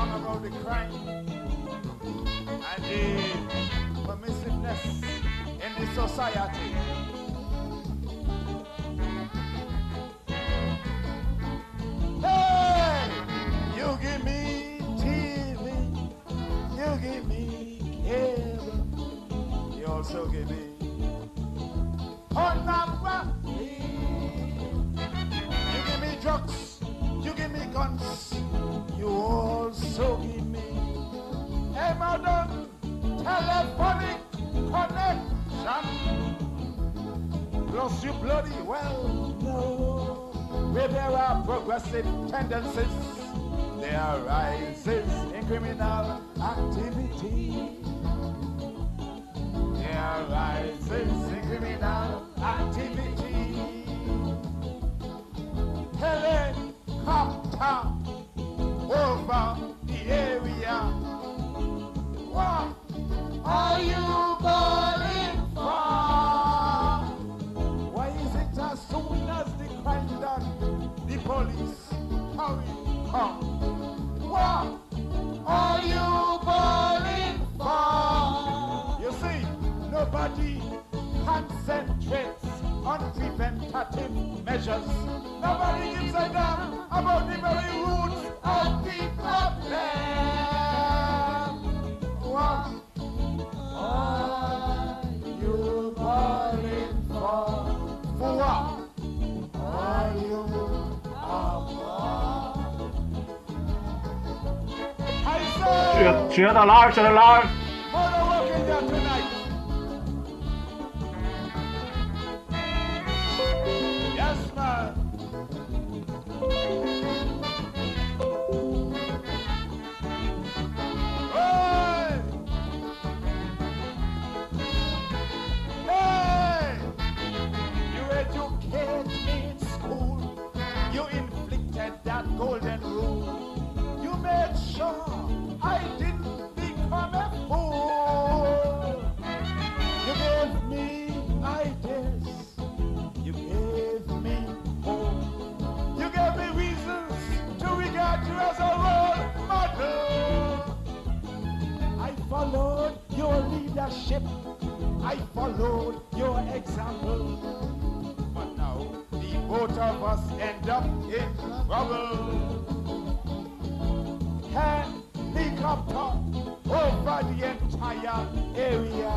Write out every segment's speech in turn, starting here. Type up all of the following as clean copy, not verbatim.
song about the crime and the permissiveness in the society. Hey, you give me TV, you give me cable, you also give me pornography. You give me drugs, you give me guns, you also give me a modern telephonic connection. Plus you bloody well know where there are progressive tendencies, there rises in criminal activity. There rises in criminal activity. Helicopter over the area. What are you calling for? Why is it as soon as the crime done, the police hurry come? What are you calling for? You see, nobody concentrates on preventative measures. Nobody gives a damn about the very roots of the problem. What are you calling for? For what are you for? I say, Share the live, share the live. mother working there tonight. Yes, man. Hey! Hey! You educate me in school. You inflicted that golden rule. You made sure I didn't become a fool. You gave me ideas. You gave me hope. You gave me reasons to regard you as a role model. I followed your leadership. I followed your example. But now the both of us end up in trouble. Helicopter over the entire area.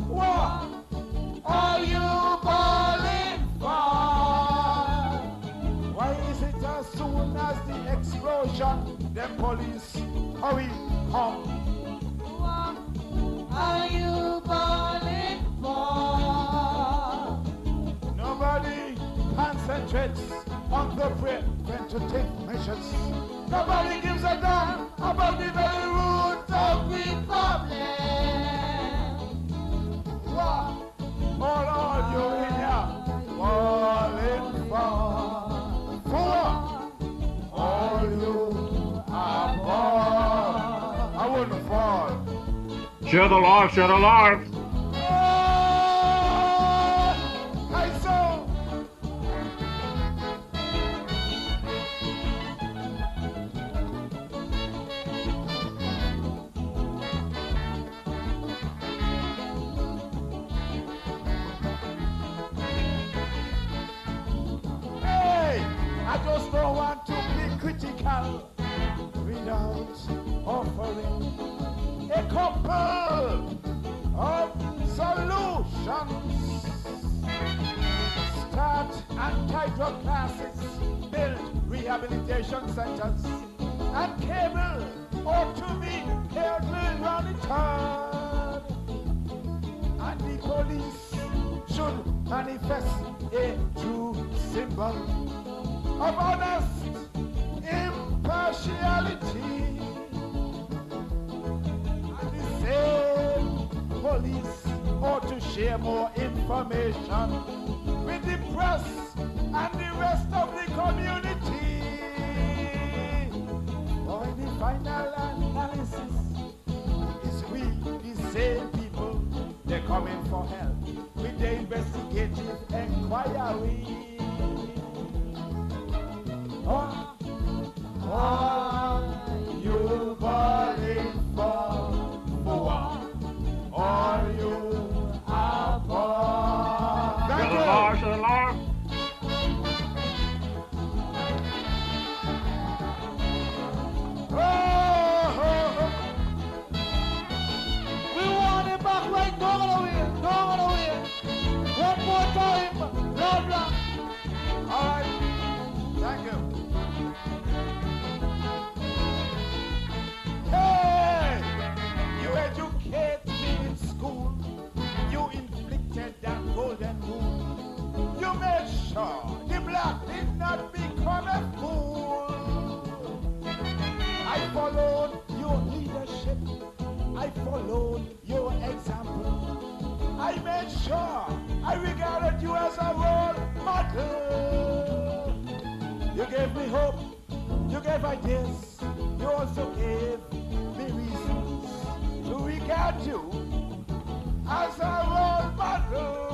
What are you calling for? Why is it as soon as the explosion, the police hurry come? What are you calling for? Nobody concentrates on the preventative measures. Nobody gives a damn about the very root of the problem. What all you in here calling for? For all you are for. I wouldn't fall. Share the live, share the live. I saw. Hey, I just don't want to be critical without offering a couple of solutions. Start anti-drug classes, build rehabilitation centers, and cable ought to be careful monitored. And the police should manifest a true symbol of honest impartiality. And the same police ought to share more information with the press and the rest of the community. For the final analysis is we, the same people, they're coming for help with the investigative inquiry. What are you alive, still alive. We want it back right down away. One more time. Blah, blah. All right. Thank you. Hey! You educate me in school. You inflicted that golden rule. You made sure the black did not become a fool. I followed your leadership. I followed your example. I made sure I regarded you as a role model. You gave me hope. You gave ideas. You also gave me reasons to regard you as a role model.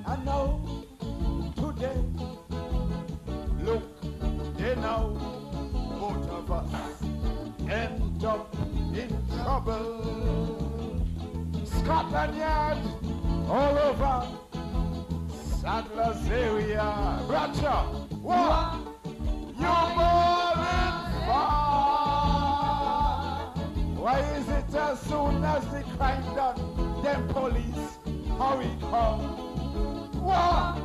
And now, today, look, they know both of us end up in trouble. Scotland Yard, all over Sadler's area. Bradshaw, what? You're balling far. Why is it as soon as the crime done, them police hurry come? What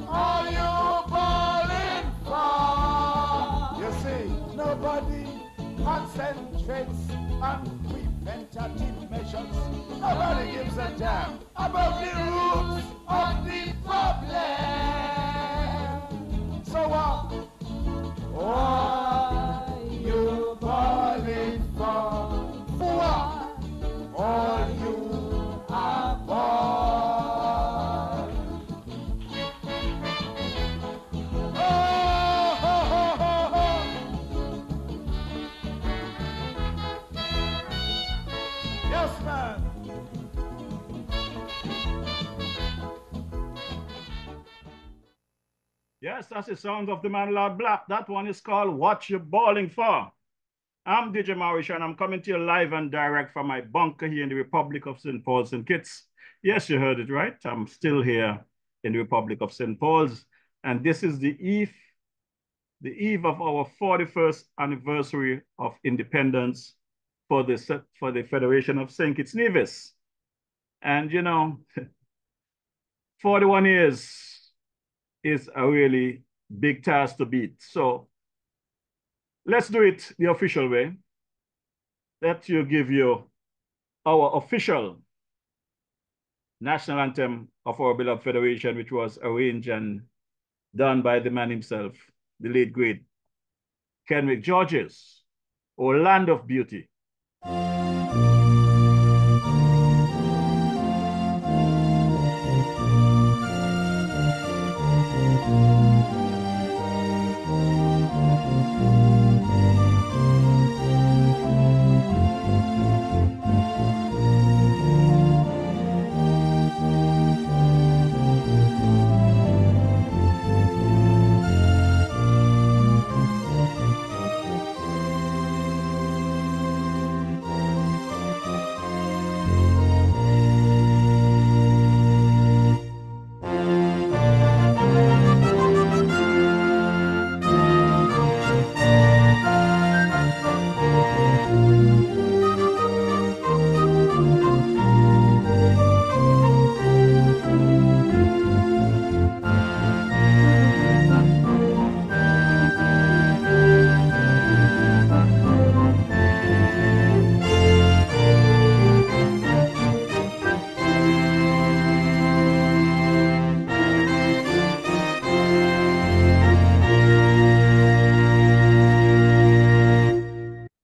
are you balling for? You see, nobody concentrates on preventative measures. Nobody gives a damn about the roots of the problem. So what? Are you balling for? What? All you are born. Yes, man. Yes, that's the sound of the man Lord Black. That one is called What You Balling For. I'm DJ Maurice, and I'm coming to you live and direct from my bunker here in the Republic of St. Paul, St. Kitts. Yes, you heard it right. I'm still here in the Republic of St. Paul's, and this is the eve of our 41st anniversary of independence for the Federation of St. Kitts Nevis. And you know, 41 years is a really big task to beat. So let's do it the official way. Let you give you our official national anthem of our beloved federation, which was arranged and done by the man himself, the late great Kenrick Georges, or Land of Beauty.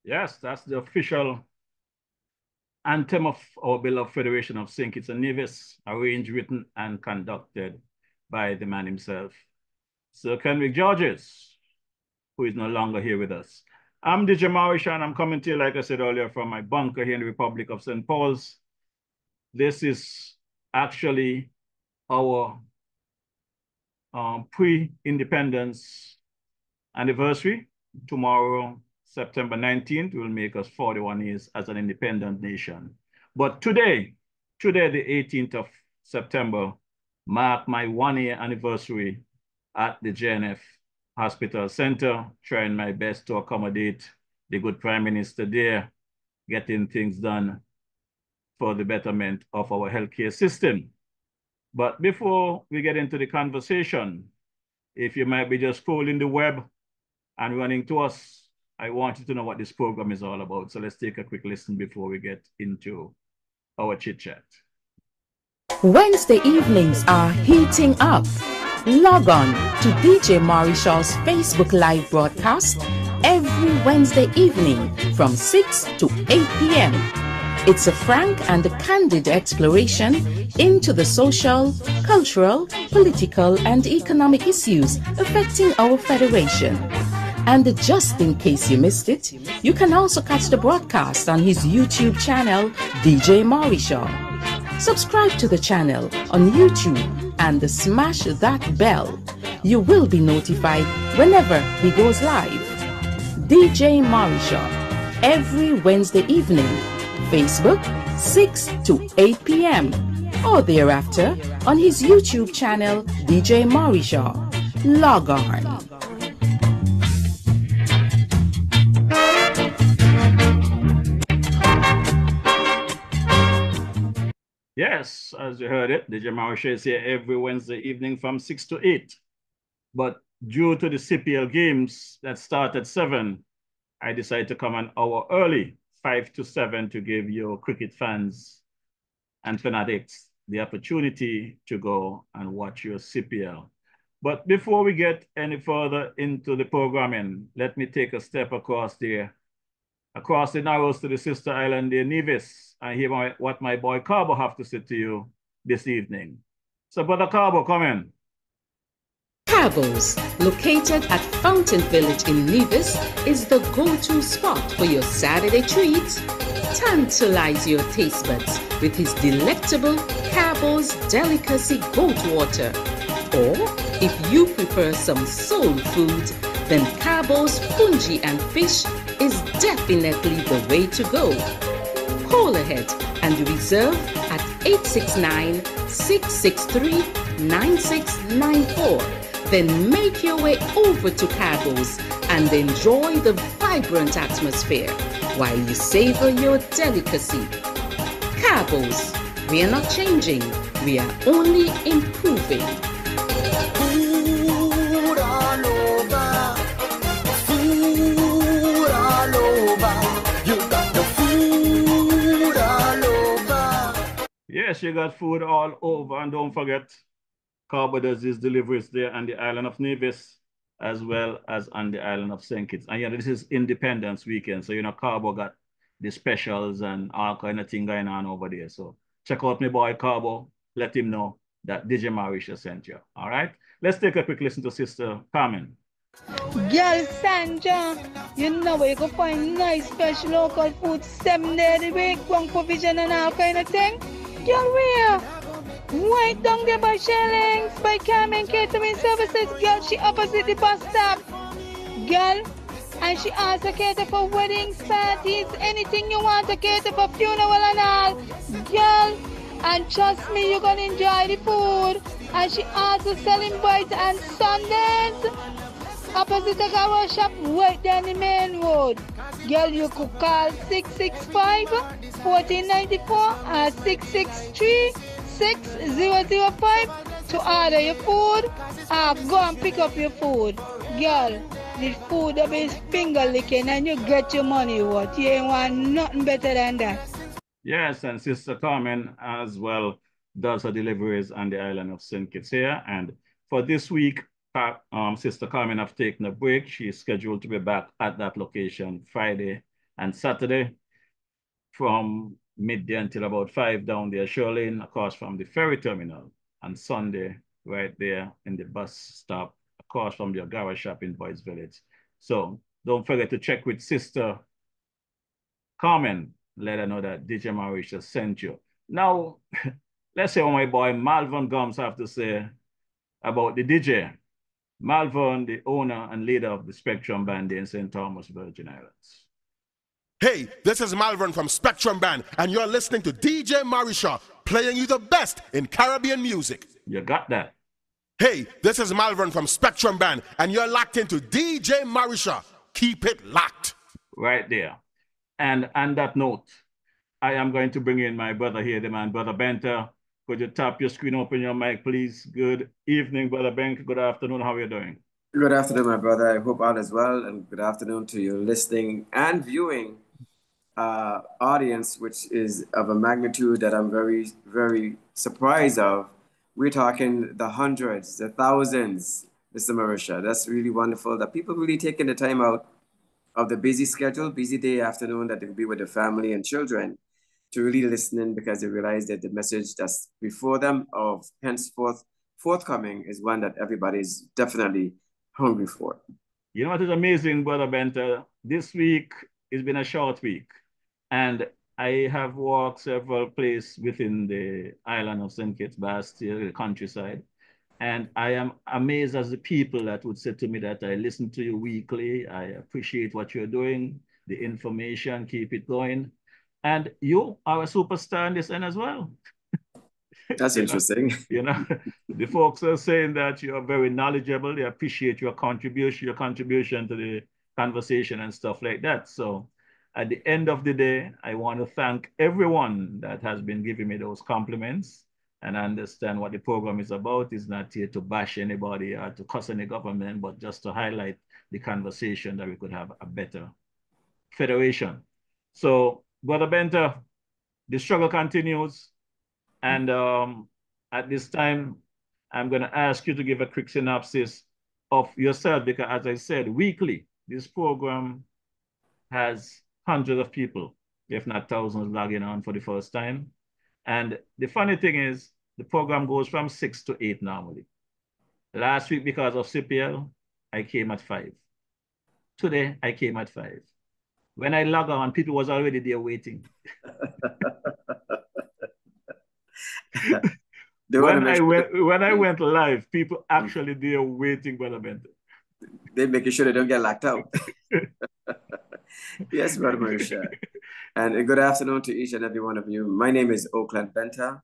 Yes, that's the official anthem of our beloved Federation of St. Kitts and Nevis, arranged, written, and conducted by the man himself, Sir Kenrick Georges, who is no longer here with us. I'm DJ Maurice, and I'm coming to you, like I said earlier, from my bunker here in the Republic of St. Paul's. This is actually our pre-independence anniversary. Tomorrow, September 19th, will make us 41 years as an independent nation. But today, the 18th of September, mark my 1-year anniversary at the JNF Hospital Center, trying my best to accommodate the good Prime Minister there, getting things done for the betterment of our healthcare system. But before we get into the conversation, if you might be just scrolling the web and running to us, I want you to know what this program is all about. So let's take a quick listen before we get into our chit chat. Wednesday evenings are heating up. Log on to DJ Marishall's Facebook Live broadcast every Wednesday evening from 6 to 8 p.m. It's a frank and candid exploration into the social, cultural, political, and economic issues affecting our federation. And just in case you missed it, you can also catch the broadcast on his YouTube channel, DJ Marishall. Subscribe to the channel on YouTube and smash that bell. You will be notified whenever he goes live. DJ Marishall, every Wednesday evening, Facebook 6 to 8 p.m. or thereafter on his YouTube channel, DJ Marishall. Log on. Yes, as you heard it, DJ Marishall is here every Wednesday evening from 6 to 8. But due to the CPL games that start at 7, I decided to come an hour early, 5 to 7, to give you cricket fans and fanatics the opportunity to go and watch your CPL. But before we get any further into the programming, let me take a step across the narrows to the sister island there, Nevis, and hear what my boy Carbo have to say to you this evening. So, Brother Carbo, come in. Carbo's, located at Fountain Village in Nevis, is the go-to spot for your Saturday treats. Tantalize your taste buds with his delectable Carbo's Delicacy Goat Water. Or, if you prefer some soul food, then Carbo's Punji and Fish is definitely the way to go. Call ahead and reserve at 869-663-9694. Then make your way over to Carbo's and enjoy the vibrant atmosphere while you savor your delicacy. Carbo's, we are not changing, we are only improving. Food all over. Food all over. You got the food all over. Yes, you got food all over. And don't forget, Carbo does his deliveries there on the island of Nevis, as well as on the island of St. Kitts. And yeah, this is Independence weekend. So, Carbo got the specials and all kind of thing going on over there. So check out my boy Carbo. Let him know that DJ Marishall sent you. All right? Let's take a quick listen to Sister Carmen. Girl Sandra, you know where you can find nice fresh local food 7 days a week, one provision and all kind of thing. Girl, where? Right down there by Shellings, by Carmen Catering Services. Girl, she opposite the bus stop. Girl, and she also cater for weddings, parties, anything you want to cater for, funeral and all. Girl, and trust me, you're gonna enjoy the food. And she also selling bites and sundaes. Opposite the car shop, right down the main road. Girl, you could call 665-1494 or 663-6005 to order your food or go and pick up your food. Girl, the food will be finger licking and you get your money worth. You ain't want nothing better than that. Yes, and Sister Carmen as well does her deliveries on the island of St. Kitts here. And for this week, Sister Carmen have taken a break. She is scheduled to be back at that location Friday and Saturday from midday until about 5 down there, Shoreline, across from the ferry terminal, and Sunday right there in the bus stop across from the Agara shop in Boys Village. So don't forget to check with Sister Carmen. Let her know that DJ Marishall sent you. Now, let's see what my boy Malvern Gums have to say about the DJ. Malvern, the owner and leader of the Spectrum Band in St. Thomas, Virgin Islands. Hey, this is Malvern from Spectrum Band, and you're listening to DJ Marisha, playing you the best in Caribbean music. You got that? Hey, this is Malvern from Spectrum Band, and you're locked into DJ Marisha. Keep it locked. Right there. And on that note, I am going to bring in my brother here, the man, Brother Benta. Could you tap your screen, open your mic, please? Good evening, Brother Benta. Good afternoon. How are you doing? Good afternoon, my brother. I hope all is well, and good afternoon to your listening and viewing audience, which is of a magnitude that I'm very, very surprised of. We're talking the hundreds, the thousands, Mr. Marisha. That's really wonderful that people really taking the time out of the busy schedule, busy day afternoon that they'll be with their family and children to really listen in, because they realize that the message that's before them of henceforth forthcoming is one that everybody's definitely hungry for. You know what is amazing, Brother Benta? This week has been a short week, and I have walked several places within the island of St. Kitts, Bastille, the countryside, and I am amazed as the people that would say to me that I listen to you weekly, I appreciate what you're doing, the information, keep it going. And you are a superstar in this end as well. That's interesting. The folks are saying that you are very knowledgeable. They appreciate your contribution to the conversation and stuff like that. So at the end of the day, I want to thank everyone that has been giving me those compliments and understand what the program is about. It's not here to bash anybody or to cuss any government, but just to highlight the conversation that we could have a better federation. So, Brother Benta, the struggle continues. And at this time, I'm going to ask you to give a quick synopsis of yourself, because as I said, weekly, this program has hundreds of people, if not thousands, logging on for the first time. And the funny thing is, the program goes from 6 to 8 normally. Last week, because of CPL, I came at 5. Today, I came at 5. When I log on, people was already there waiting. When I went live, people actually there waiting, Brother Benta. They're making sure they don't get locked out. Yes, Brother Marisha. And good afternoon to each and every one of you. My name is Oakland Benta,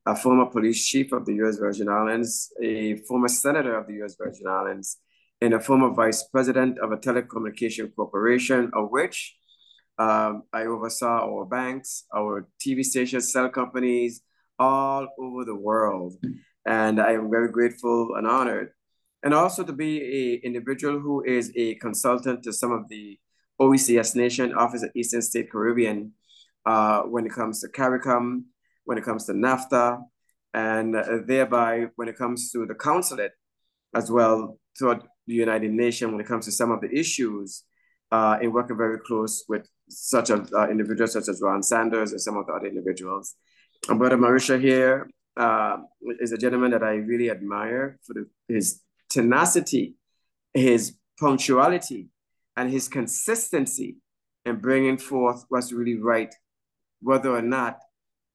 a former police chief of the U.S. Virgin Islands, a former senator of the U.S. Virgin Islands, and a former vice president of a telecommunication corporation, of which I oversaw our banks, our TV stations, cell companies, all over the world. And I am very grateful and honored. And also to be an individual who is a consultant to some of the OECS nation, Office of Eastern State Caribbean, when it comes to CARICOM, when it comes to NAFTA, and thereby when it comes to the consulate as well throughout the United Nations, when it comes to some of the issues, in working very close with such an individuals such as Ron Sanders and some of the other individuals. And Brother Marisha here is a gentleman that I really admire for his tenacity, his punctuality, and his consistency in bringing forth what's really right, whether or not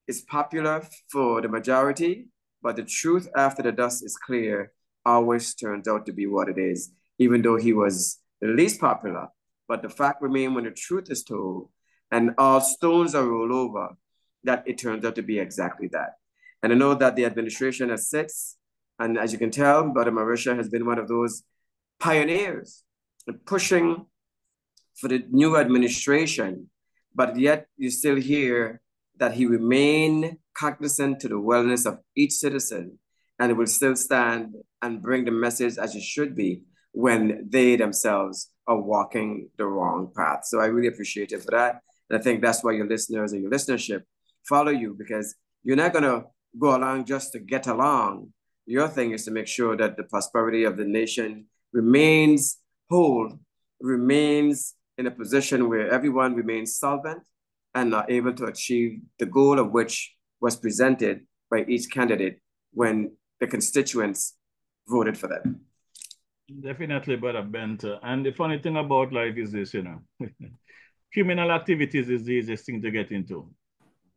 it's popular for the majority, but the truth after the dust is clear always turns out to be what it is, even though he was the least popular. But the fact remains, when the truth is told and all stones are rolled over, that it turns out to be exactly that. And I know that the administration that sits, and as you can tell, Brother Marisha has been one of those pioneers in pushing for the new administration, but yet you still hear that he remain cognizant to the wellness of each citizen, and will still stand and bring the message as it should be when they themselves are walking the wrong path. So I really appreciate it for that. And I think that's why your listeners and your listenership follow you, because you're not going to go along just to get along. Your thing is to make sure that the prosperity of the nation remains whole, remains in a position where everyone remains solvent and are able to achieve the goal of which was presented by each candidate when the constituents voted for them. Definitely, Brother Benta. And the funny thing about life is this, criminal activities is the easiest thing to get into.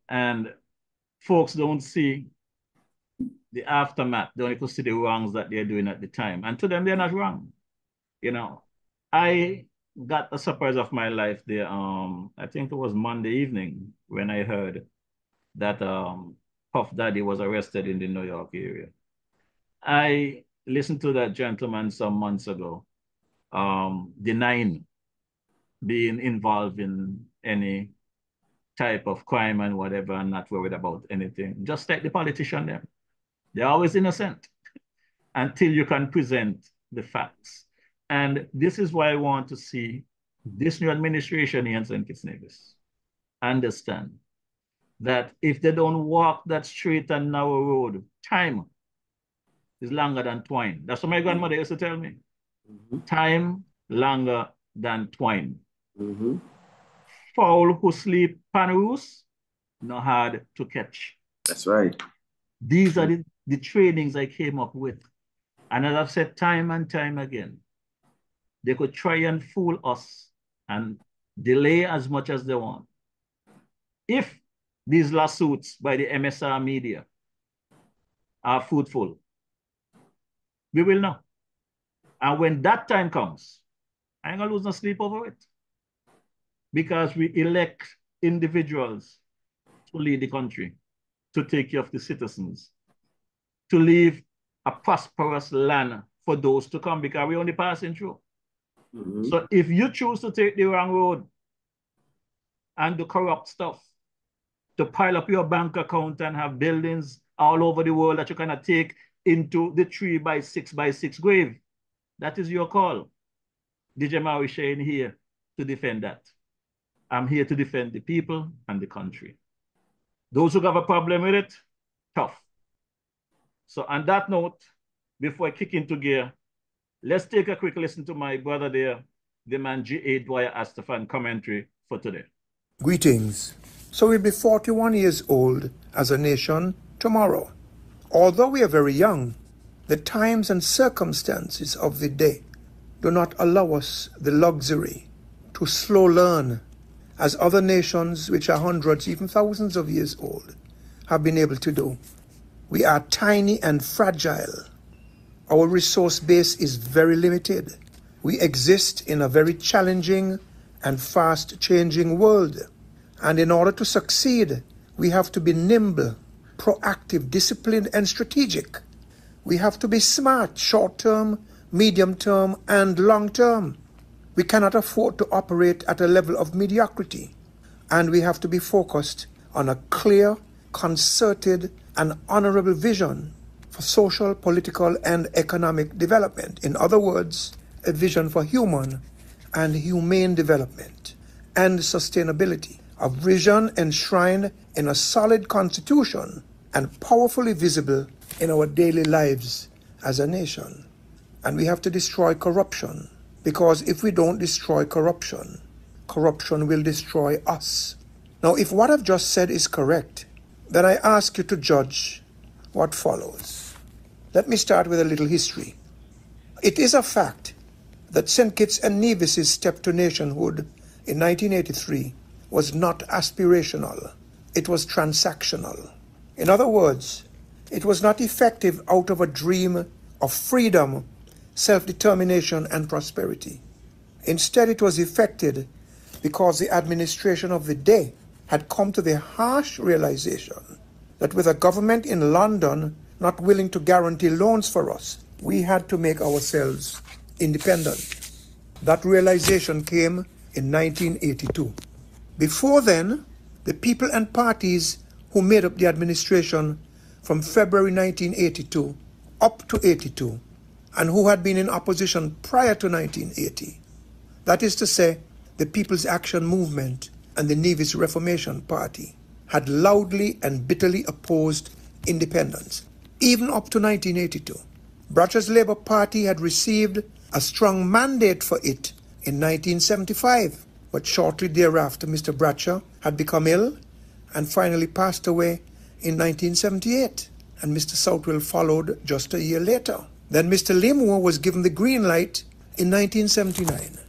And folks don't see the aftermath. They only see the wrongs that they're doing at the time. And to them, they're not wrong. I got a surprise of my life there. I think it was Monday evening when I heard that Puff Daddy was arrested in the New York area. I listened to that gentleman some months ago, denying being involved in any type of crime and whatever, and not worried about anything. Just like the politician there. They're always innocent until you can present the facts. And this is why I want to see this new administration here in St. Kitts Nevis understand that if they don't walk that straight and narrow road, time is longer than twine. That's what my grandmother used to tell me. Time longer than twine. Fowl who sleep pan roost, no hard to catch. That's right. These are the trainings I came up with. And as I've said time and time again, they could try and fool us and delay as much as they want. If these lawsuits by the MSR media are fruitful, we will know. And when that time comes, I ain't gonna lose no sleep over it. Because we elect individuals to lead the country, to take care of the citizens, to leave a prosperous land for those to come, because we're only passing through. So if you choose to take the wrong road and do corrupt stuff, to pile up your bank account and have buildings all over the world that you cannot take into the 3x6x6 grave, that is your call. DJ Marisha in here to defend that. I'm here to defend the people and the country. Those who have a problem with it, tough. So on that note, before I kick into gear, let's take a quick listen to my brother there, the man G.A. Dwyer Astafan commentary for today. Greetings. So we'll be 41 years old as a nation tomorrow. Although we are very young, the times and circumstances of the day do not allow us the luxury to slow learn as other nations which are hundreds, even thousands of years old, have been able to do. We are tiny and fragile. Our resource base is very limited. We exist in a very challenging and fast-changing world. And in order to succeed, we have to be nimble, proactive, disciplined, and strategic. We have to be smart, short-term, medium-term, and long-term. We cannot afford to operate at a level of mediocrity. And we have to be focused on a clear, concerted, and honorable vision for social, political, and economic development. In other words, a vision for human and humane development and sustainability. A vision enshrined in a solid constitution and powerfully visible in our daily lives as a nation. And we have to destroy corruption, because if we don't destroy corruption, corruption will destroy us. Now, if what I've just said is correct, then I ask you to judge what follows. Let me start with a little history. It is a fact that St. Kitts and Nevis' step to nationhood in 1983 was not aspirational, it was transactional. In other words, it was not effective out of a dream of freedom, self-determination, and prosperity. Instead, it was effected because the administration of the day had come to the harsh realization that with a government in London not willing to guarantee loans for us, we had to make ourselves independent. That realization came in 1982. Before then, the people and parties who made up the administration from February 1982 up to 82, and who had been in opposition prior to 1980, that is to say, the People's Action Movement and the Nevis Reformation Party, had loudly and bitterly opposed independence, even up to 1982. Bracha's Labour Party had received a strong mandate for it in 1975, but shortly thereafter Mr. Bracha had become ill and finally passed away in 1978, and Mr. Southwell followed just a year later. Then Mr. Limor was given the green light in 1979,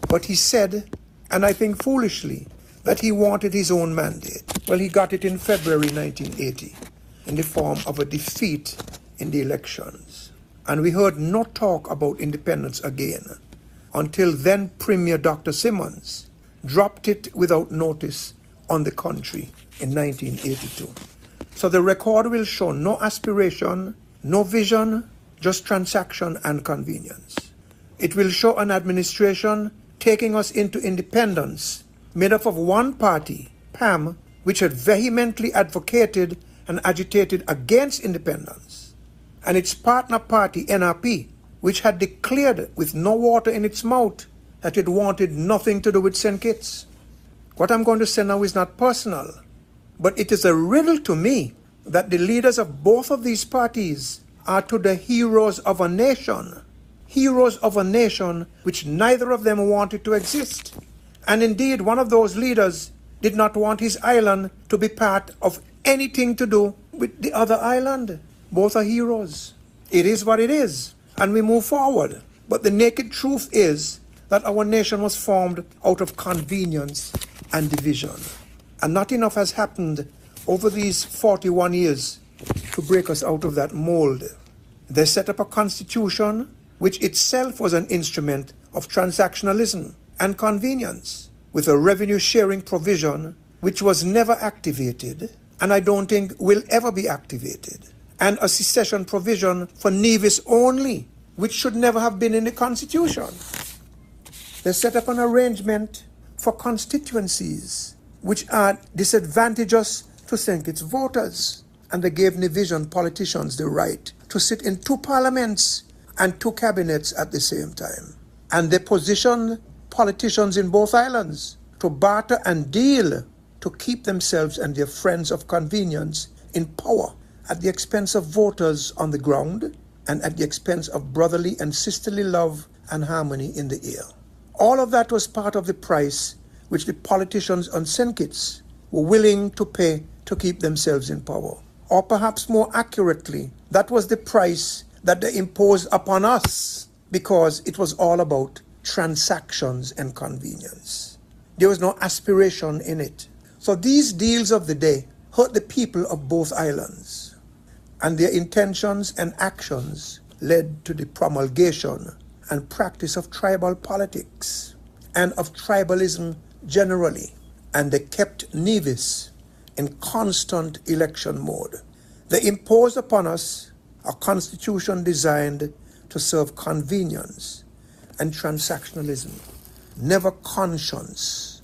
but he said, and I think foolishly, that he wanted his own mandate. Well, he got it in February 1980 in the form of a defeat in the elections. And we heard no talk about independence again until then Premier Dr. Simmons dropped it without notice on the country in 1982. So the record will show no aspiration, no vision, just transaction and convenience. It will show an administration taking us into independence made up of one party, PAM, which had vehemently advocated and agitated against independence, and its partner party, NRP, which had declared with no water in its mouth that it wanted nothing to do with St. Kitts. What I'm going to say now is not personal, but it is a riddle to me that the leaders of both of these parties are to the heroes of a nation which neither of them wanted to exist. And indeed, one of those leaders did not want his island to be part of anything to do with the other island. Both are heroes. It is what it is, and we move forward. But the naked truth is that our nation was formed out of convenience and division. And not enough has happened over these 41 years to break us out of that mold. They set up a constitution which itself was an instrument of transactionalism and convenience, with a revenue-sharing provision which was never activated, and I don't think will ever be activated, and a secession provision for Nevis only, which should never have been in the Constitution. They set up an arrangement for constituencies which are disadvantageous to St. Kitts voters, and they gave Nevisian politicians the right to sit in 2 parliaments and 2 cabinets at the same time. And they positioned politicians in both islands to barter and deal to keep themselves and their friends of convenience in power at the expense of voters on the ground and at the expense of brotherly and sisterly love and harmony in the air. All of that was part of the price which the politicians on St. Kitts were willing to pay to keep themselves in power. Or perhaps more accurately, that was the price that they imposed upon us, because it was all about transactions and convenience. There was no aspiration in it. So these deals of the day hurt the people of both islands, and their intentions and actions led to the promulgation and practice of tribal politics and of tribalism generally, and they kept Nevis in constant election mode. They imposed upon us a constitution designed to serve convenience and transactionalism, never conscience,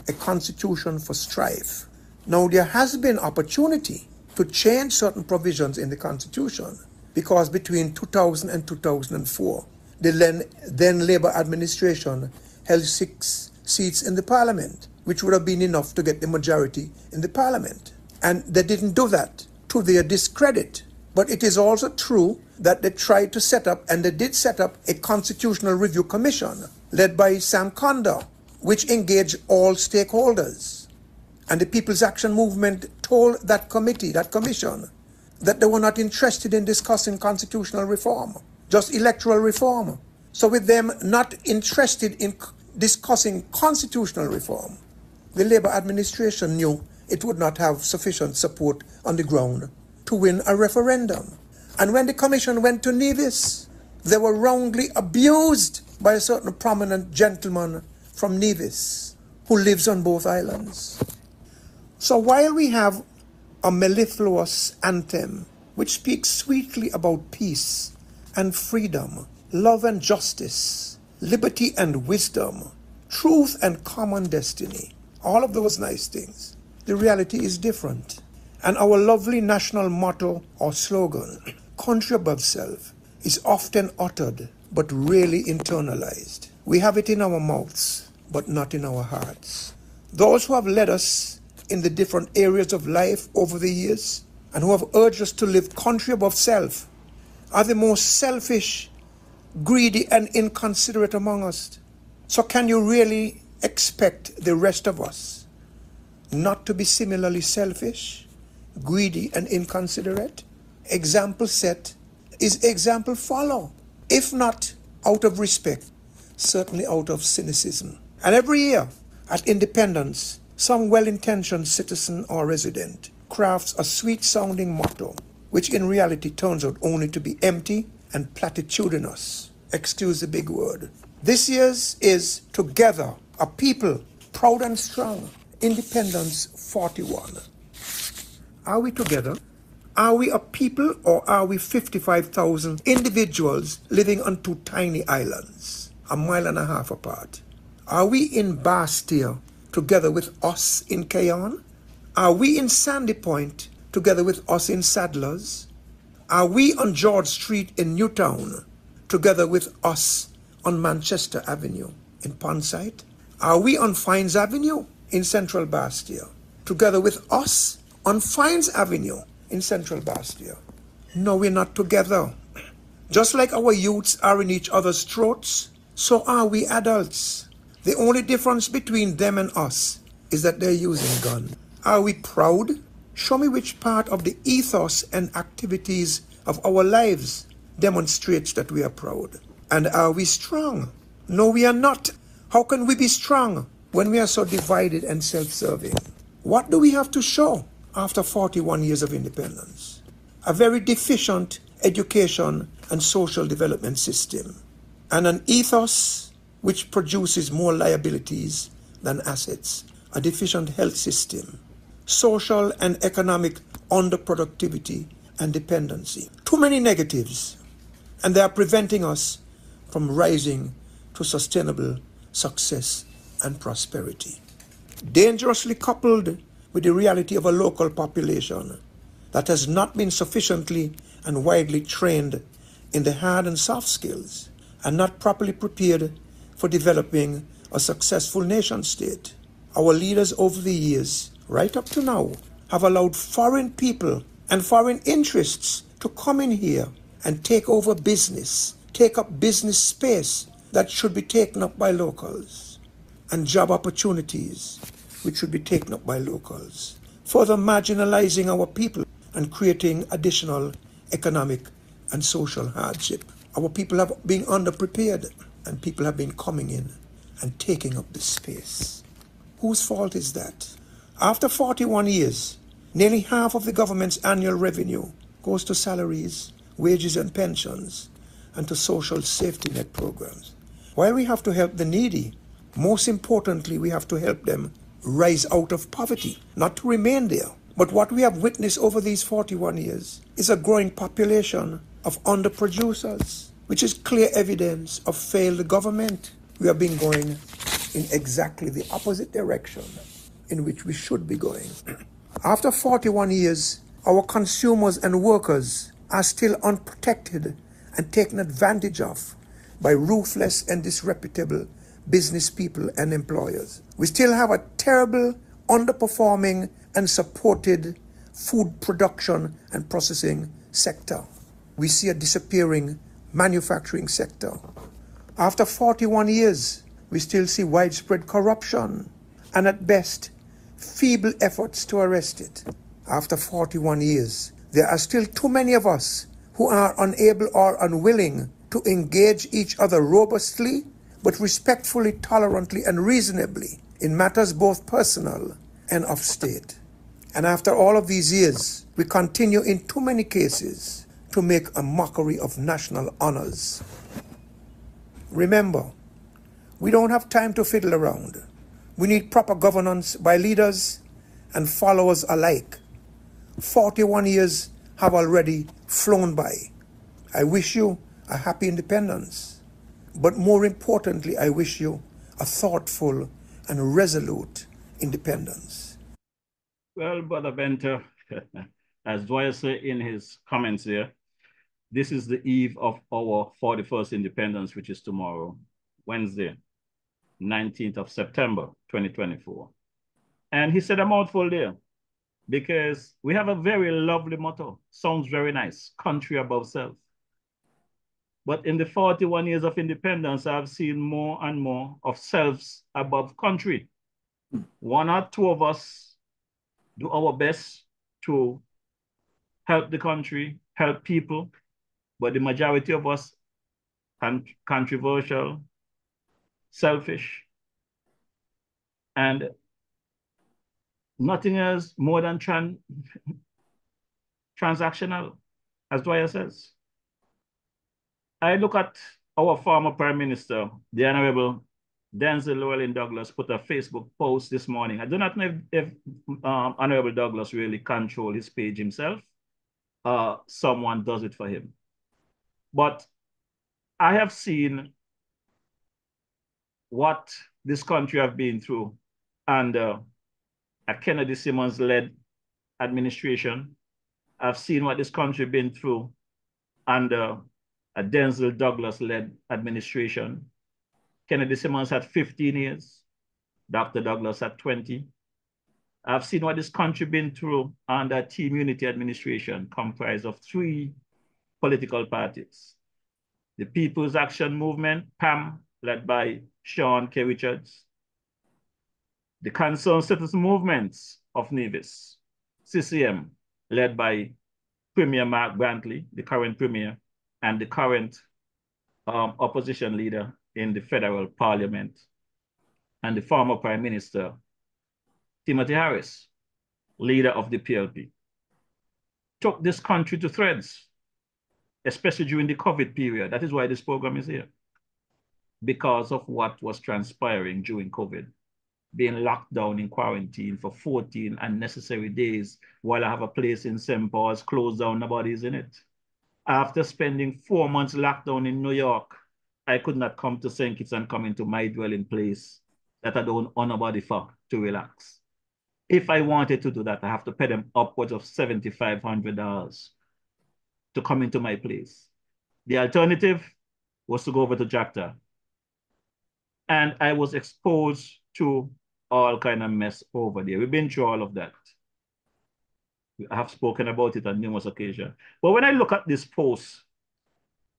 a constitution for strife. Now, there has been opportunity to change certain provisions in the Constitution, because between 2000 and 2004, the then Labour administration held 6 seats in the Parliament, which would have been enough to get the majority in the Parliament. And they didn't do that, to their discredit. But it is also true that they tried to set up, and they did set up, a Constitutional Review Commission led by Sam Condor, which engaged all stakeholders. And the People's Action Movement told that committee, that commission, that they were not interested in discussing constitutional reform, just electoral reform. So with them not interested in discussing constitutional reform, the Labour administration knew it would not have sufficient support on the ground to win a referendum. And when the commission went to Nevis, they were roundly abused by a certain prominent gentleman from Nevis who lives on both islands. So while we have a mellifluous anthem which speaks sweetly about peace and freedom, love and justice, liberty and wisdom, truth and common destiny, all of those nice things, the reality is different. And our lovely national motto or slogan, country above self, is often uttered but rarely internalized. We have it in our mouths, but not in our hearts. Those who have led us in the different areas of life over the years and who have urged us to live country above self are the most selfish, greedy, and inconsiderate among us. So can you really expect the rest of us not to be similarly selfish, greedy, and inconsiderate? Example set is example follow. If not out of respect, certainly out of cynicism. And every year at Independence, some well-intentioned citizen or resident crafts a sweet-sounding motto, which in reality turns out only to be empty and platitudinous. Excuse the big word. This year's is Together, a people, proud and strong. Independence 41. Are we together? Are we a people, or are we 55,000 individuals living on two tiny islands, a mile and a half apart? Are we in Bastia together with us in Cayon? Are we in Sandy Point together with us in Sadlers? Are we on George Street in Newtown together with us on Manchester Avenue in Ponsite? Are we on Fines Avenue in Central Bastia together with us on Fines Avenue in Central Bastia? No, we're not together. Just like our youths are in each other's throats, so are we adults. The only difference between them and us is that they're using guns. Are we proud? Show me which part of the ethos and activities of our lives demonstrates that we are proud. And are we strong? No, we are not. How can we be strong when we are so divided and self-serving? What do we have to show after 41 years of independence? A very deficient education and social development system, and an ethos which produces more liabilities than assets, a deficient health system, social and economic underproductivity and dependency. Too many negatives, and they are preventing us from rising to sustainable success and prosperity. Dangerously coupled with the reality of a local population that has not been sufficiently and widely trained in the hard and soft skills, and not properly prepared for developing a successful nation state. Our leaders over the years, right up to now, have allowed foreign people and foreign interests to come in here and take over business, take up business space that should be taken up by locals, and job opportunities which should be taken up by locals, further marginalizing our people and creating additional economic and social hardship. Our people have been underprepared, and people have been coming in and taking up the space. Whose fault is that? After 41 years, nearly half of the government's annual revenue goes to salaries, wages and pensions, and to social safety net programs. While we have to help the needy, most importantly, we have to help them rise out of poverty, not to remain there. But what we have witnessed over these 41 years is a growing population of underproducers, which is clear evidence of failed government. We have been going in exactly the opposite direction in which we should be going. After 41 years, our consumers and workers are still unprotected and taken advantage of by ruthless and disreputable business people and employers. We still have a terrible, underperforming and supported food production and processing sector. We see a disappearing manufacturing sector. After 41 years, we still see widespread corruption and at best, feeble efforts to arrest it. After 41 years, there are still too many of us who are unable or unwilling to engage each other robustly, but respectfully, tolerantly, and reasonably in matters both personal and of state. And after all of these years, we continue in too many cases to make a mockery of national honors. Remember, we don't have time to fiddle around. We need proper governance by leaders and followers alike. 41 years have already flown by. I wish you a happy independence, but more importantly, I wish you a thoughtful and resolute independence. Well, Brother Benter, as Dwyer said in his comments there, this is the eve of our 41st independence, which is tomorrow, Wednesday, 19th of September, 2024. And he said a mouthful there, because we have a very lovely motto. Sounds very nice, country above self. But in the 41 years of independence, I've seen more and more of selves above country. One or two of us do our best to help the country, help people, but the majority of us are controversial, selfish, and nothing else more than transactional, as Dwyer says. I look at our former Prime Minister, the Honorable Denzel Llewellyn Douglas, put a Facebook post this morning. I do not know if Honorable Douglas really controls his page himself. Someone does it for him. But I have seen what this country have been through under a Kennedy Simmons-led administration. I've seen what this country been through under a Denzel Douglas-led administration. Kennedy Simmons had 15 years. Dr. Douglas had 20. I've seen what this country been through under a Team Unity administration comprised of 3 political parties. The People's Action Movement, PAM, led by Sean K. Richards. The Concerned Citizen Movements of Nevis, CCM, led by Premier Mark Brantley, the current Premier, and the current opposition leader in the federal parliament, and the former Prime Minister, Timothy Harris, leader of the PLP, took this country to threads, especially during the COVID period. That is why this program is here, because of what was transpiring during COVID, being locked down in quarantine for 14 unnecessary days while I have a place in St. Paul's closed down, nobody's in it. After spending 4 months locked down in New York, I could not come to St. Kitts and come into my dwelling place that I don't own nobody for to relax. If I wanted to do that, I have to pay them upwards of $7,500 to come into my place. The alternative was to go over to Jacta. And I was exposed to all kind of mess over there. We've been through all of that. I have spoken about it on numerous occasions. But when I look at this post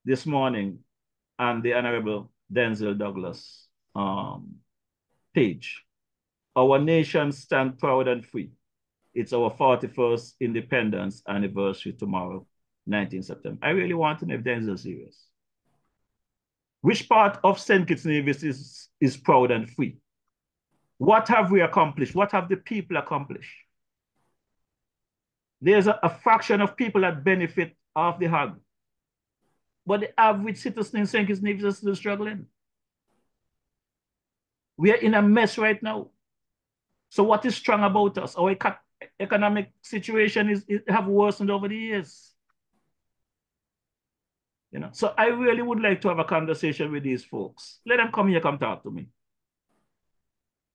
this morning on the Honorable Denzel Douglas page, our nation stand proud and free. It's our 41st independence anniversary tomorrow, 19 September. I really want to know if Denzel's serious. Which part of St. Kitts Nevis is proud and free? What have we accomplished? What have the people accomplished? There's a fraction of people that benefit off the hog. But the average citizen in St. Kitts Nevis is still struggling. We are in a mess right now. So what is strong about us? Our economic situation have worsened over the years. You know, so I really would like to have a conversation with these folks. Let them come here, come talk to me.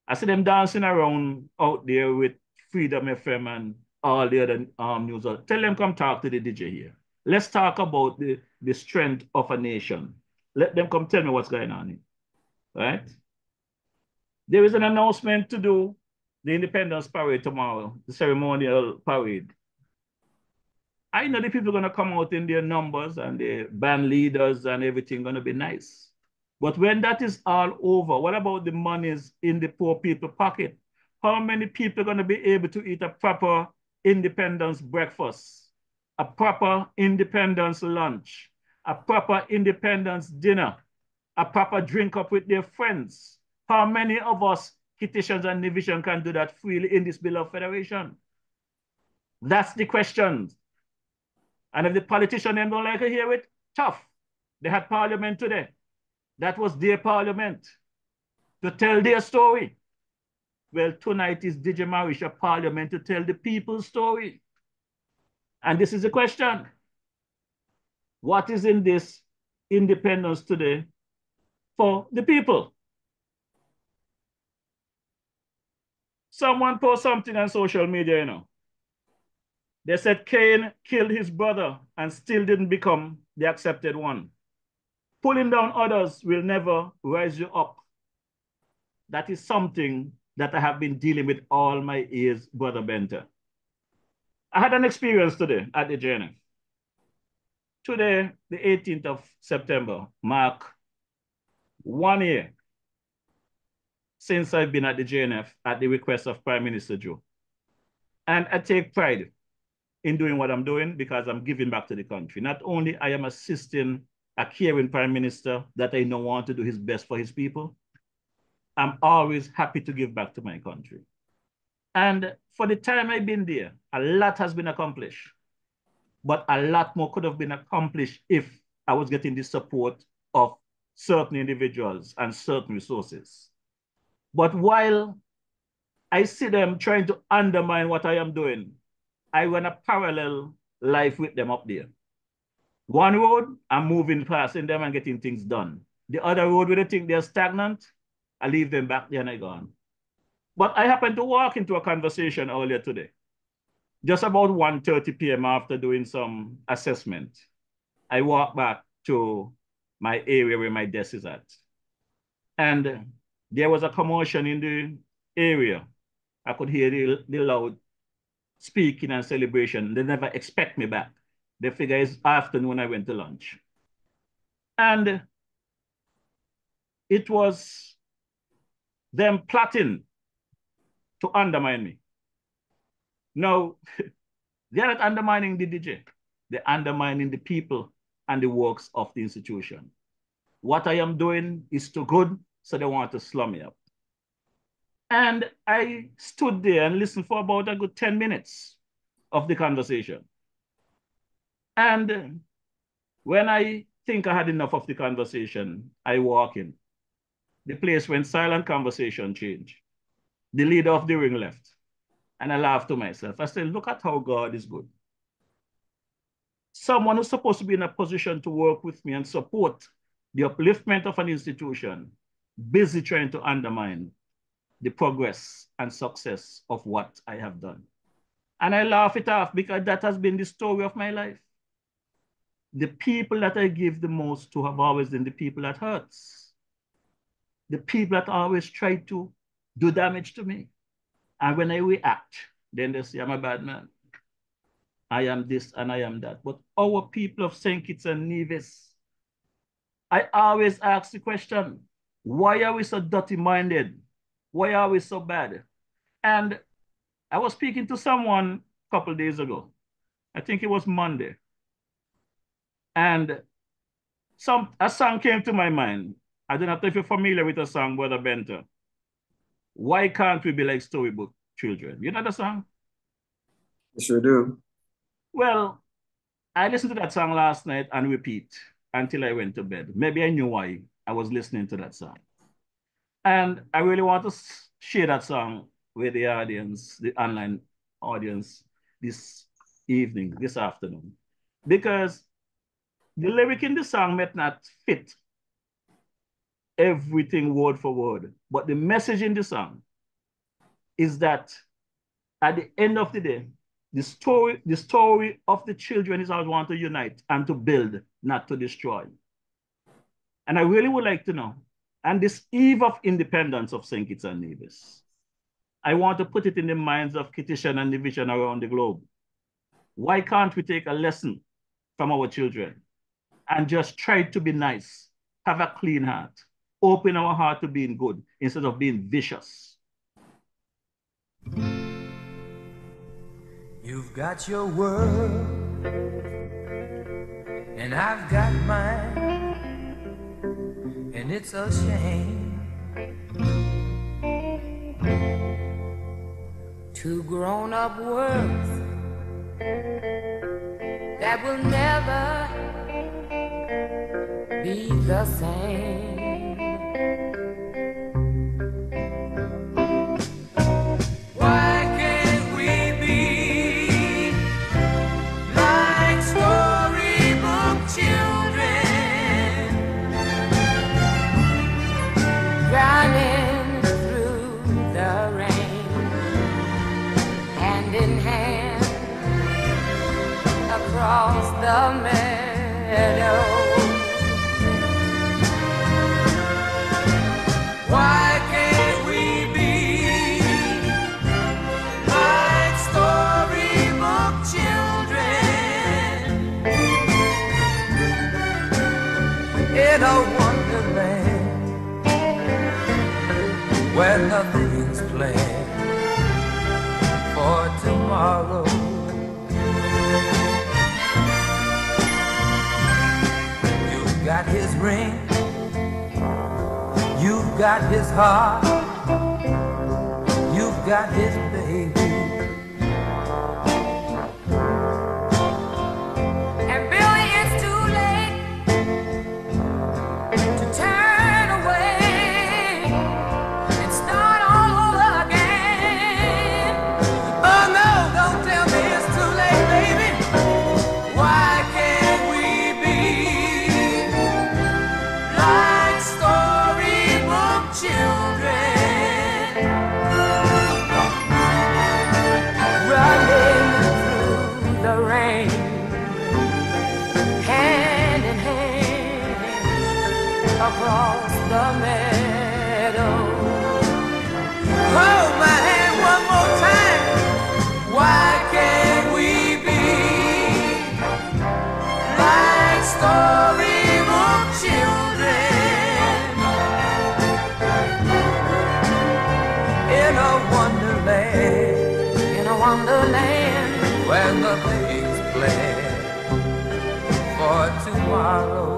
I see them dancing around out there with Freedom FM and all the other news. Tell them come talk to the DJ here. Let's talk about the strength of a nation. Let them come tell me what's going on here, right? There is an announcement to do the Independence Parade tomorrow, the ceremonial parade. I know the people are going to come out in their numbers and the band leaders and everything going to be nice. But when that is all over, what about the monies in the poor people's pocket? How many people are going to be able to eat a proper independence breakfast, a proper independence lunch, a proper independence dinner, a proper drink up with their friends? How many of us, Kittitians and Nevisians, can do that freely in this Bill of Federation? That's the question. And if the politicians don't like to hear it, tough. They had parliament today. That was their parliament to tell their story. Well, tonight is DJ Marisha parliament to tell the people's story. And this is the question. What is in this independence today for the people? Someone post something on social media, you know. They said Cain killed his brother and still didn't become the accepted one. Pulling down others will never rise you up. That is something that I have been dealing with all my years, Brother Benter. I had an experience today at the JNF. Today, the 18th of September, mark 1 year since I've been at the JNF at the request of Prime Minister Joe. And I take pride in doing what I'm doing because I'm giving back to the country. Not only I am assisting a caring Prime Minister that I know want to do his best for his people, I'm always happy to give back to my country. And for the time I've been there, a lot has been accomplished, but a lot more could have been accomplished if I was getting the support of certain individuals and certain resources. But while I see them trying to undermine what I am doing, I run a parallel life with them up there. One road, I'm moving past in them and getting things done. The other road, where they think they're stagnant, I leave them back there and I gone. But I happened to walk into a conversation earlier today, just about 1:30 p.m. after doing some assessment. I walked back to my area where my desk is at. And there was a commotion in the area. I could hear the loud speaking and celebration. They never expect me back. They figure it's afternoon I went to lunch. And it was them plotting to undermine me. No, they're not undermining the DJ. They're undermining the people and the works of the institution. What I am doing is too good, so they want to slum me up. And I stood there and listened for about a good 10 minutes of the conversation. And when I think I had enough of the conversation, I walk in. The place went silent, conversation changed. The leader of the ring left. And I laughed to myself. I said, look at how God is good. Someone who's supposed to be in a position to work with me and support the upliftment of an institution, busy trying to undermine the progress and success of what I have done. And I laugh it off because that has been the story of my life. The people that I give the most to have always been the people that hurts. The people that always try to do damage to me. And when I react, then they say, I'm a bad man. I am this and I am that. But our people of St. Kitts and Nevis, I always ask the question, why are we so dirty-minded? Why are we so bad? And I was speaking to someone a couple of days ago. I think it was Monday. And a song came to my mind. I don't know if you're familiar with the song, Brother Benter. Why can't we be like storybook children? You know the song? I sure do. Well, I listened to that song last night and repeat until I went to bed. Maybe I knew why I was listening to that song. And I really want to share that song with the audience, the online audience, this evening, this afternoon. Because the lyric in the song might not fit everything word for word, but the message in the song is that at the end of the day, the story of the children is always want to unite and to build, not to destroy. And I really would like to know, and this eve of independence of St. Kitts and Nevis, I want to put it in the minds of Kittitian and Division around the globe. Why can't we take a lesson from our children and just try to be nice, have a clean heart, open our heart to being good instead of being vicious? You've got your world, and I've got mine, and it's a shame. Two grown-up worlds that will never be the same. Across the meadow, why can't we be like storybook children in a wonderland where nothing's planned for tomorrow? Got his ring, you've got his heart, you've got his baby. And Billy, it's too late to turn across the meadow. Hold my hand one more time. Why can't we be like storybook children in a wonderland where the pigs play for tomorrow?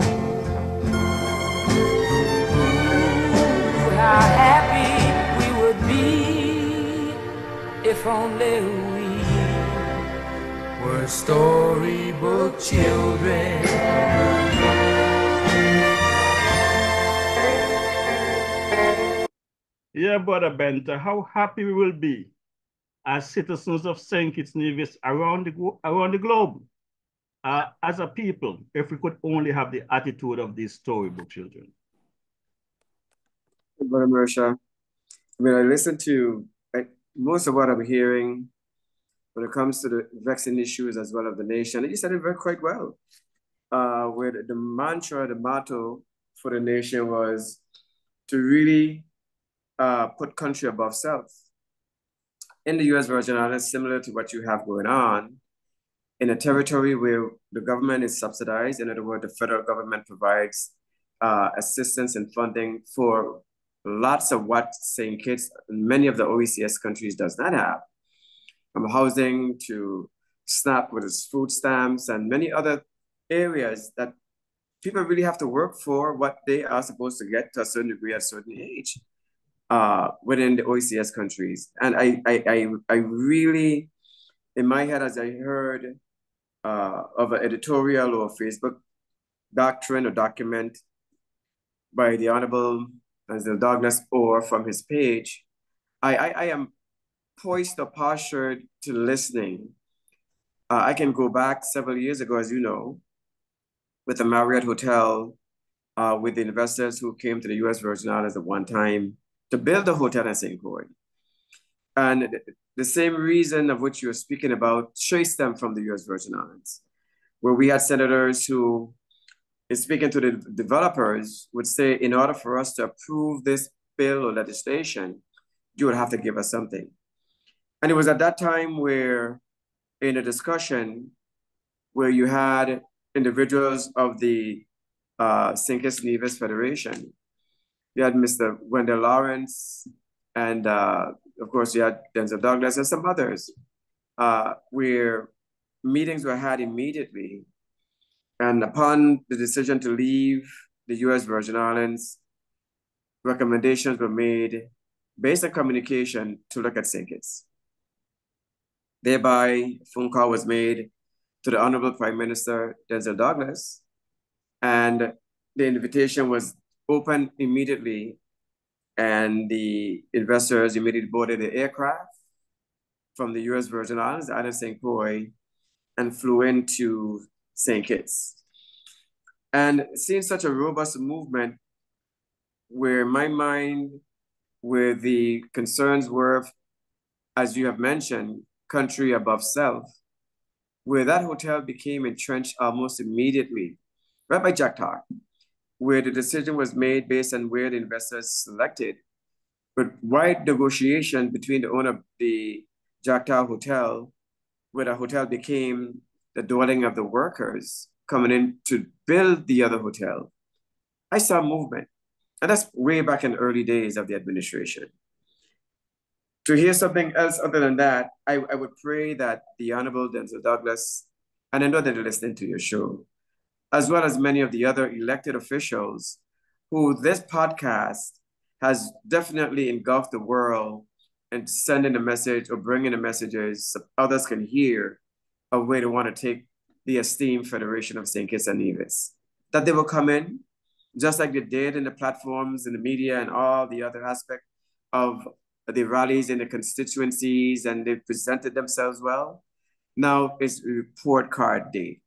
How happy we would be if only we were storybook children. Yeah, Brother Benta, how happy we will be as citizens of St. Kitts Nevis around the globe, as a people, if we could only have the attitude of these storybook children. Brother Marisha, I listen to most of what I'm hearing when it comes to the vexing issues as well as the nation. You said it quite well. Where the mantra, the motto for the nation was to really put country above self. In the U.S. Virgin Islands, similar to what you have going on, in a territory where the government is subsidized, in other words, the federal government provides assistance and funding for lots of what St. Kitts and many of the OECS countries does not have, from housing to SNAP with its food stamps and many other areas that people really have to work for what they are supposed to get to a certain degree at a certain age within the OECS countries. And I really, in my head, as I heard of an editorial or Facebook doctrine or document by the Honorable Denzel Douglas or from his page, I am poised or postured to listening. I can go back several years ago, as you know, with the Marriott Hotel, with the investors who came to the U.S. Virgin Islands at one time to build a hotel in St. Croix. And the same reason of which you're speaking about traced them from the U.S. Virgin Islands, where we had senators who, in speaking to the developers, would say, in order for us to approve this bill or legislation, you would have to give us something. And it was at that time where, in a discussion, where you had individuals of the St. Kitts Nevis Federation. You had Mr. Wendell Lawrence, and of course you had Denzel Douglas and some others, where meetings were had immediately. And upon the decision to leave the U.S. Virgin Islands, recommendations were made based on communication to look at St. Kitts. Thereby, a phone call was made to the Honorable Prime Minister, Denzel Douglas, and the invitation was opened immediately, and the investors immediately boarded the aircraft from the U.S. Virgin Islands, the island of St. Croix, and flew into St. Kitts. And seeing such a robust movement, where my mind, where the concerns were, as you have mentioned, country above self, where that hotel became entrenched almost immediately, right by Jack Tar, where the decision was made based on where the investors selected, but wide negotiation between the owner of the Jack Tar Hotel, where the hotel became the dwelling of the workers coming in to build the other hotel. I saw movement, and that's way back in the early days of the administration. To hear something else other than that, I would pray that the Honorable Denzel Douglas, and I know that they're listening to your show, as well as many of the other elected officials who this podcast has definitely engulfed the world and sending a message or bringing the messages so others can hear a way to want to take the esteemed Federation of St. Kitts and Nevis. That they will come in, just like they did in the platforms, in the media, and all the other aspects of the rallies in the constituencies, and they presented themselves well. Now it's report card day.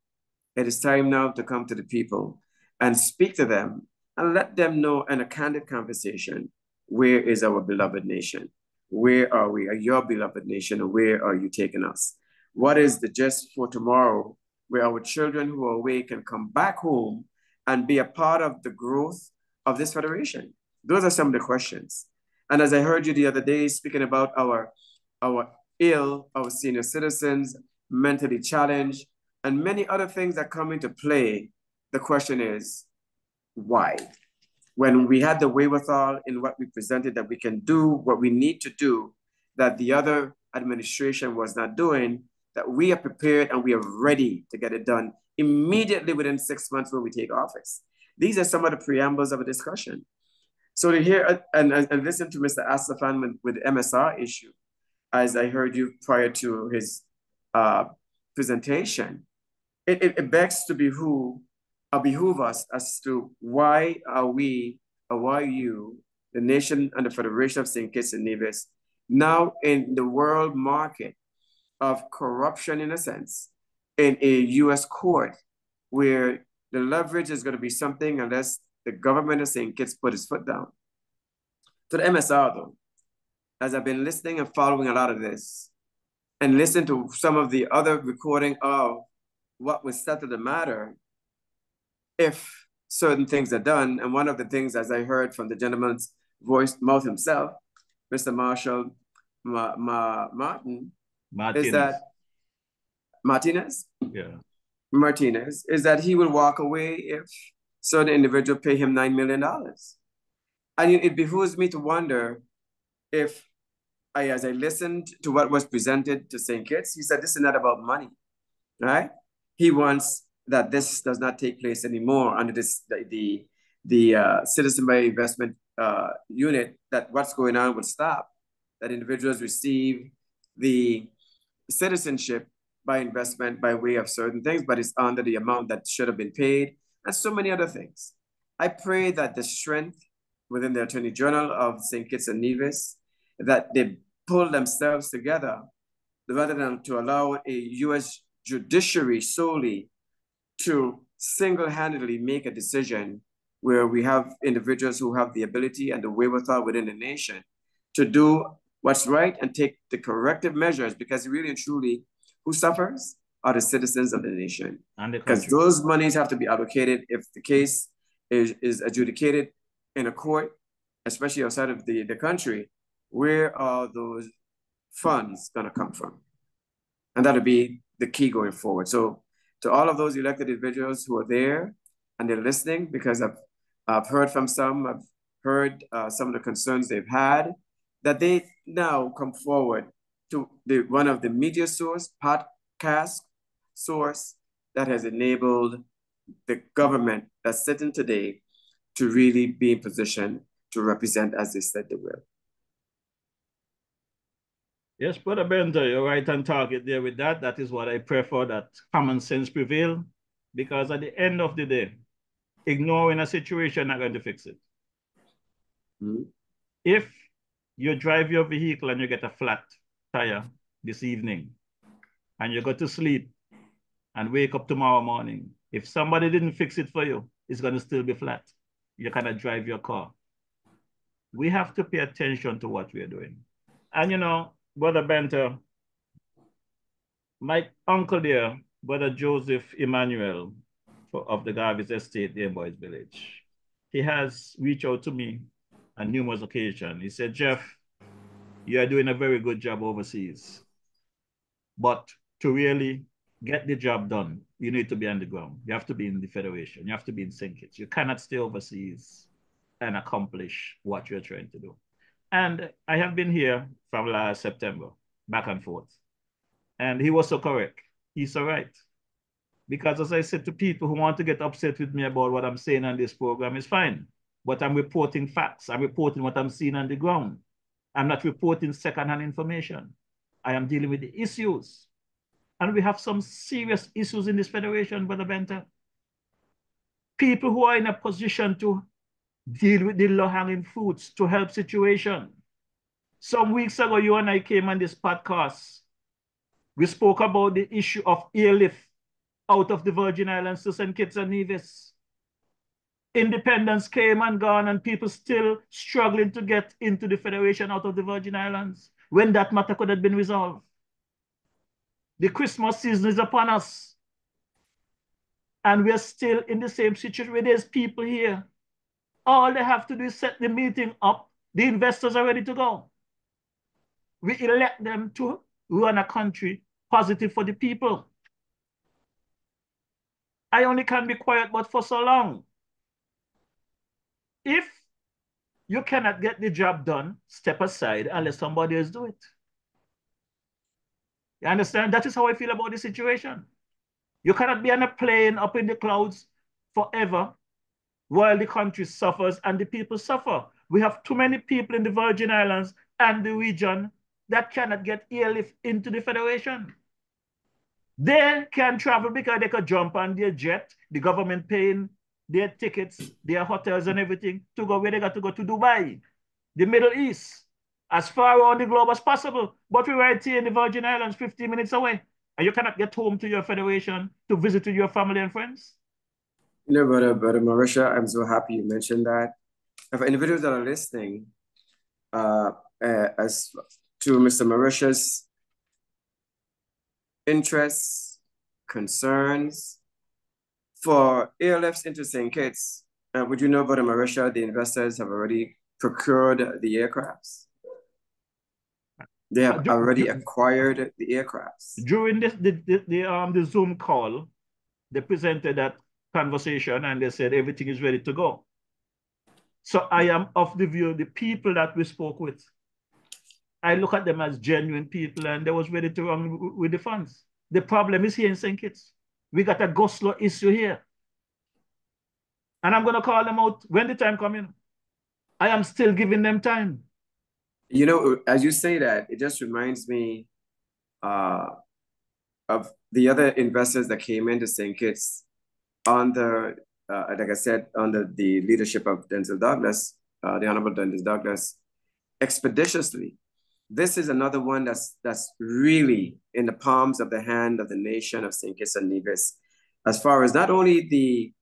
It is time now to come to the people and speak to them and let them know in a candid conversation, where is our beloved nation? Where are we? Are your beloved nation, and where are you taking us? What is the just for tomorrow, where our children who are awake can come back home and be a part of the growth of this federation? Those are some of the questions. And as I heard you the other day speaking about our senior citizens, mentally challenged, and many other things that come into play, the question is, why? When we had the wherewithal in what we presented that we can do what we need to do, that the other administration was not doing, that we are prepared and we are ready to get it done immediately within 6 months when we take office. These are some of the preambles of a discussion. So to hear and listen to Mr. Asafan with the MSR issue, as I heard you prior to his presentation, it begs to behoove us as to why are we, or why you, the nation and the Federation of St. Kitts and Nevis, now in the world market of corruption, in a sense, in a U.S. court, where the leverage is going to be something unless the government of St. Kitts put its foot down. To the MSR, though, as I've been listening and following a lot of this, and listening to some of the other recording of what was said to the matter, if certain things are done, and one of the things, as I heard from the gentleman's mouth himself, Mr. Marshall Martin, Martinez. is that Martinez? Yeah. Martinez, is that he will walk away if certain individual pay him $9 million. And it behooves me to wonder if, as I listened to what was presented to St. Kitts, he said, this is not about money, right? He wants that this does not take place anymore under this, the Citizen by Investment unit, that what's going on would stop, that individuals receive the citizenship by investment by way of certain things, but it's under the amount that should have been paid, and so many other things. I pray that the strength within the Attorney General of St. Kitts and Nevis, that they pull themselves together rather than to allow a U.S. judiciary solely to single-handedly make a decision where we have individuals who have the ability and the wherewithal within the nation to do what's right and take the corrective measures, because really and truly, who suffers are the citizens of the nation. Because those monies have to be allocated if the case is adjudicated in a court, especially outside of the country. Where are those funds gonna come from? And that'll be the key going forward. So to all of those elected individuals who are there and they're listening, because I've heard from some, I've heard some of the concerns they've had, that they now come forward to one of the media source, podcast source, that has enabled the government that's sitting today to really be in position to represent as they said they will. Yes, Brother Benter, you're right on target there with that. That is what I prefer, that common sense prevail, because at the end of the day, ignoring a situation not going to fix it. Mm-hmm. If you drive your vehicle and you get a flat tire this evening and you go to sleep and wake up tomorrow morning, if somebody didn't fix it for you, it's going to still be flat. You cannot drive your car. We have to pay attention to what we're doing. And you know, Brother Benter, my uncle there, Brother Joseph Emmanuel of the Garvey's Estate there in Boys Village, he has reached out to me on numerous occasions. He said, Jeff, you are doing a very good job overseas, but to really get the job done, you need to be on the ground. You have to be in the Federation. You have to be in St. Kitts. You cannot stay overseas and accomplish what you're trying to do. And I have been here from last September, back and forth. And he was so correct. He's so right. Because as I said to people who want to get upset with me about what I'm saying on this program, is fine. But I'm reporting facts. I'm reporting what I'm seeing on the ground. I'm not reporting secondhand information. I am dealing with the issues. And we have some serious issues in this federation, Brother Benter. People who are in a position to deal with the low-hanging fruits to help situation. Some weeks ago, you and I came on this podcast. We spoke about the issue of airlift out of the Virgin Islands to St. Kitts and Nevis. Independence came and gone, and people still struggling to get into the Federation out of the Virgin Islands when that matter could have been resolved. The Christmas season is upon us. And we're still in the same situation where there's people here All they have to do is set the meeting up. The investors are ready to go. We elect them to run a country positive for the people. I only can be quiet, but for so long. If you cannot get the job done, step aside and let somebody else do it. You understand? That is how I feel about the situation. You cannot be on a plane up in the clouds forever while the country suffers and the people suffer. We have too many people in the Virgin Islands and the region that cannot get airlift into the Federation. They can travel because they could jump on their jet, the government paying their tickets, their hotels and everything to go where they got to go to Dubai, the Middle East, as far around the globe as possible. But we're right here in the Virgin Islands, 15 minutes away. And you cannot get home to your Federation to visit with your family and friends. You know, Brother Marisha, I'm so happy you mentioned that. And for individuals that are listening, as to Mr. Marisha's interests, concerns, for airlifts into St. Kitts, would you know, Brother Marisha, the investors have already procured the aircrafts? They have already acquired the aircrafts. During the Zoom call, they presented that conversation and they said everything is ready to go. So I am of the view, the people that we spoke with, I look at them as genuine people and they was ready to run with the funds. The problem is here in St. Kitts. We got a Goslow issue here. And I'm going to call them out when the time comes in. I am still giving them time. You know, as you say that, it just reminds me of the other investors that came into St. Kitts under, like I said, under the leadership of Denzel Douglas, the Honorable Denzel Douglas, expeditiously. This is another one that's really in the palms of the hand of the nation of St. Kitts and Nevis, as far as not only the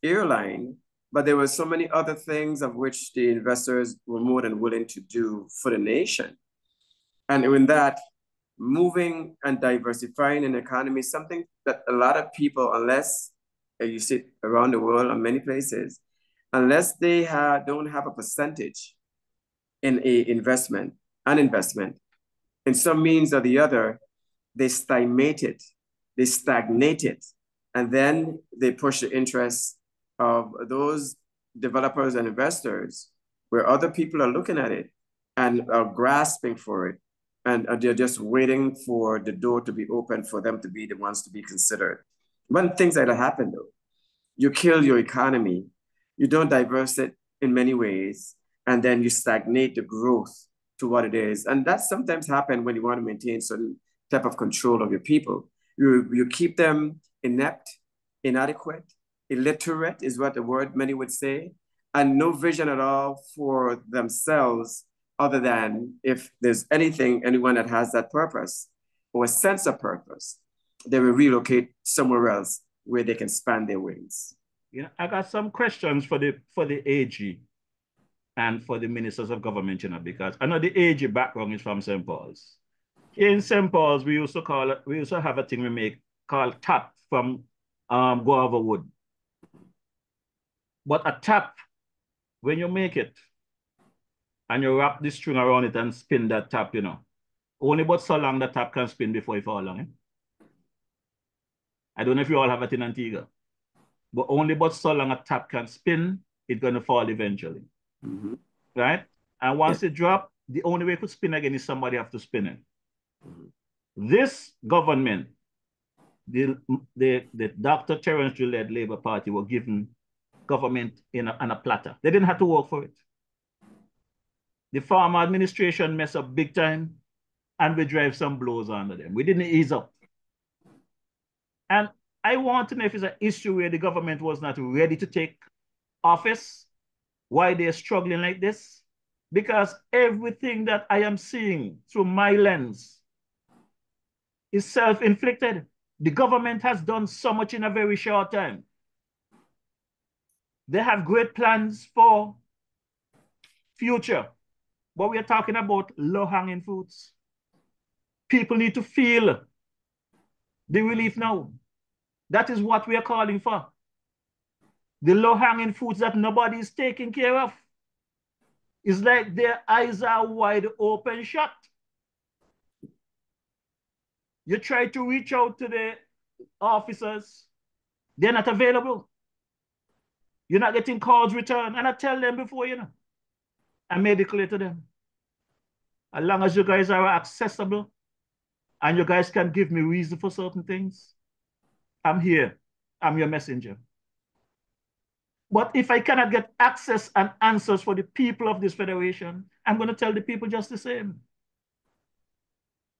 airline, but there were so many other things of which the investors were more than willing to do for the nation. And in that, moving and diversifying an economy, something that a lot of people, unless you sit around the world in many places, unless they don't have a percentage in an investment, in some means or the other, they stagnate it, and then they push the interests of those developers and investors where other people are looking at it and are grasping for it, and they're just waiting for the door to be open for them to be the ones to be considered. When things like that happen, though, you kill your economy, you don't diversify it in many ways, and then you stagnate the growth to what it is. And that sometimes happens when you want to maintain certain type of control of your people. You keep them inept, inadequate, illiterate is what the word many would say, and no vision at all for themselves, other than if there's anyone that has that purpose or a sense of purpose, they will relocate somewhere else where they can span their wings. You know, I got some questions for the AG and for the ministers of government, you know, because I know the AG background is from St. Paul's. Here in St. Paul's, we used to have a thing we make called tap from guava wood. But a tap, when you make it and you wrap the string around it and spin that tap, you know, only but so long the tap can spin before it falls along. I don't know if you all have it in Antigua, but only but so long a tap can spin, it's going to fall eventually. Mm-hmm. Right? And once it drops, the only way it could spin again is somebody have to spin it. Mm-hmm. This government, the Dr. Terence Gillette Labour Party were given government on a platter. They didn't have to work for it. The farmer administration messed up big time, and we drive some blows under them. We didn't ease up. And I want to know if it's an issue where the government was not ready to take office, why they're struggling like this. Because everything that I am seeing through my lens is self-inflicted. The government has done so much in a very short time. They have great plans for future, but we are talking about low-hanging fruits. People need to feel the relief now. That is what we are calling for. The low-hanging fruits that nobody is taking care of. It's like their eyes are wide open shut. You try to reach out to the officers, they're not available. You're not getting calls returned. And I tell them before, I made it clear to them. As long as you guys are accessible and you guys can give me reason for certain things, I'm here. I'm your messenger. But if I cannot get access and answers for the people of this federation, I'm going to tell the people just the same.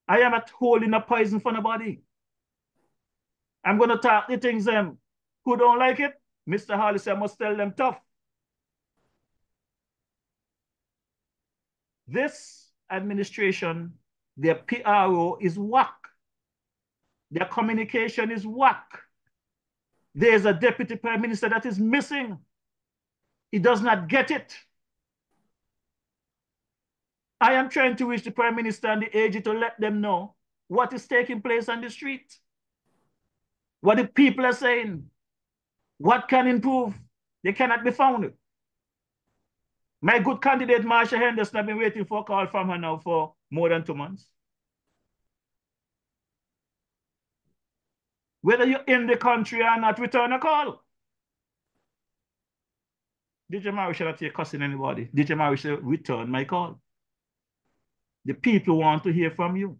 I am not holding a poison for nobody. I'm going to talk the things who don't like it. Mr. Harley said I must tell them tough. This administration, their PRO is whack. Their communication is whack. There's a deputy prime minister that is missing. He does not get it. I am trying to reach the prime minister and the AG to let them know what is taking place on the street, what the people are saying, what can improve. They cannot be found. My good candidate, Marsha Henderson, I've been waiting for a call from her now for more than 2 months. Whether you're in the country or not, return a call. DJ Marisha not here cussing anybody. DJ Marisha return my call. The people want to hear from you.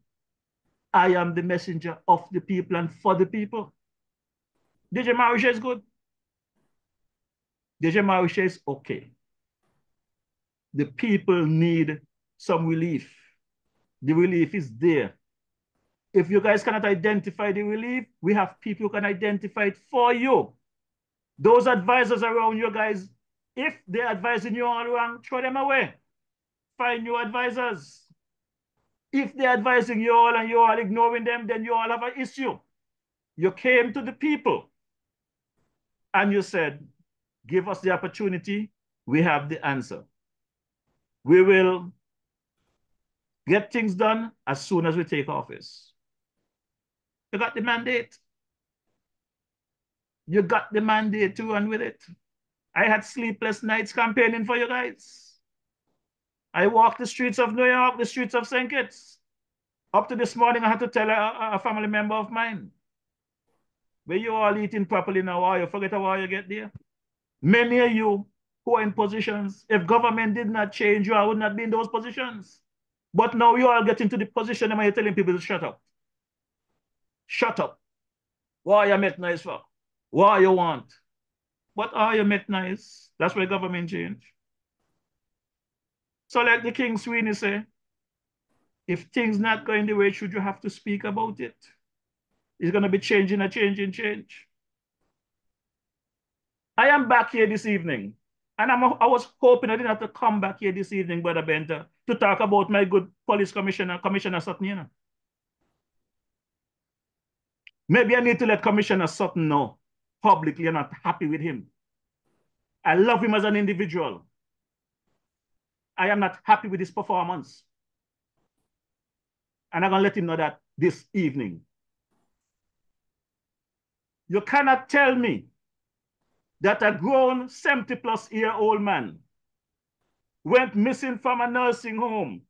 I am the messenger of the people and for the people. DJ Marisha is good. DJ Marisha is okay. The people need some relief. The relief is there. If you guys cannot identify the relief, we have people who can identify it for you. Those advisors around you guys, if they're advising you all wrong, throw them away. Find new advisors. If they're advising you all and you're all ignoring them, then you all have an issue. You came to the people and you said, give us the opportunity, we have the answer. We will get things done as soon as we take office. You got the mandate. You got the mandate to run with it. I had sleepless nights campaigning for you guys. I walked the streets of New York, the streets of St. Kitts. Up to this morning, I had to tell a family member of mine, where you all eating properly now, or you forget how you get there. Many of you who are in positions, if government did not change you, I would not be in those positions. But now you all get into the position and you're telling people to shut up. Shut up. Why you make nice for? Why you want? But are you make nice? That's why government change. So like the King Sweeney say, if things not going the way, should you have to speak about it? It's going to be changing. I am back here this evening. And I was hoping I didn't have to come back here this evening, Brother Benta, to talk about my good police commissioner, Commissioner Sutton. Maybe I need to let Commissioner Sutton know publicly I'm not happy with him. I love him as an individual. I am not happy with his performance. And I'm going to let him know that this evening. You cannot tell me that a grown 70-plus-year-old man went missing from a nursing home,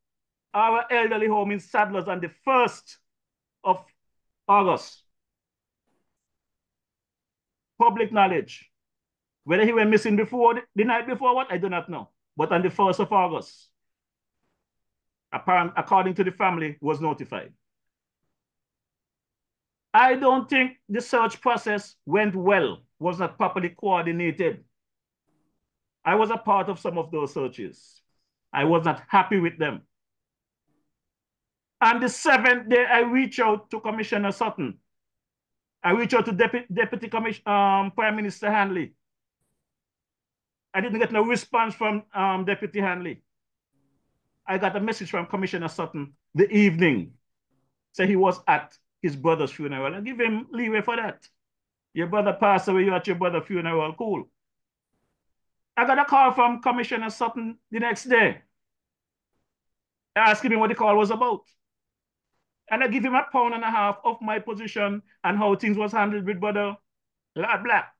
our elderly home in Sadlers on the 1st of August. Public knowledge. Whether he went missing before, the night before what, I do not know. But on the 1st of August, according to the family, was notified. I don't think the search process went well, was not properly coordinated. I was a part of some of those searches. I was not happy with them. On the 7th day, I reached out to Commissioner Sutton. I reached out to Deputy Prime Minister Hanley. I didn't get no response from Deputy Hanley. I got a message from Commissioner Sutton the evening. Say he was at his brother's funeral. I give him leeway for that. Your brother passed away, you're at your brother's funeral, cool. I got a call from Commissioner Sutton the next day, asking me what the call was about. And I give him £1.5 pound of my position and how things was handled with brother Lad Black.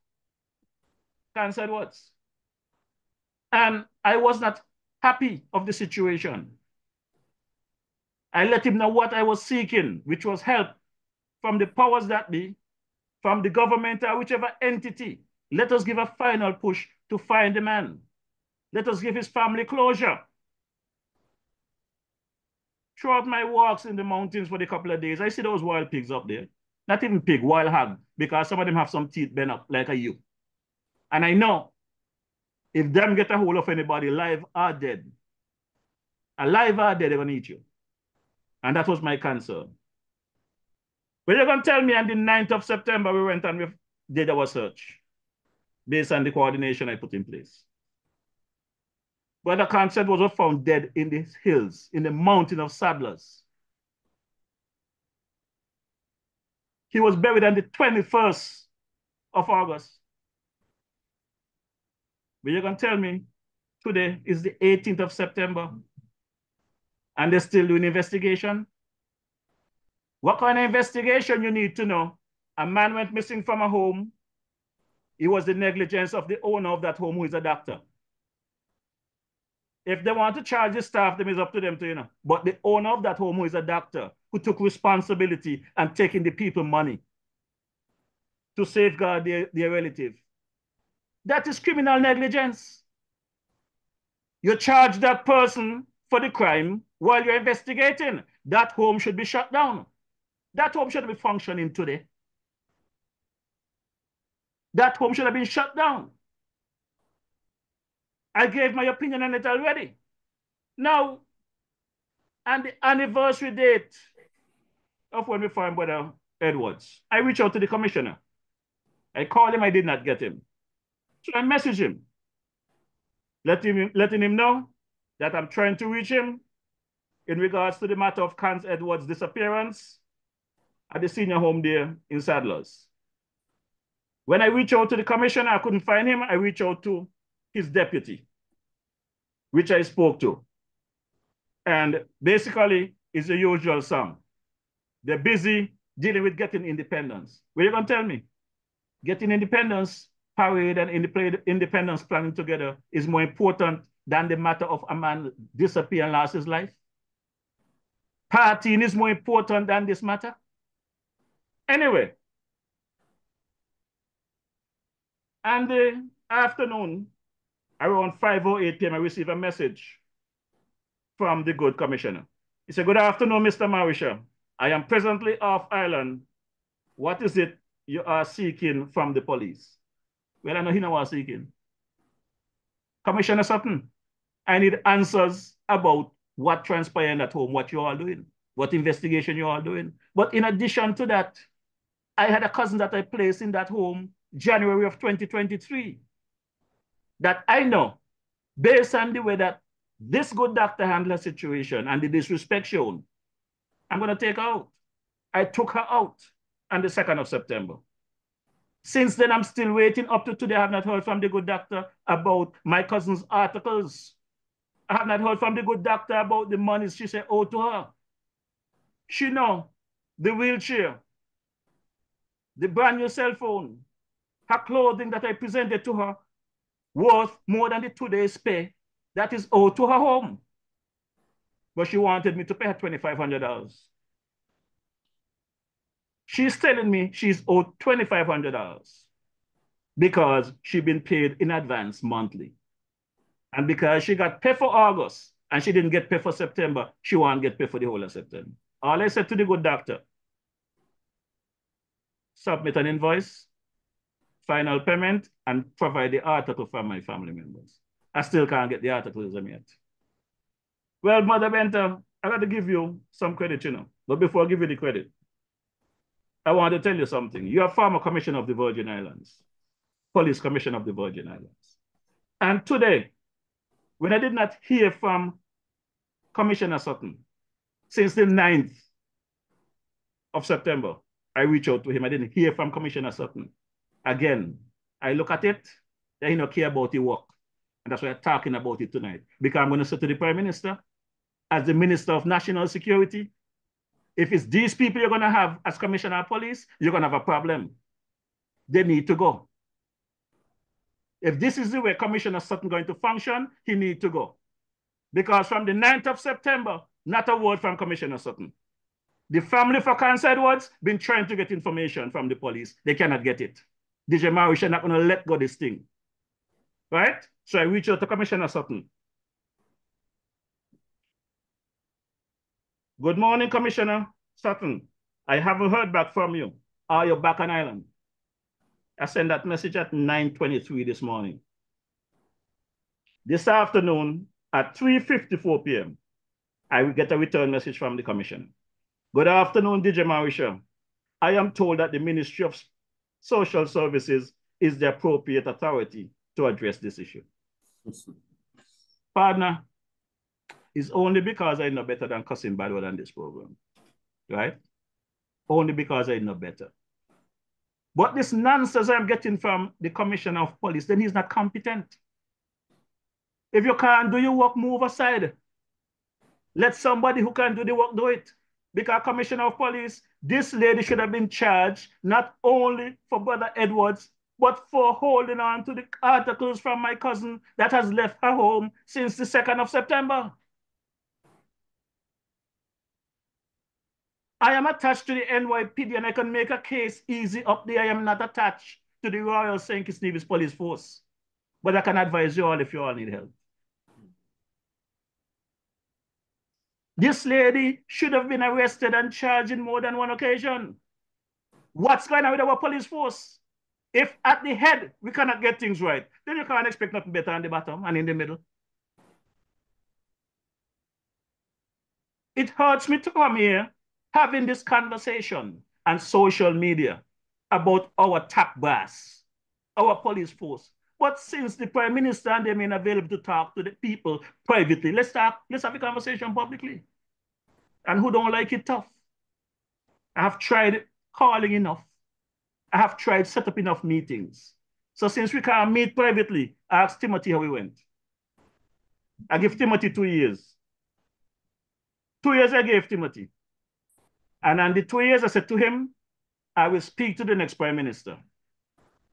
Cans Edwards. And I was not happy of the situation. I let him know what I was seeking, which was help from the powers that be, from the government or whichever entity. Let us give a final push to find the man. Let us give his family closure. Throughout my walks in the mountains for the couple of days, I see those wild pigs up there. Not even pig, wild hog, because some of them have some teeth bent up like a you. And I know if them get a hold of anybody, live or dead, alive or dead, they're going to eat you. And that was my concern. But you're going to tell me on the 9th of September, we went and we did our search based on the coordination I put in place. Brother Cans Edwards was found dead in the hills, in the mountain of Saddlers. He was buried on the 21st of August. But you're going to tell me today is the 18th of September and they're still doing investigation? What kind of investigation you need to know? A man went missing from a home. It was the negligence of the owner of that home, who is a doctor. If they want to charge the staff, then it's up to them to, you know. But the owner of that home, who is a doctor, who took responsibility and taking the people money to safeguard their relative. That is criminal negligence. You charge that person for the crime while you're investigating. That home should be shut down. That home should be functioning today. That home should have been shut down. I gave my opinion on it already. Now, and the anniversary date of when we found Brother Edwards, I reached out to the commissioner. I called him, I did not get him. So I messaged him, letting him know that I'm trying to reach him in regards to the matter of Cans Edwards' disappearance at the senior home there in Saddlers. When I reached out to the commissioner, I couldn't find him. I reached out to his deputy, which I spoke to. And basically, it's the usual song. They're busy dealing with getting independence. What are you going to tell me? Getting independence, parade and independence planning together is more important than the matter of a man disappear and lost his life? Partying is more important than this matter? Anyway, and the afternoon, around 5:08 p.m., I received a message from the good commissioner. He said, "Good afternoon, Mr. Marisha. I am presently off island. What is it you are seeking from the police?" Well, I know he knows what I'm seeking. Commissioner Sutton, I need answers about what transpired at home, what you all doing, what investigation you all doing. But in addition to that, I had a cousin that I placed in that home January of 2023 that I know, based on the way that this good doctor handled the situation and the disrespect shown, I'm going to take her out. I took her out on the 2nd of September. Since then, I'm still waiting. Up to today, I have not heard from the good doctor about my cousin's articles. I have not heard from the good doctor about the money she said owed to her. She know the wheelchair, the brand new cell phone, her clothing that I presented to her worth more than the 2 days' pay that is owed to her home. But she wanted me to pay her $2,500. She's telling me she's owed $2,500 because she's been paid in advance monthly. And because she got paid for August and she didn't get paid for September, she won't get paid for the whole of September. All I said to the good doctor, submit an invoice, final payment, and provide the article for my family members. I still can't get the articles yet. Well, Mother Benta, I got to give you some credit, you know. But before I give you the credit, I want to tell you something. You are former commissioner of the Virgin Islands, police commissioner of the Virgin Islands. And today, when I did not hear from Commissioner Sutton since the 9th of September, I reached out to him. I didn't hear from Commissioner Sutton. Again, I look at it, that he don't care about the work. And that's why I'm talking about it tonight. Because I'm going to say to the Prime Minister, as the Minister of National Security, if it's these people you're going to have as Commissioner of Police, you're going to have a problem. They need to go. If this is the way Commissioner Sutton going to function, he need to go. Because from the 9th of September, not a word from Commissioner Sutton. The family for Cancer Edwards been trying to get information from the police. They cannot get it. DJ Marisha not going to let go this thing. Right? So I reach out to Commissioner Sutton. Good morning, Commissioner Sutton. I haven't heard back from you. Are you back on island? I sent that message at 9:23 this morning. This afternoon at 3:54 p.m., I will get a return message from the commissioner. Good afternoon, DJ Marisha. I am told that the Ministry of Social Services is the appropriate authority to address this issue. Partner, it's only because I know better than cussing bad word on this program, right? Only because I know better. But this nonsense I'm getting from the Commissioner of Police, then he's not competent. If you can't do your work, move aside. Let somebody who can do the work do it. Because Commissioner of Police, this lady should have been charged not only for Brother Edwards, but for holding on to the articles from my cousin that has left her home since the 2nd of September. I am attached to the NYPD and I can make a case easy up there. I am not attached to the Royal St. Kitts Nevis Police Force. But I can advise you all if you all need help. This lady should have been arrested and charged in more than one occasion. What's going on with our police force? If at the head we cannot get things right, then you can't expect nothing better on the bottom and in the middle. It hurts me to come here having this conversation on social media about our top brass, our police force. But since the Prime Minister and them are available to talk to the people privately, let's have a conversation publicly. And who don't like it, tough. I have tried calling enough. I have tried set up enough meetings. So since we can't meet privately, I asked Timothy how he went. I gave Timothy 2 years. 2 years I gave Timothy. And on the 2 years I said to him, I will speak to the next Prime Minister.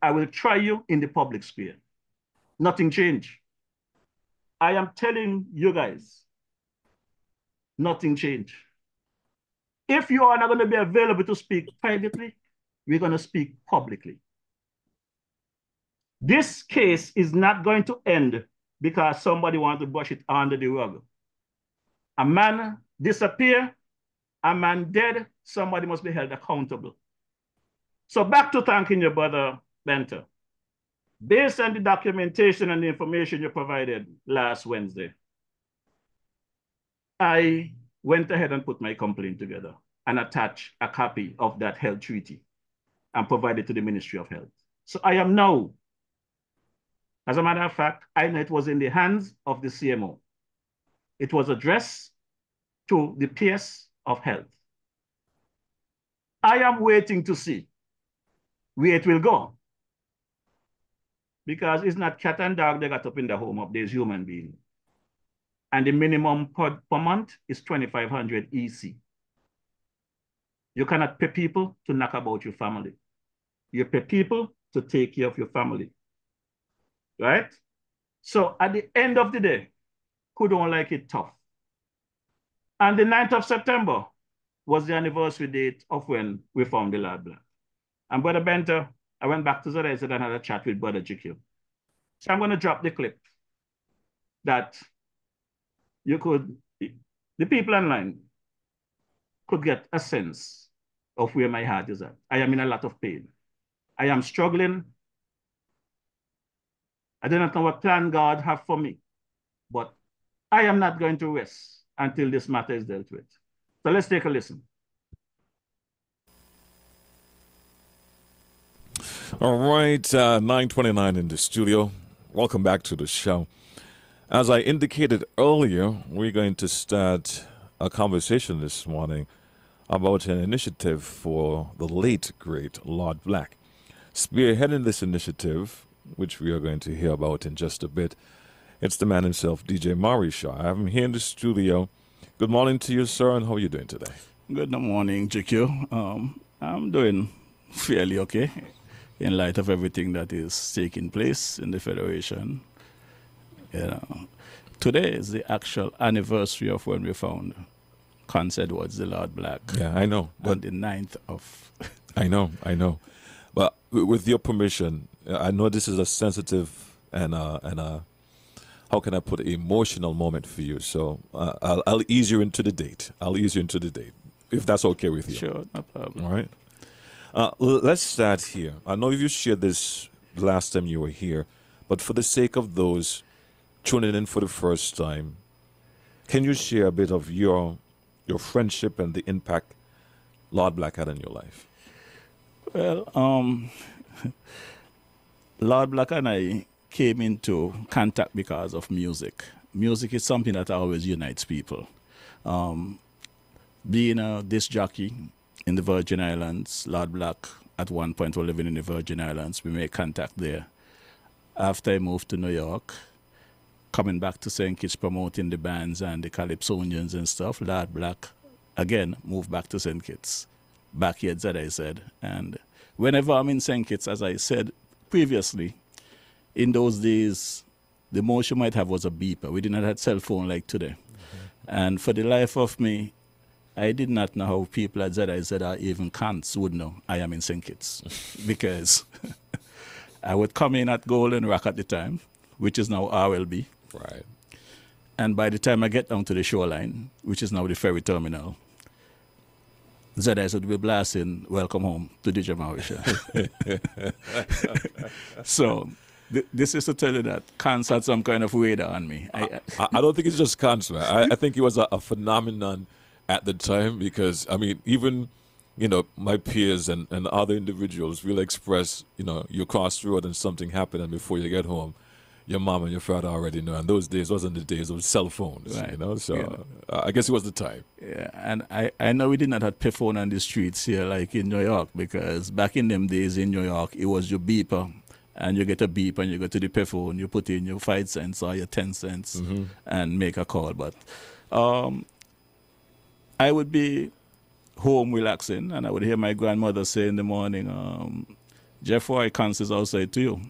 I will try you in the public sphere. Nothing changed. I am telling you guys, nothing changed. If you are not going to be available to speak privately, we're going to speak publicly. This case is not going to end because somebody wants to brush it under the rug. A man disappear, a man dead, somebody must be held accountable. So back to thanking your brother, Benta. Based on the documentation and the information you provided last Wednesday, I went ahead and put my complaint together and attached a copy of that health treaty and provided to the Ministry of Health. So I am now, as a matter of fact, I know it was in the hands of the CMO. It was addressed to the PS of Health. I am waiting to see where it will go. Because it's not cat and dog they got up in the home of these human beings. And the minimum per month is 2,500 EC. You cannot pay people to knock about your family. You pay people to take care of your family. Right? So at the end of the day, who don't like it tough? And the 9th of September was the anniversary date of when we found the lad black. And Brother Benta, I went back to Zara and had a chat with Brother GQ. So I'm going to drop the clip that you could, the people online could get a sense of where my heart is at. I am in a lot of pain. I am struggling. I do not know what plan God have for me, but I am not going to rest until this matter is dealt with. So let's take a listen. All right, 9:29 in the studio. Welcome back to the show. As I indicated earlier, we're going to start a conversation this morning about an initiative for the late, great Lord Black. Spearheading this initiative, which we are going to hear about in just a bit, it's the man himself, DJ Marisha. I have him here in the studio. Good morning to you, sir, and how are you doing today? Good morning, GQ. I'm doing fairly okay. in light of everything that is taking place in the Federation. You know, today is the actual anniversary of when we found Cons Edwards, the Lord Black. Yeah, I know. On the 9th of... I know. But with your permission, I know this is a sensitive and how can I put it, emotional moment for you. So I'll ease you into the date. If that's okay with you. Sure, no problem. All right. Let's start here. I know you shared this last time you were here, but for the sake of those tuning in for the first time, can you share a bit of your friendship and the impact Lord Black had in your life? Well, Lord Black and I came into contact because of music. Music is something that always unites people. Being a disc jockey in the Virgin Islands, Lord Black at one point were living in the Virgin Islands. We made contact there. After I moved to New York, coming back to St. Kitts promoting the bands and the Calypsonians and stuff, Lord Black again moved back to St. Kitts. Backyards, as I said. And whenever I'm in St. Kitts, as I said previously, in those days, the most you might have was a beeper. We did not have cell phone like today. And for the life of me, I did not know how people at ZIZ or even Cants would know I am in St. Kitts. Because I would come in at Golden Rock at the time, which is now RLB. Right. And by the time I get down to the shoreline, which is now the ferry terminal, ZIZ would be blasting "Welcome Home" to DJ Mauritia. So this is to tell you that Cans had some kind of radar on me. I don't think it's just Cans, man. I think it was a phenomenon at the time because, I mean, even, you know, my peers and other individuals will express, you know, you cross the road and something happened and before you get home, your mom and your father already know. And those days wasn't the days of cell phones, right. You know, so I guess it was the time. Yeah, and I know we did not have payphone on the streets here like in New York because back in them days in New York, it was your beeper. And you get a beep and you go to the payphone, you put in your 5 cents or your 10 cents and make a call. But I would be home relaxing and I would hear my grandmother say in the morning, Jeff, why Cans is outside to you?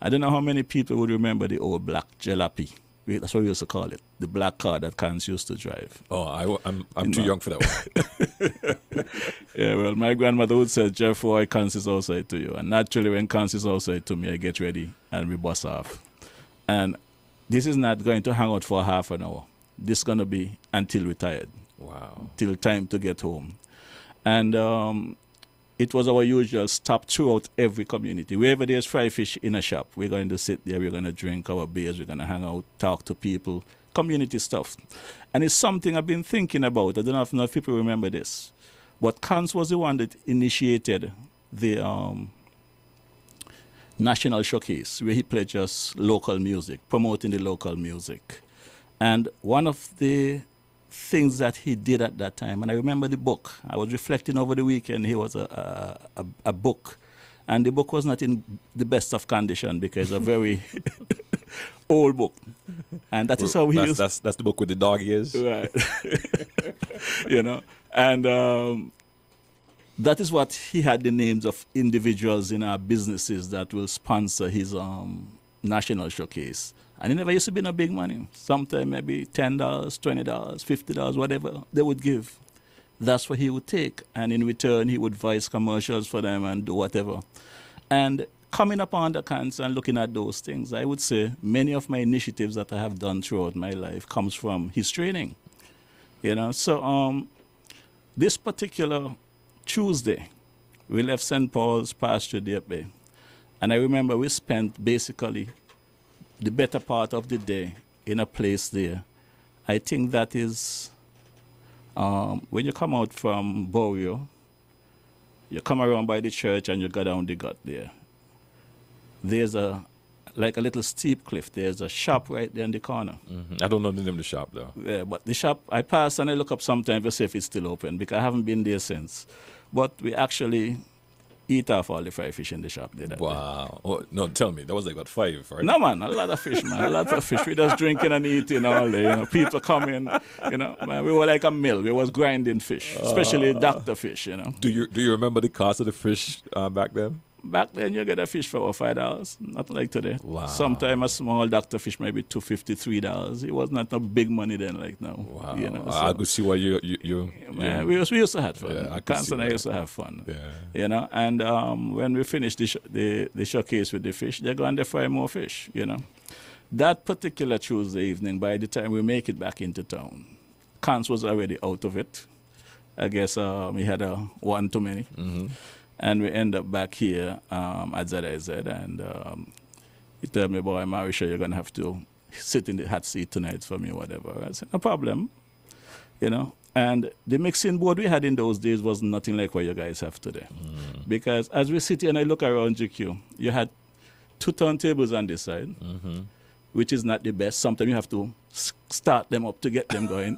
I don't know how many people would remember the old black jalopy. That's what we used to call it, the black car that Cans used to drive. Oh, I'm too young for that one. Yeah, well, my grandmother would say, Jeff, why Cans is outside to you? And naturally, when Cans is outside to me, I get ready and we bus off. And this is not going to hang out for half an hour. This is going to be until we're tired. Wow. Till time to get home. And it was our usual stop throughout every community. Wherever there's fried fish in a shop, we're going to sit there, we're going to drink our beers, we're going to hang out, talk to people, community stuff. And it's something I've been thinking about. I don't know if people remember this. But Cans was the one that initiated the National Showcase, where he played just local music, promoting the local music. And one of the things that he did at that time, and I remember the book. I was reflecting over the weekend. He was a book, and the book was not in the best of condition because a very old book, and that is how he used. That's the book with the dog ears, right? You know, and that is what he had the names of individuals in our businesses that will sponsor his national showcase. And it never used to be no big money. Sometimes maybe $10, $20, $50, whatever they would give. That's what he would take. And in return, he would voice commercials for them and do whatever. And coming upon the Cans and looking at those things, I would say many of my initiatives that I have done throughout my life comes from his training. You know, so this particular Tuesday, we left St. Paul's Pasture Bay. And I remember we spent basically the better part of the day in a place there. I think that is when you come out from Borio, you come around by the church and you go down the gut there. There's like a little steep cliff. There's a shop right there in the corner. I don't know the name of the shop though. Yeah, but the shop, I pass and I look up sometimes to see if it's still open because I haven't been there since. But we actually eat off all the fried fish in the shop there. Wow. Oh, no, tell me. That was like, what, 5, right? No, man. A lot of fish, man. A lot of fish. We just drinking and eating all day. You know, people coming, you know. Man, we were like a mill. We was grinding fish, especially doctor fish, you know. Do you remember the cost of the fish back then? back then you get a fish for $5, not like today. Wow. Sometimes a small doctor fish maybe $2.50, $3. It was not no big money then like now. Wow. You know, I could see why you man, we used to have fun. Yeah, Cans and I used to have fun. Yeah. You know, and when we finished the showcase with the fish, they go and they fry more fish, you know. That particular Tuesday evening, by the time we make it back into town, Cans was already out of it. I guess we had a one too many. Mm-hmm. And we end up back here at ZIZ, and he told me, boy, Marisha, you're going to have to sit in the hot seat tonight for me, whatever. I said, no problem, you know. And the mixing board we had in those days was nothing like what you guys have today. Because as we sit here and I look around GQ, you had 2 turntables on this side, which is not the best. Sometimes you have to start them up to get them going.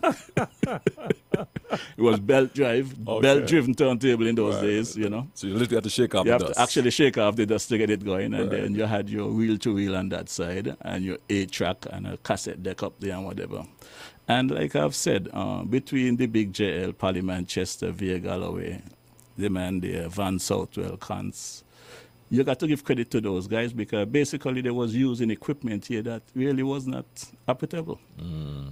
It was belt-driven turntable in those days, you know. So you literally have to shake off the the dust. dust. To actually shake off the dust to get it going. And then you had your reel-to-reel on that side and your 8-track and a cassette deck up there and whatever. And like I've said, between the big JL, Polly Manchester, V.A. Galloway, the man there, Van Southwell, Cants, you got to give credit to those guys because basically they was using equipment here that really was not applicable.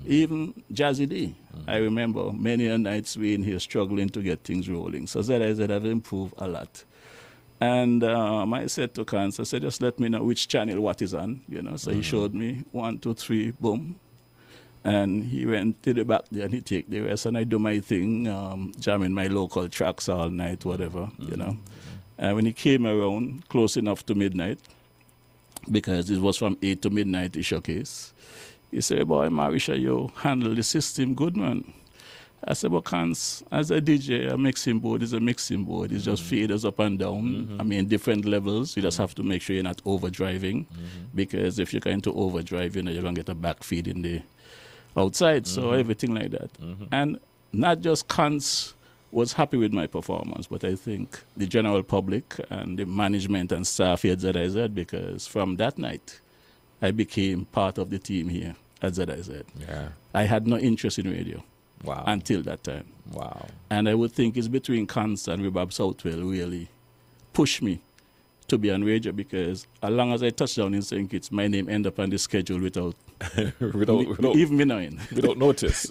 Even Jazzy D, I remember many a nights we in here struggling to get things rolling. So ZIZ have improved a lot. And I said to Cans, I said, just let me know which channel what is on, you know. So he showed me 1, 2, 3, boom. And he went to the back there and he take the rest and I do my thing, jamming my local tracks all night, whatever, you know. And when he came around close enough to midnight, because it was from 8 to midnight, the showcase, he said, boy, Marisha, you handle the system good, man. I said, well, Cans, as a DJ, a mixing board is a mixing board. It's just faders up and down. I mean, different levels. You just have to make sure you're not overdriving, because if you're going to overdrive, you know, you're going to get a backfeed in the outside. So everything like that. And not just Cans was happy with my performance, but I think the general public and the management and staff here at ZIZ, because from that night, I became part of the team here at ZIZ. Yeah. I had no interest in radio. Wow. Until that time. Wow. And I would think it's between Cans and Rebab Southwell really pushed me to be on radio, because as long as I touched down in St. Kitts, my name ended up on the schedule without even me knowing. Without notice.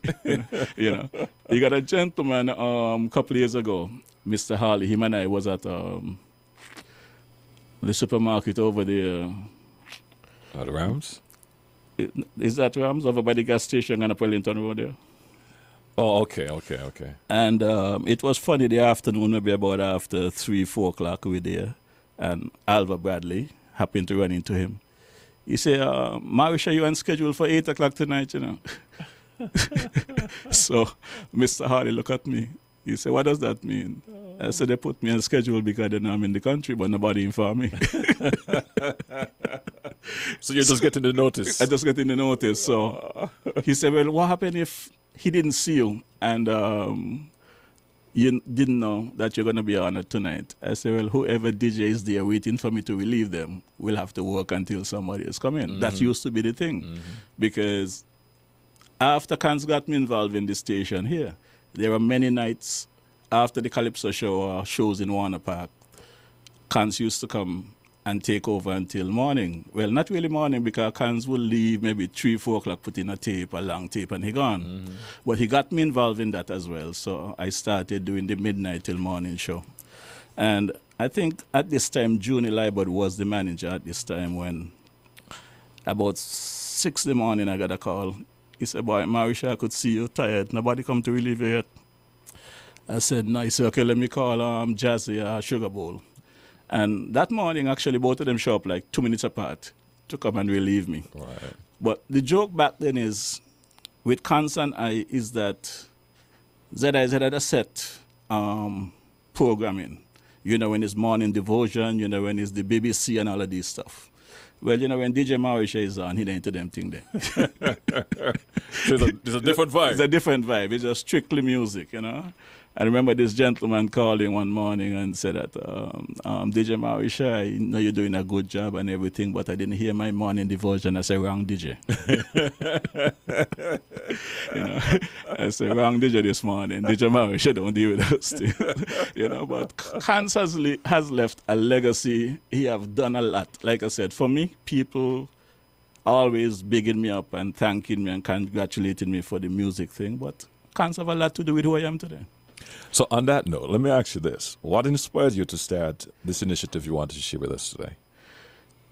You know, you got a gentleman a couple of years ago, Mr. Harley, him and I was at the supermarket over there. The Rams? Is that Rams? Over by the gas station on Wellington Road there? Oh, okay. And it was funny, the afternoon, maybe about after 3, 4 o'clock, we were there. And Alva Bradley happened to run into him. He said, Marisha, you on schedule for 8 o'clock tonight, you know. So Mr. Hardy looked at me. He said, what does that mean? I said, they put me on schedule because they know I'm in the country, but nobody informed me. So you're just getting the notice? I just getting the notice. So he said, well, what happened if he didn't see you and you didn't know that you're going to be on it tonight? I said, well, whoever DJ is there waiting for me to relieve them will have to work until somebody is coming. That used to be the thing. Because after Cans got me involved in the station here, there were many nights after the Calypso show or shows in Warner Park, Cans used to come and take over until morning. Well, not really morning, because Cans would leave maybe 3, 4 o'clock, put in a long tape, and he gone. But he got me involved in that as well. So I started doing the midnight till morning show. And I think at this time, Juni Liebert was the manager at this time, when about 6 in the morning I got a call. He said, boy, Marisha, I could see you tired. Nobody come to relieve you yet. I said, no. He said, okay, let me call Jazzy Sugar Bowl. And that morning, actually, both of them show up like 2 minutes apart to come and relieve me. Right. But the joke back then is, with Cans and I, is that ZIZ had a set programming. You know, when it's morning devotion, you know, when it's the BBC and all of this stuff. Well, you know, when DJ Marisha is on, he ain't into them thing there. So there's a different vibe. It's a different vibe. It's just strictly music, you know. I remember this gentleman calling one morning and said that, DJ Marisha, I know you're doing a good job and everything, but I didn't hear my morning devotion. I said, wrong DJ. I said, wrong DJ this morning. DJ Marisha don't deal with us too. But Hans has left a legacy. He have done a lot. Like I said, for me, people always bigging me up and thanking me and congratulating me for the music thing, but Hans have a lot to do with who I am today. So on that note, let me ask you this. What inspired you to start this initiative you wanted to share with us today?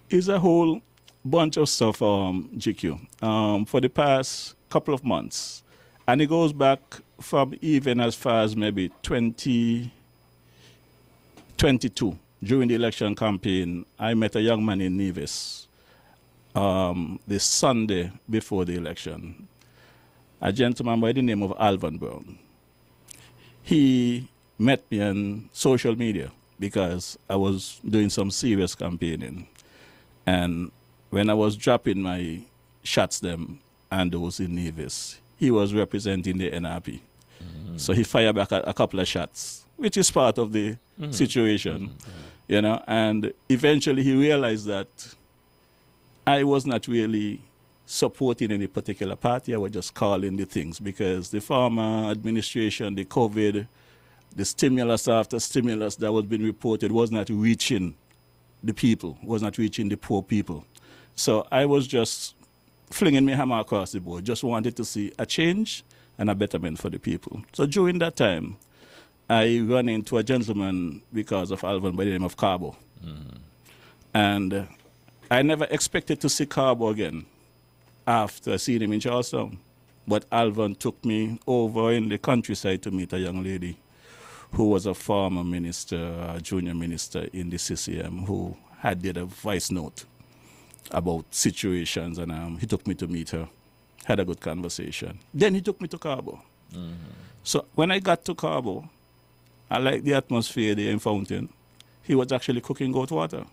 It's a whole bunch of stuff, GQ, for the past couple of months. And it goes back from even as far as maybe 2022. During the election campaign, I met a young man in Nevis the Sunday before the election. A gentleman by the name of Alvan Brown. He met me on social media because I was doing some serious campaigning. And when I was dropping my shots them and those in Nevis, he was representing the NRP. So he fired back a couple of shots, which is part of the situation, and eventually he realized that I was not really supporting any particular party. I was just calling the things because the former administration, the COVID, the stimulus after stimulus that was being reported was not reaching the people, was not reaching the poor people. So I was just flinging my hammer across the board, just wanted to see a change and a betterment for the people. So during that time, I ran into a gentleman because of Alvan by the name of Carbo. And I never expected to see Carbo again after seeing him in Charlestown. But Alvan took me over in the countryside to meet a young lady who was a former minister, a junior minister in the CCM, who had did a voice note about situations, and he took me to meet her, had a good conversation. Then he took me to Carbo. So when I got to Carbo, I liked the atmosphere there in Fountain. He was actually cooking goat water.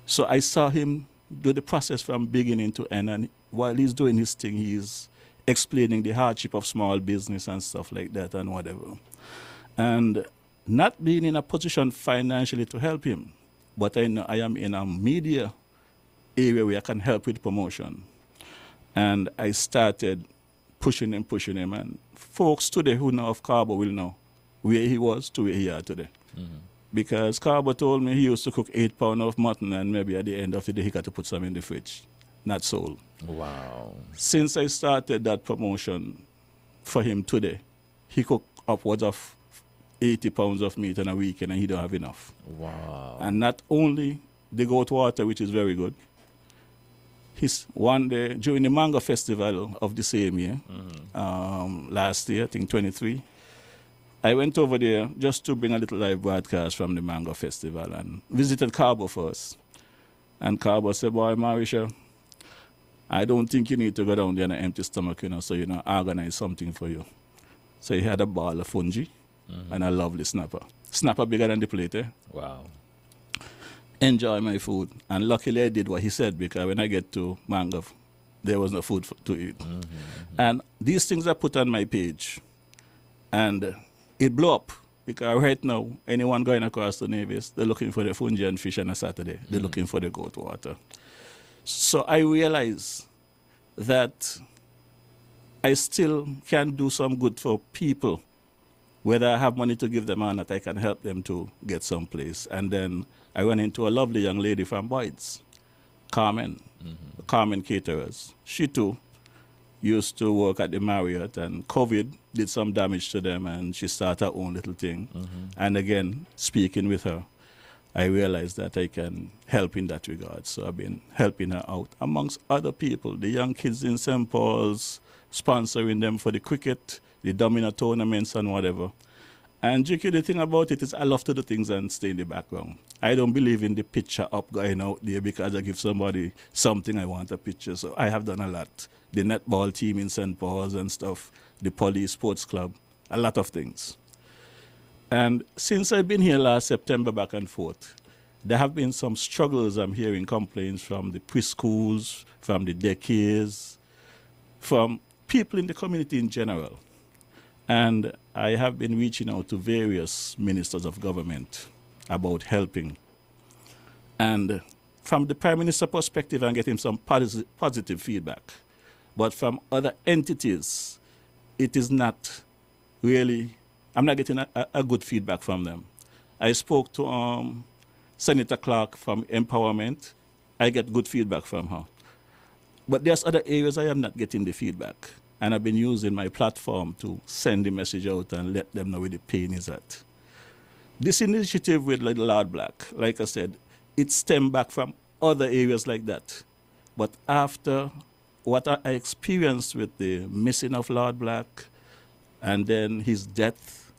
So I saw him do the process from beginning to end, and while he's doing his thing, he's explaining the hardship of small business and stuff like that and whatever. And not being in a position financially to help him, but I know I am in a media area where I can help with promotion. And I started pushing him, and folks today who know of Carbo will know where he was to where he is today. Because Carbo told me he used to cook 8 pounds of mutton and maybe at the end of the day he got to put some in the fridge, not sold. Wow. Since I started that promotion for him today, he cooked upwards of 80 pounds of meat in a weekend and he don't have enough. Wow. And not only the goat water, which is very good, one day during the Mango Festival of the same year, last year, I think 23, I went over there just to bring a little live broadcast from the Mango Festival and visited Carbo first. And Carbo said, boy, Marisha, I don't think you need to go down there on an empty stomach, so organize something for you. So he had a ball of fungi and a lovely snapper. Snapper bigger than the plate, eh? Wow. Enjoy my food. And luckily I did what he said, because when I get to Mango, there was no food to eat. And these things are put on my page. And it blew up, because right now, anyone going across the Nevis, they're looking for the fungi and fish on a Saturday. They're looking for the goat water. So I realized that I still can do some good for people, whether I have money to give them or not, I can help them to get someplace. And then I ran into a lovely young lady from Boyd's, Carmen, Carmen Caterers. She too used to work at the Marriott, and COVID did some damage to them, and she started her own little thing. And again, speaking with her, I realized that I can help in that regard. So I've been helping her out, amongst other people, the young kids in St. Paul's, sponsoring them for the cricket, the domino tournaments and whatever. And GQ, the thing about it is I love to do things and stay in the background. I don't believe in the picture up going out there because I give somebody something, I want a picture. So I have done a lot. The netball team in St. Paul's and stuff, the police sports club, a lot of things. And since I've been here last September back and forth, there have been some struggles. I'm hearing complaints from the preschools, from the daycares, from people in the community in general. And I have been reaching out to various ministers of government about helping. And from the Prime Minister perspective, I'm getting some positive feedback. But from other entities, it is not really, I'm not getting a good feedback from them. I spoke to Senator Clark from Empowerment. I get good feedback from her. But there's other areas I am not getting the feedback. And I've been using my platform to send the message out and let them know where the pain is at. This initiative with Lord Black, like I said, it stemmed back from other areas like that. But after what I experienced with the missing of Lord Black and then his death,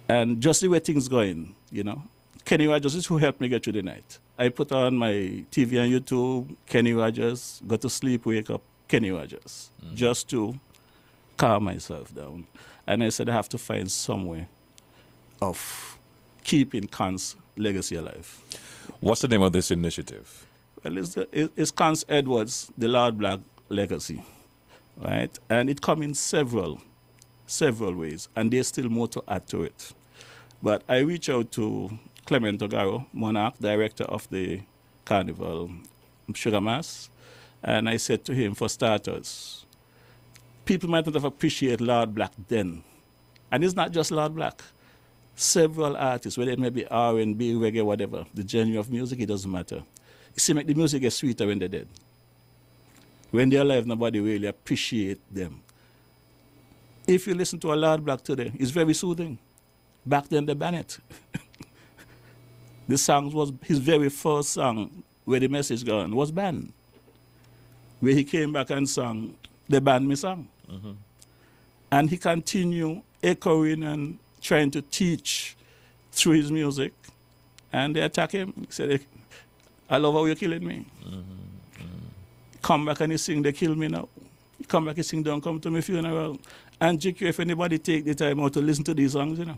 and just the way things going, you know, Kenny Rogers is who helped me get through the night. I put on my TV on YouTube, Kenny Rogers, go to sleep, wake up, Kenny Rogers, just to calm myself down. And I said I have to find some way of keeping Khan's legacy alive. What's the name of this initiative? Well, it's Khan's Edwards, the Lord Black legacy, right? And it comes in several ways, and there's still more to add to it. But I reached out to Clement Ogaro, Monarch, director of the Carnival Sugar Mass, and I said to him, for starters, people might not have appreciated Lord Black then. And it's not just Lord Black. Several artists, whether it may be R&B, reggae, whatever, the genre of music, it doesn't matter. You see, make the music get sweeter when they're dead. When they're alive, nobody really appreciates them. If you listen to a Lord Black today, it's very soothing. Back then, they banned it. The song was his very first song where the message gone was banned. Where he came back and sang, they banned me song. Mm-hmm. And he continued echoing and trying to teach through his music. And they attack him. He said, I love how you're killing me. Mm-hmm. Mm-hmm. Come back and he sing, they kill me now. He come back and sing, don't come to my funeral. And GQ, if anybody take the time out to listen to these songs, you know,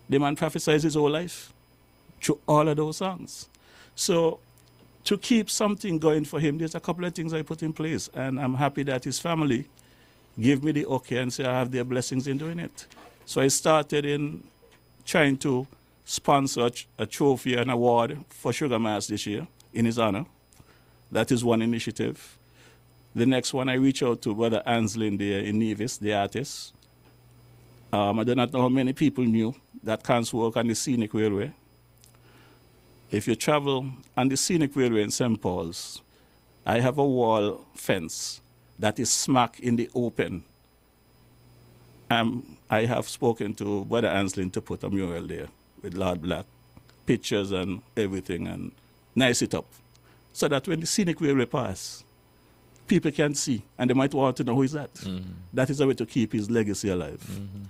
the man prophesies his whole life through all of those songs. So to keep something going for him, there's a couple of things I put in place. And I'm happy that his family give me the okay and say I have their blessings in doing it. So I started in trying to sponsor a trophy and award for Sugar Mass this year in his honor. That is one initiative. The next one, I reach out to Brother Anslin there in Nevis, the artist. I do not know how many people knew that Khan's work on the Scenic Railway. If you travel on the Scenic Railway in St. Paul's, I have a wall fence that is smack in the open. I have spoken to Brother Anslin to put a mural there with Lord Black, pictures and everything, and nice it up, so that when the Scenic Railway pass, people can see, and they might want to know who is that. Mm-hmm. That is a way to keep his legacy alive. Mm-hmm.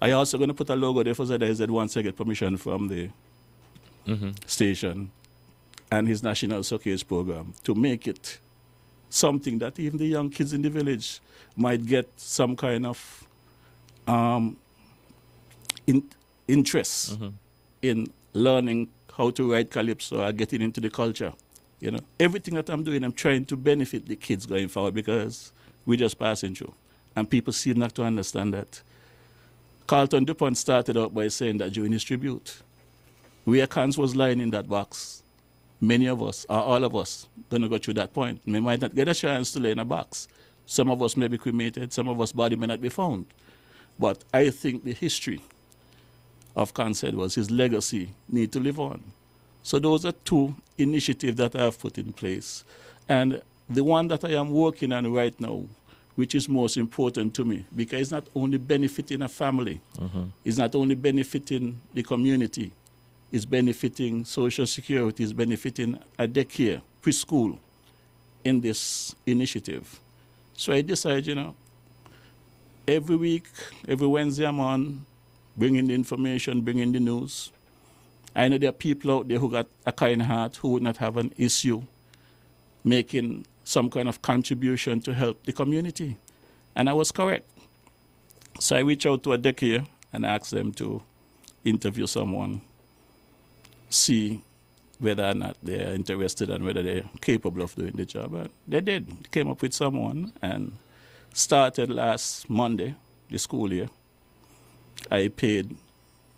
I also going to put a logo there for ZIZ once I get permission from the station and his National Showcase program to make it something that even the young kids in the village might get some kind of interest in learning how to write calypso or getting into the culture. You know, everything that I'm doing, I'm trying to benefit the kids going forward because we're just passing through. And people seem not to understand that. Carlton DuPont started out by saying that during his tribute, where Khan's was lying in that box, many of us, or all of us, going to go through that point. We might not get a chance to lay in a box. Some of us may be cremated, some of us body may not be found. But I think the history of Khan's Edwards, his legacy, need to live on. So those are two initiatives that I have put in place. And the one that I am working on right now, which is most important to me, because it's not only benefiting a family, it's not only benefiting the community, it's benefiting Social Security, it's benefiting a daycare, preschool in this initiative. So I decided, you know, every week, every Wednesday I'm on, bringing the information, bringing the news. I know there are people out there who got a kind heart, who would not have an issue making some kind of contribution to help the community. And I was correct. So I reached out to a daycare and asked them to interview someone, see whether or not they're interested and whether they're capable of doing the job. And they did. Came up with someone and started last Monday the school year, I paid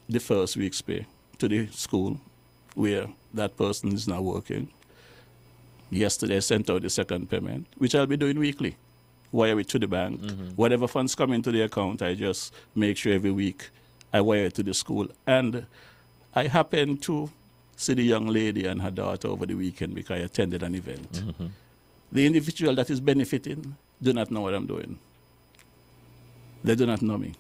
the first week's pay to the school where that person is now working. Yesterday, I sent out the second payment, which I'll be doing weekly. Wire it to the bank. Whatever funds come into the account, I just make sure every week I wire it to the school. And I happened to see the young lady and her daughter over the weekend because I attended an event. The individual that is benefiting do not know what I'm doing. They do not know me.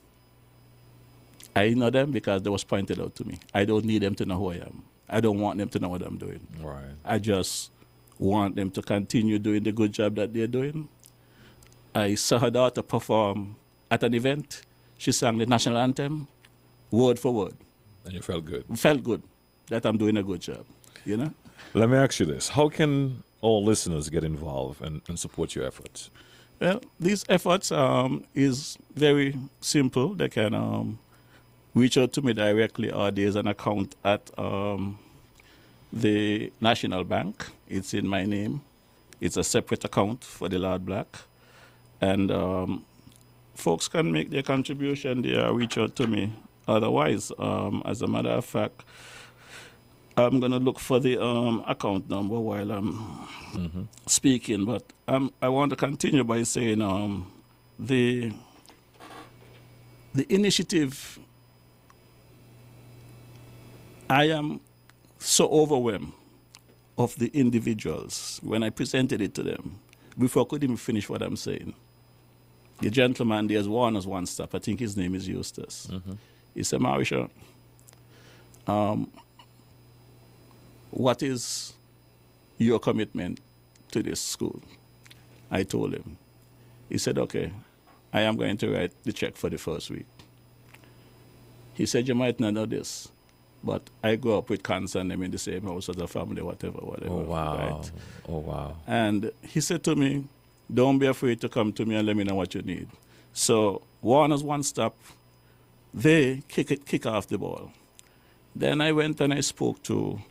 I know them because they was pointed out to me. I don't need them to know who I am. I don't want them to know what I'm doing. Right. I just want them to continue doing the good job that they're doing. I saw her daughter perform at an event. She sang the national anthem, word for word. And you felt good? Felt good that I'm doing a good job, you know? Let me ask you this. How can all listeners get involved and support your efforts? Well, these efforts is very simple. They can reach out to me directly, or there's an account at the National Bank. It's in my name. It's a separate account for the Lord Black. And folks can make their contribution there, reach out to me. Otherwise, as a matter of fact, I'm going to look for the account number while I'm speaking. But I want to continue by saying the initiative, I am so overwhelmed of the individuals when I presented it to them before I could even finish what I'm saying. The gentleman, there's Warner's One Stop. I think his name is Eustace. He said, Marisha, what is your commitment to this school? I told him. He said, okay, I am going to write the check for the first week. He said, you might not know this, but I grew up with cancer and them in the same house as a family, whatever. Oh, wow. Right? Oh, wow. And he said to me, don't be afraid to come to me and let me know what you need. So Warner's One Stop, they kick off the ball. Then I went and I spoke to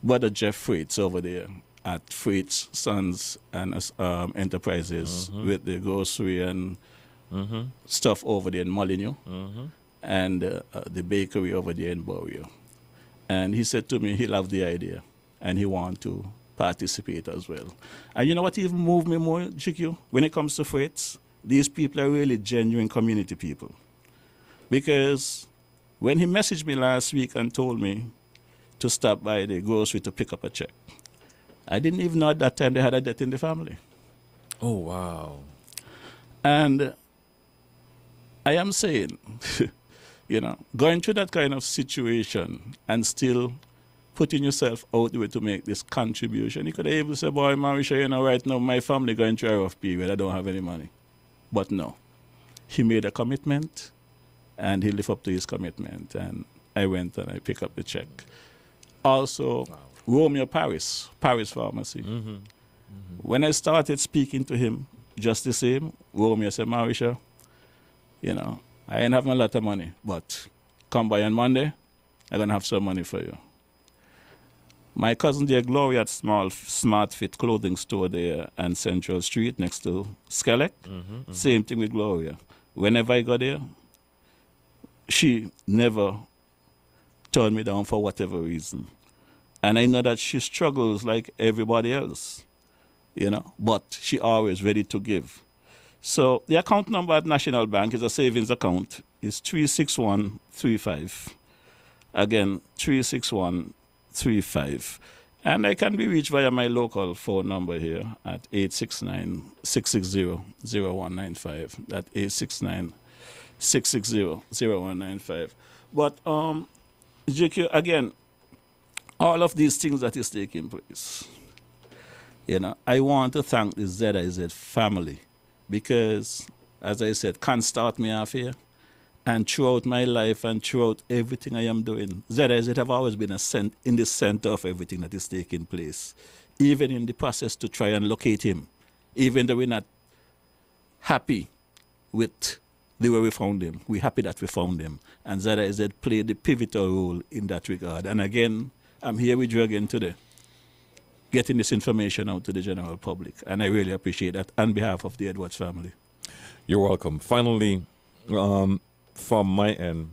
Brother Jeff Freights over there at Freights Sons and Enterprises with the grocery and stuff over there in Molineux and the bakery over there in Borio. And he said to me he loved the idea and he wanted to participate as well. And you know what even moved me more, GQ? When it comes to Freights, these people are really genuine community people. Because when he messaged me last week and told me to stop by the grocery to pick up a check, I didn't even know at that time they had a death in the family. Oh, wow. And I am saying, you know, going through that kind of situation and still putting yourself out there to make this contribution, you could have able to say, boy, Marisha, you know, right now my family going through a rough period, I don't have any money. But no, he made a commitment and he lived up to his commitment. And I went and I picked up the check. Also, Romeo Paris Pharmacy. When I started speaking to him, just the same, Romeo said, Marisha, you know, I ain't having a lot of money, but come by on Monday, I'm going to have some money for you. My cousin there, Gloria, at Smart Fit clothing store there on Central Street next to Skelec. Same thing with Gloria. Whenever I go there, she never turned me down for whatever reason. And I know that she struggles like everybody else, you know, but she always ready to give. So the account number at National Bank is a savings account. It's 36135. Again, 36135. And I can be reached via my local phone number here at 869-660-0195. That's 869-660-0195. But, GQ, again, all of these things that is taking place, you know, I want to thank the ZIZ family because, as I said, can't start me off here. And throughout my life and throughout everything I am doing, ZIZ have always been in the center of everything that is taking place, even in the process to try and locate him, even though we're not happy with the way we found him. We're happy that we found him. And ZIZ played the pivotal role in that regard. And again, I'm here with you again today, getting this information out to the general public. And I really appreciate that on behalf of the Edwards family. You're welcome. Finally, from my end,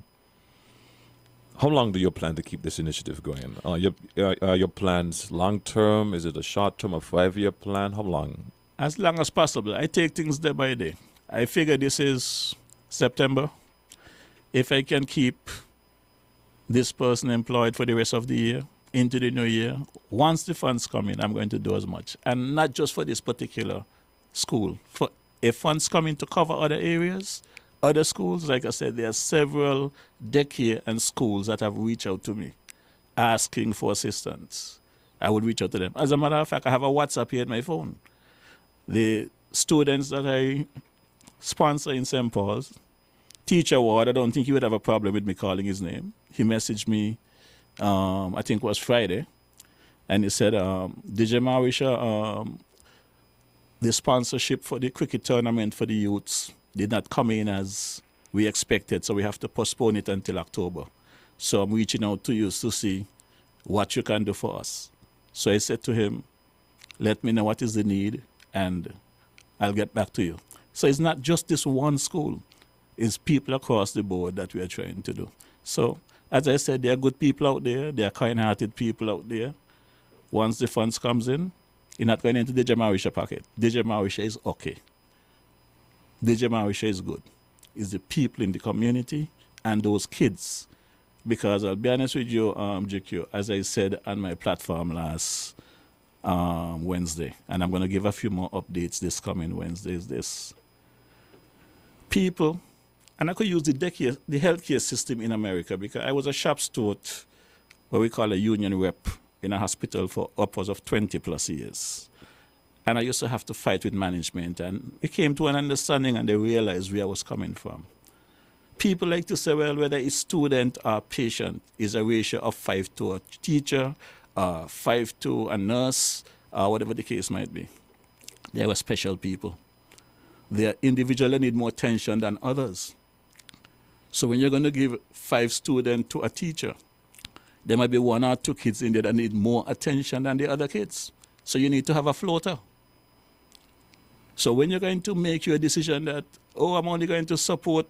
how long do you plan to keep this initiative going? Your plans long term? Is it a short term, a 5-year plan? How long? As long as possible. I take things day by day. I figure this is September. If I can keep this person employed for the rest of the year, into the new year, once the funds come in, I'm going to do as much. And not just for this particular school. If funds come in to cover other areas, other schools, like I said, there are several daycare and schools that have reached out to me asking for assistance. I would reach out to them. As a matter of fact, I have a WhatsApp here on my phone. The students that I sponsor in St. Paul's, Teacher Ward, I don't think he would have a problem with me calling his name. He messaged me, I think it was Friday, and he said, DJ Marisha, the sponsorship for the cricket tournament for the youths did not come in as we expected, so we have to postpone it until October. So I'm reaching out to you to see what you can do for us. So I said to him, let me know what is the need, and I'll get back to you. So it's not just this one school. It's people across the board that we are trying to do. So, as I said, there are good people out there. There are kind-hearted people out there. Once the funds comes in, you're not going into DJ Marisha pocket. DJ Marisha is okay. DJ Marisha is good. It's the people in the community and those kids. Because I'll be honest with you, GQ, as I said on my platform last Wednesday, and I'm going to give a few more updates this coming Wednesday, is this. People, and I could use the healthcare system in America, because I was a shop steward, what we call a union rep, in a hospital for upwards of 20 plus years. And I used to have to fight with management, and we came to an understanding and they realized where I was coming from. People like to say, well, whether it's student or patient is a ratio of 5 to a teacher, 5 to a nurse, or whatever the case might be. They were special people. They individually need more attention than others. So when you're going to give 5 students to a teacher, there might be 1 or 2 kids in there that need more attention than the other kids. So you need to have a floater. So when you're going to make your decision that, oh, I'm only going to support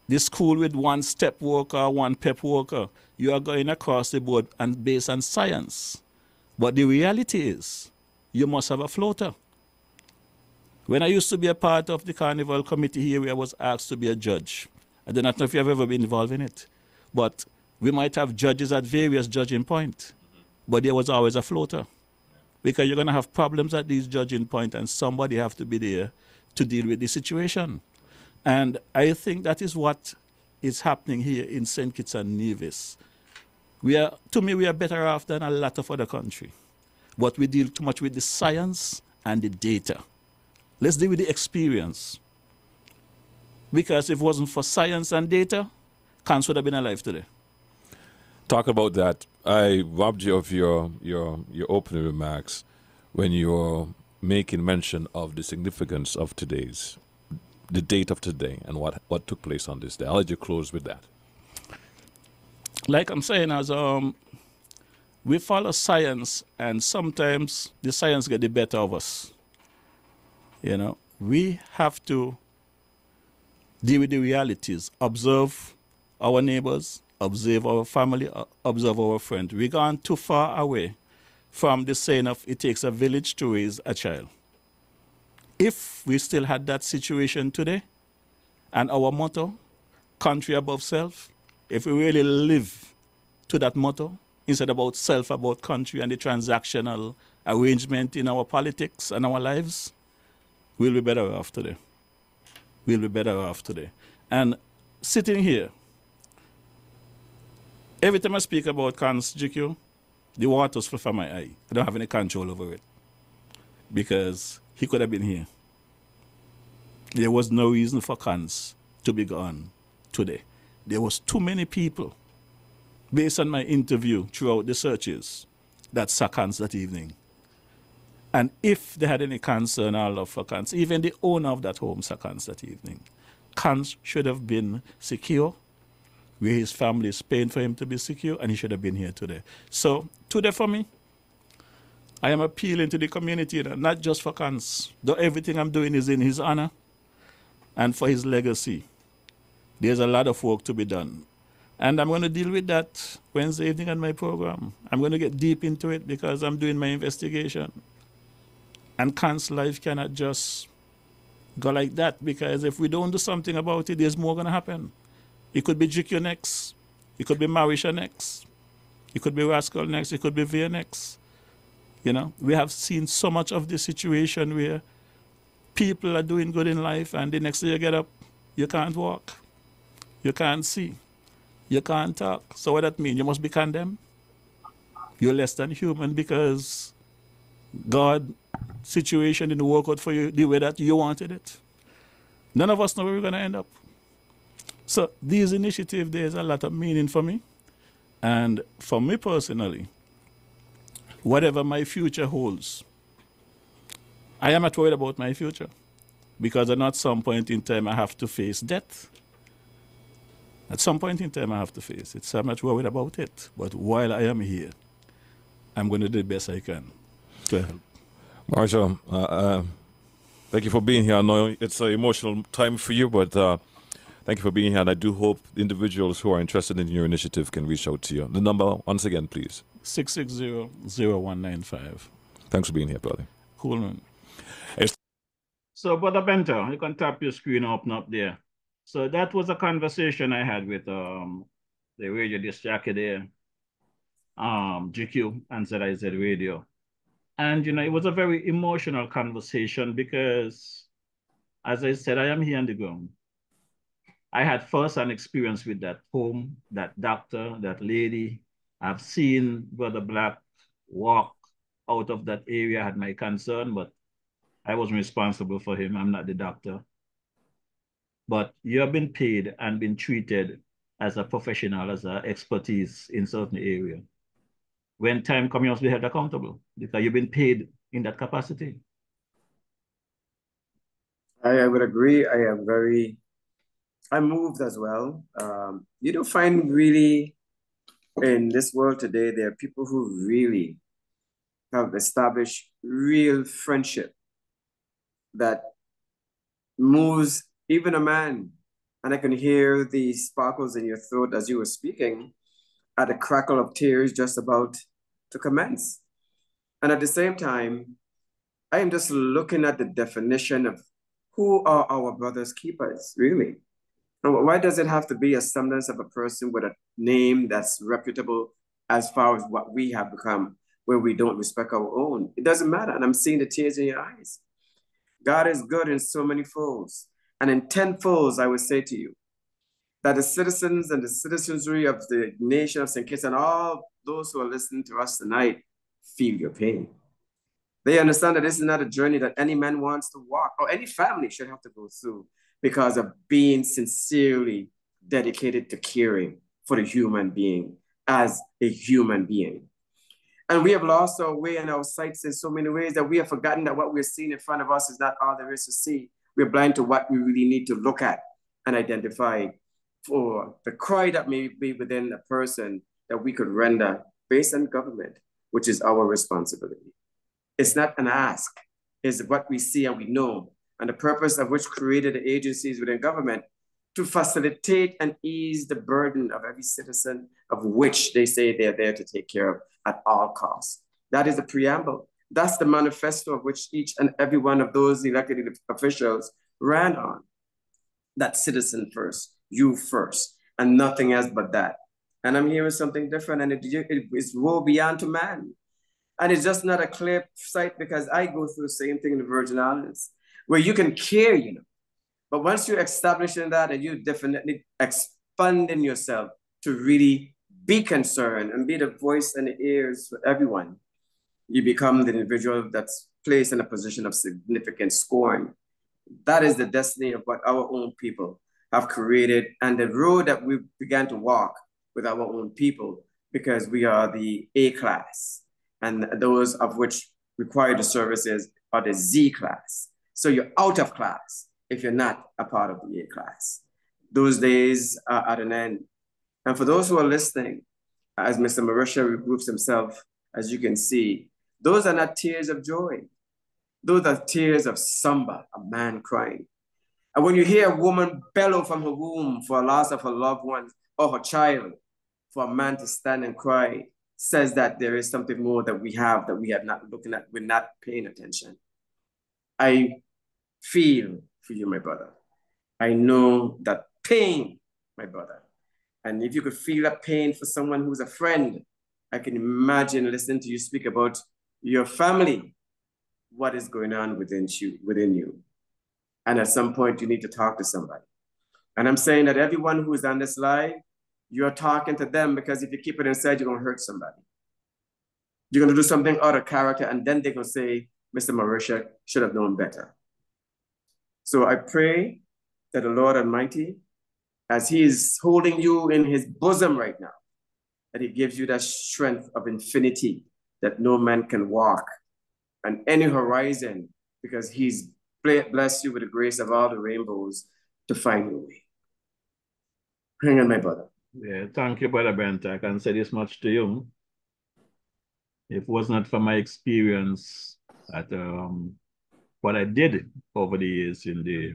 this school with 1 step worker, 1 pep worker, you are going across the board and based on science. But the reality is, you must have a floater. When I used to be a part of the carnival committee here, where I was asked to be a judge, I do not know if you have ever been involved in it, but we might have judges at various judging points, but there was always a floater. Because you're going to have problems at these judging points, and somebody have to be there to deal with the situation. And I think that is what is happening here in St. Kitts and Nevis. To me, we are better off than a lot of other countries. But we deal too much with the science and the data. Let's deal with the experience. Because if it wasn't for science and data, Kans would have been alive today. Talk about that. I robbed you of your opening remarks when you were making mention of the significance of the date of today and what took place on this day. I'll let you close with that. Like I'm saying, as we follow science, and sometimes the science get the better of us. You know, we have to deal with the realities, observe our neighbors, observe our family, observe our friends. We're gone too far away from the saying of it takes a village to raise a child. If we still had that situation today, and our motto, country above self, if we really live to that motto, instead about self, about country, and the transactional arrangement in our politics and our lives, we'll be better off today. We'll be better off today. And sitting here, every time I speak about Kans GQ, the waters flow from my eye. I don't have any control over it. Because he could have been here. There was no reason for Kans to be gone today. There was too many people, based on my interview throughout the searches, that saw Kans that evening. And if they had any concern or love for Kans, even the owner of that home saw Kans that evening. Kans should have been secure, where his family is paying for him to be secure, and he should have been here today. So, today for me, I am appealing to the community, not just for Kans, though everything I'm doing is in his honor and for his legacy. There's a lot of work to be done. And I'm going to deal with that Wednesday evening on my program. I'm going to get deep into it because I'm doing my investigation. And Kant's life cannot just go like that, because if we don't do something about it, there's more going to happen. It could be GQ next. It could be Marisha next. It could be Rascal next. It could be Veer next. You know, we have seen so much of this situation where people are doing good in life and the next day you get up, you can't walk, you can't see, you can't talk. So what that mean? You must be condemned. You're less than human because God situation didn't work out for you the way that you wanted it. None of us know where we're going to end up. So these initiatives, there's a lot of meaning for me. And for me personally, whatever my future holds, I am not worried about my future because at some point in time I have to face death. At some point in time I have to face it, so I'm not worried about it. But while I am here, I'm going to do the best I can to help. Marisha, thank you for being here. I know it's an emotional time for you, but thank you for being here. And I do hope individuals who are interested in your initiative can reach out to you. The number, once again, please. 660-0195. Thanks for being here, brother. Cool, man. So, Brother Bento, you can tap your screen up there. So that was a conversation I had with the radio disc jockey there, GQ and ZIZ Radio. And, you know, it was a very emotional conversation because, as I said, I am here on the ground. I had first-hand experience with that home, that doctor, that lady. I've seen Brother Black walk out of that area. I had my concern, but I wasn't responsible for him. I'm not the doctor. But you have been paid and been treated as a professional, as an expertise in certain area. When time comes, you must be held accountable because you've been paid in that capacity. I would agree. I'm moved as well. You don't find really in this world today, there are people who really have established real friendship that moves even a man. And I can hear the sparkles in your throat as you were speaking at the crackle of tears just about to commence. And at the same time, I am just looking at the definition of who are our brother's keepers, really? And why does it have to be a semblance of a person with a name that's reputable as far as what we have become, where we don't respect our own? It doesn't matter. And I'm seeing the tears in your eyes. God is good in so many folds. And in 10 folds, I would say to you, that the citizens and the citizenry of the nation of St. Kitts and all those who are listening to us tonight feel your pain. They understand that this is not a journey that any man wants to walk or any family should have to go through because of being sincerely dedicated to caring for the human being as a human being. And we have lost our way and our sights in so many ways that we have forgotten that what we're seeing in front of us is not all there is to see. We're blind to what we really need to look at and identify for the cry that may be within a person that we could render based on government, which is our responsibility. It's not an ask, it's what we see and we know, and the purpose of which created the agencies within government to facilitate and ease the burden of every citizen of which they say they're there to take care of at all costs. That is the preamble. That's the manifesto of which each and every one of those elected officials ran on. That citizen first, you first, and nothing else but that. And I'm hearing something different, and it's woe beyond to man. And it's just not a clear sight because I go through the same thing in the Virgin Islands, where you can care, you know. But once you're establishing that and you definitely expanding yourself to really be concerned and be the voice and the ears for everyone, you become the individual that's placed in a position of significant scorn. That is the destiny of what our own people have created and the road that we began to walk with our own people because we are the A class and those of which require the services are the Z class. So you're out of class if you're not a part of the A class. Those days are at an end. And for those who are listening, as Mr. Marisha regroups himself, as you can see, those are not tears of joy. Those are tears of Samba, a man crying. And when you hear a woman bellow from her womb for a loss of her loved one or her child, for a man to stand and cry, says that there is something more that we have not looking at, we're not paying attention. I feel for you, my brother. I know that pain, my brother. And if you could feel that pain for someone who's a friend, I can imagine listening to you speak about your family, what is going on within you. And at some point, you need to talk to somebody. And I'm saying that everyone who is on this live, you're talking to them, because if you keep it inside, you're going to hurt somebody. You're going to do something out of character, and then they're going to say, Mr. Marisha should have known better. So I pray that the Lord Almighty, as he is holding you in his bosom right now, that he gives you that strength of infinity that no man can walk on any horizon, because he's blessed you with the grace of all the rainbows to find your way. Hang on, my brother. Yeah, thank you, Brother Brent. I can say this much to you. If it was not for my experience at what I did over the years in the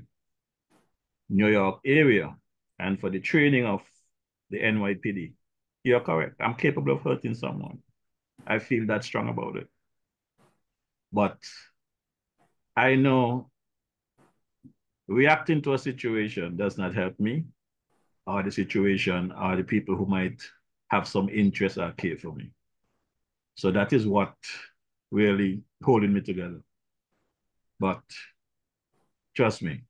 New York area and for the training of the NYPD, you're correct. I'm capable of hurting someone. I feel that strong about it. But I know reacting to a situation does not help me, or the situation, or the people who might have some interest or care for me. So that is what really holding me together. But trust me,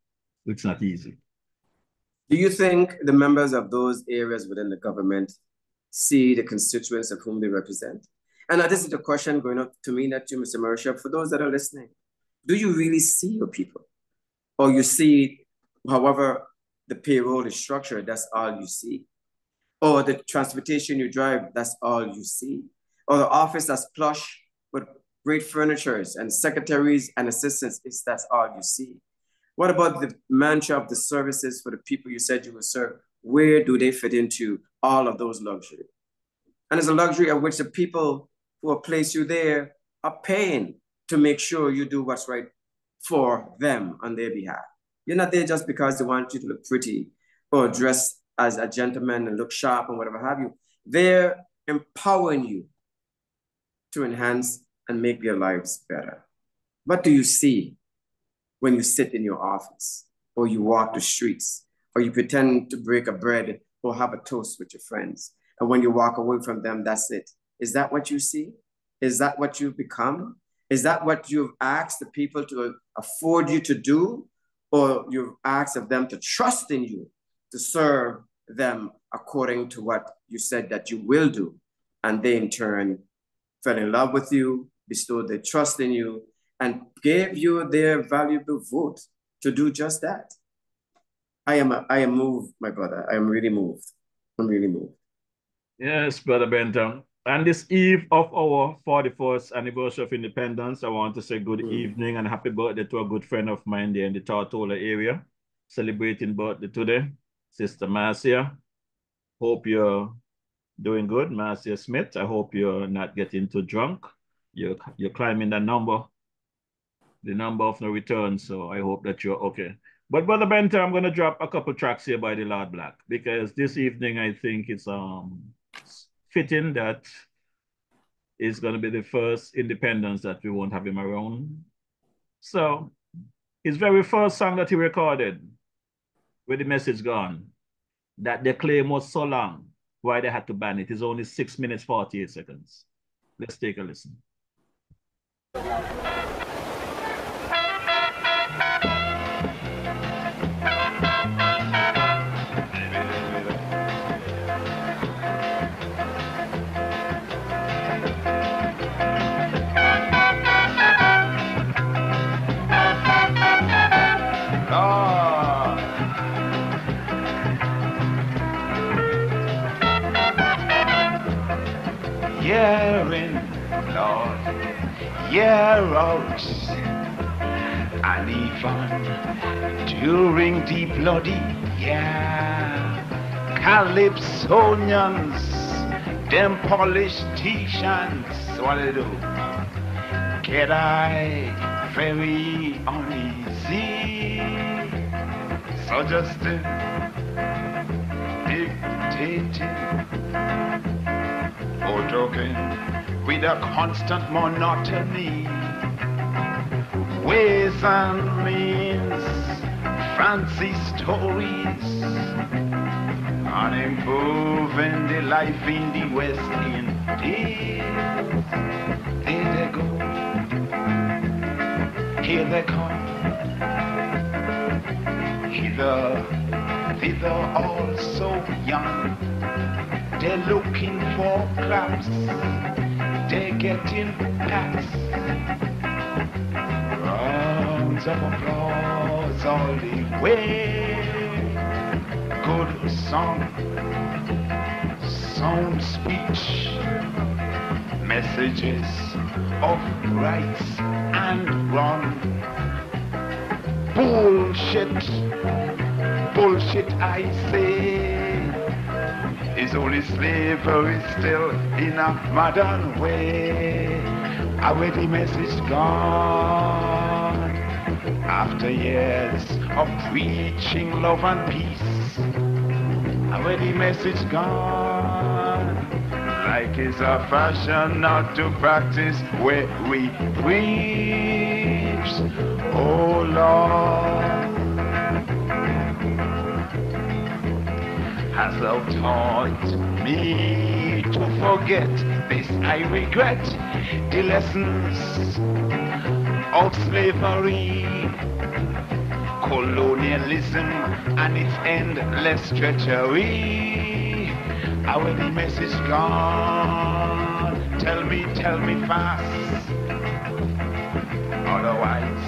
it's not easy. Do you think the members of those areas within the government see the constituents of whom they represent? And this is the question going up to me, not to Mr. Marisha, for those that are listening. Do you really see your people? Or you see, however the payroll is structured, that's all you see? Or the transportation you drive, that's all you see? Or the office that's plush with great furnitures and secretaries and assistants, that's all you see? What about the mantra of the services for the people you said you would serve? Where do they fit into all of those luxuries? And it's a luxury of which the people who have placed you there are paying to make sure you do what's right for them on their behalf. You're not there just because they want you to look pretty or dress as a gentleman and look sharp and whatever have you. They're empowering you to enhance and make their lives better. What do you see when you sit in your office, or you walk the streets, or you pretend to break a bread or have a toast with your friends? And when you walk away from them, that's it. Is that what you see? Is that what you've become? Is that what you've asked the people to afford you to do? Or you've asked of them to trust in you, to serve them according to what you said that you will do? And they in turn fell in love with you, bestowed their trust in you, and gave you their valuable vote to do just that. I am moved, my brother. I am really moved. I'm really moved. Yes, Brother Benton. And this eve of our 41st anniversary of independence, I want to say good evening and happy birthday to a good friend of mine there in the Tortola area, celebrating birthday today, Sister Marcia. Hope you're doing good, Marcia Smith. I hope you're not getting too drunk. You're climbing the number of no return, so I hope that you're okay. But Brother Benton, I'm going to drop a couple tracks here by the Lord Black, because this evening I think it's fitting that it's going to be the first independence that we won't have him around. So his very first song that he recorded, with the message gone, that the claim was so long, why they had to ban it, is only 6 minutes, 48 seconds. Let's take a listen. Hearing, Lord, hear us, and even during the bloody Calypsonians, them politicians, what they do? Get I very uneasy. suggesting, dictating, or talking with a constant monotony. Ways and means, fancy stories, and improving the life in the West Indies. There they go, here they come, hither, thither, all so young. They're looking for claps, they're getting pats. Rounds of applause all the way. Good song, sound speech, messages of rights and wrong. Bullshit, bullshit I say. Is only slavery still in a modern way? Away the message gone. After years of preaching love and peace, away the message gone. Like it's a fashion not to practice where we preach. Oh Lord, hast thou taught me to forget? This I regret, the lessons of slavery, colonialism and its endless treachery. How the message gone? Tell me fast. Otherwise,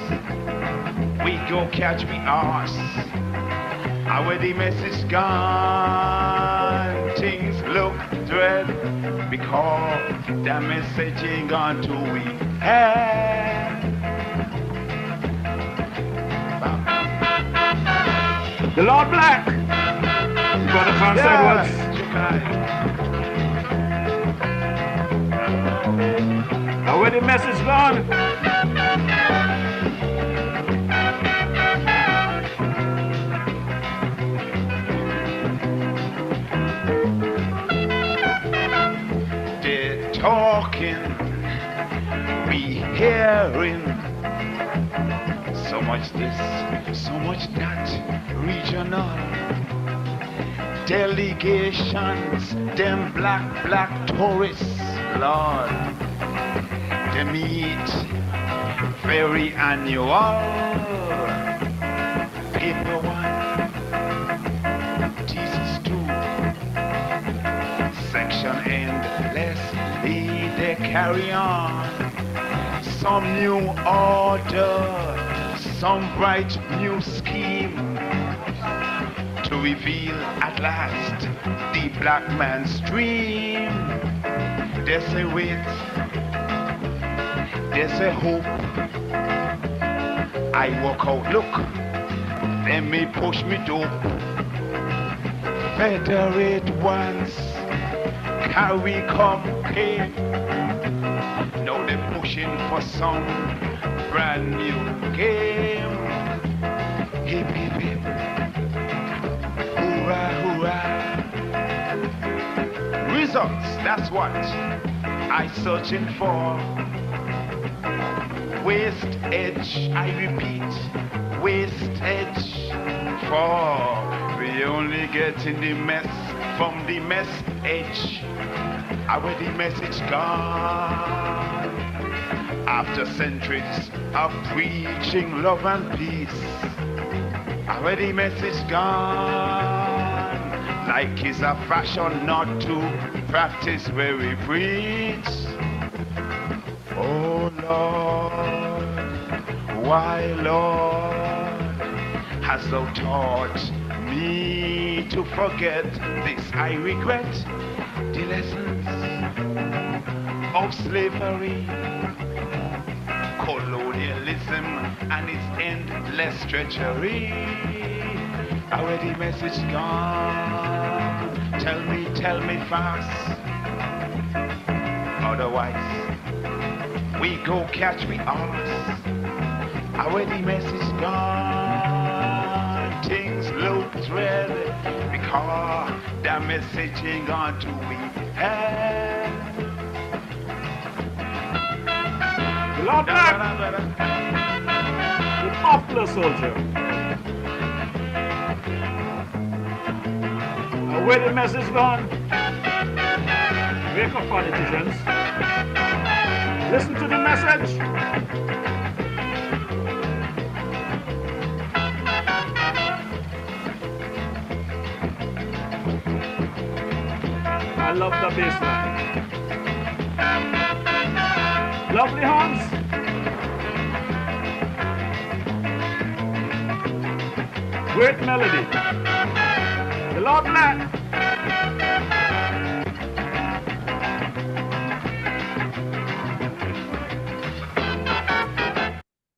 we go catch me arse. How the message gone? Things look dread because the message ain't gone to we head. The Lord Black. Got the concert was. Now where the message gone? Talking, we hearing, so much this, so much that, regional delegations, them black tourists, Lord, they meet very annual, paper one, thesis two, section endless. They carry on some new order, some bright new scheme to reveal at last the black man's dream. They say wait, they say hope. I walk out, look, they may push me dope. Federate ones carry come pain. Now they're pushing for some brand new game. Hip hip hip, hoorah hoorah. Results, that's what I searching for. Waist edge, I repeat, waist edge. For we only get in the mess from the mess edge. Where the message gone? After centuries of preaching love and peace, where the message gone? Like it's a fashion not to practice where we preach. Oh Lord, why Lord, hast thou taught me to forget? This I regret, the lessons of slavery, colonialism and its endless treachery. Where the message gone? Tell me fast. Otherwise, we go catch me arse. Where the message gone? Things look dread because the message ain't gone to we head. Lord Black, the popular soldier. Where the message gone? Wake up, politicians. Listen to the message. I love the bass line. Lovely Hans. Great melody. The Lord Black.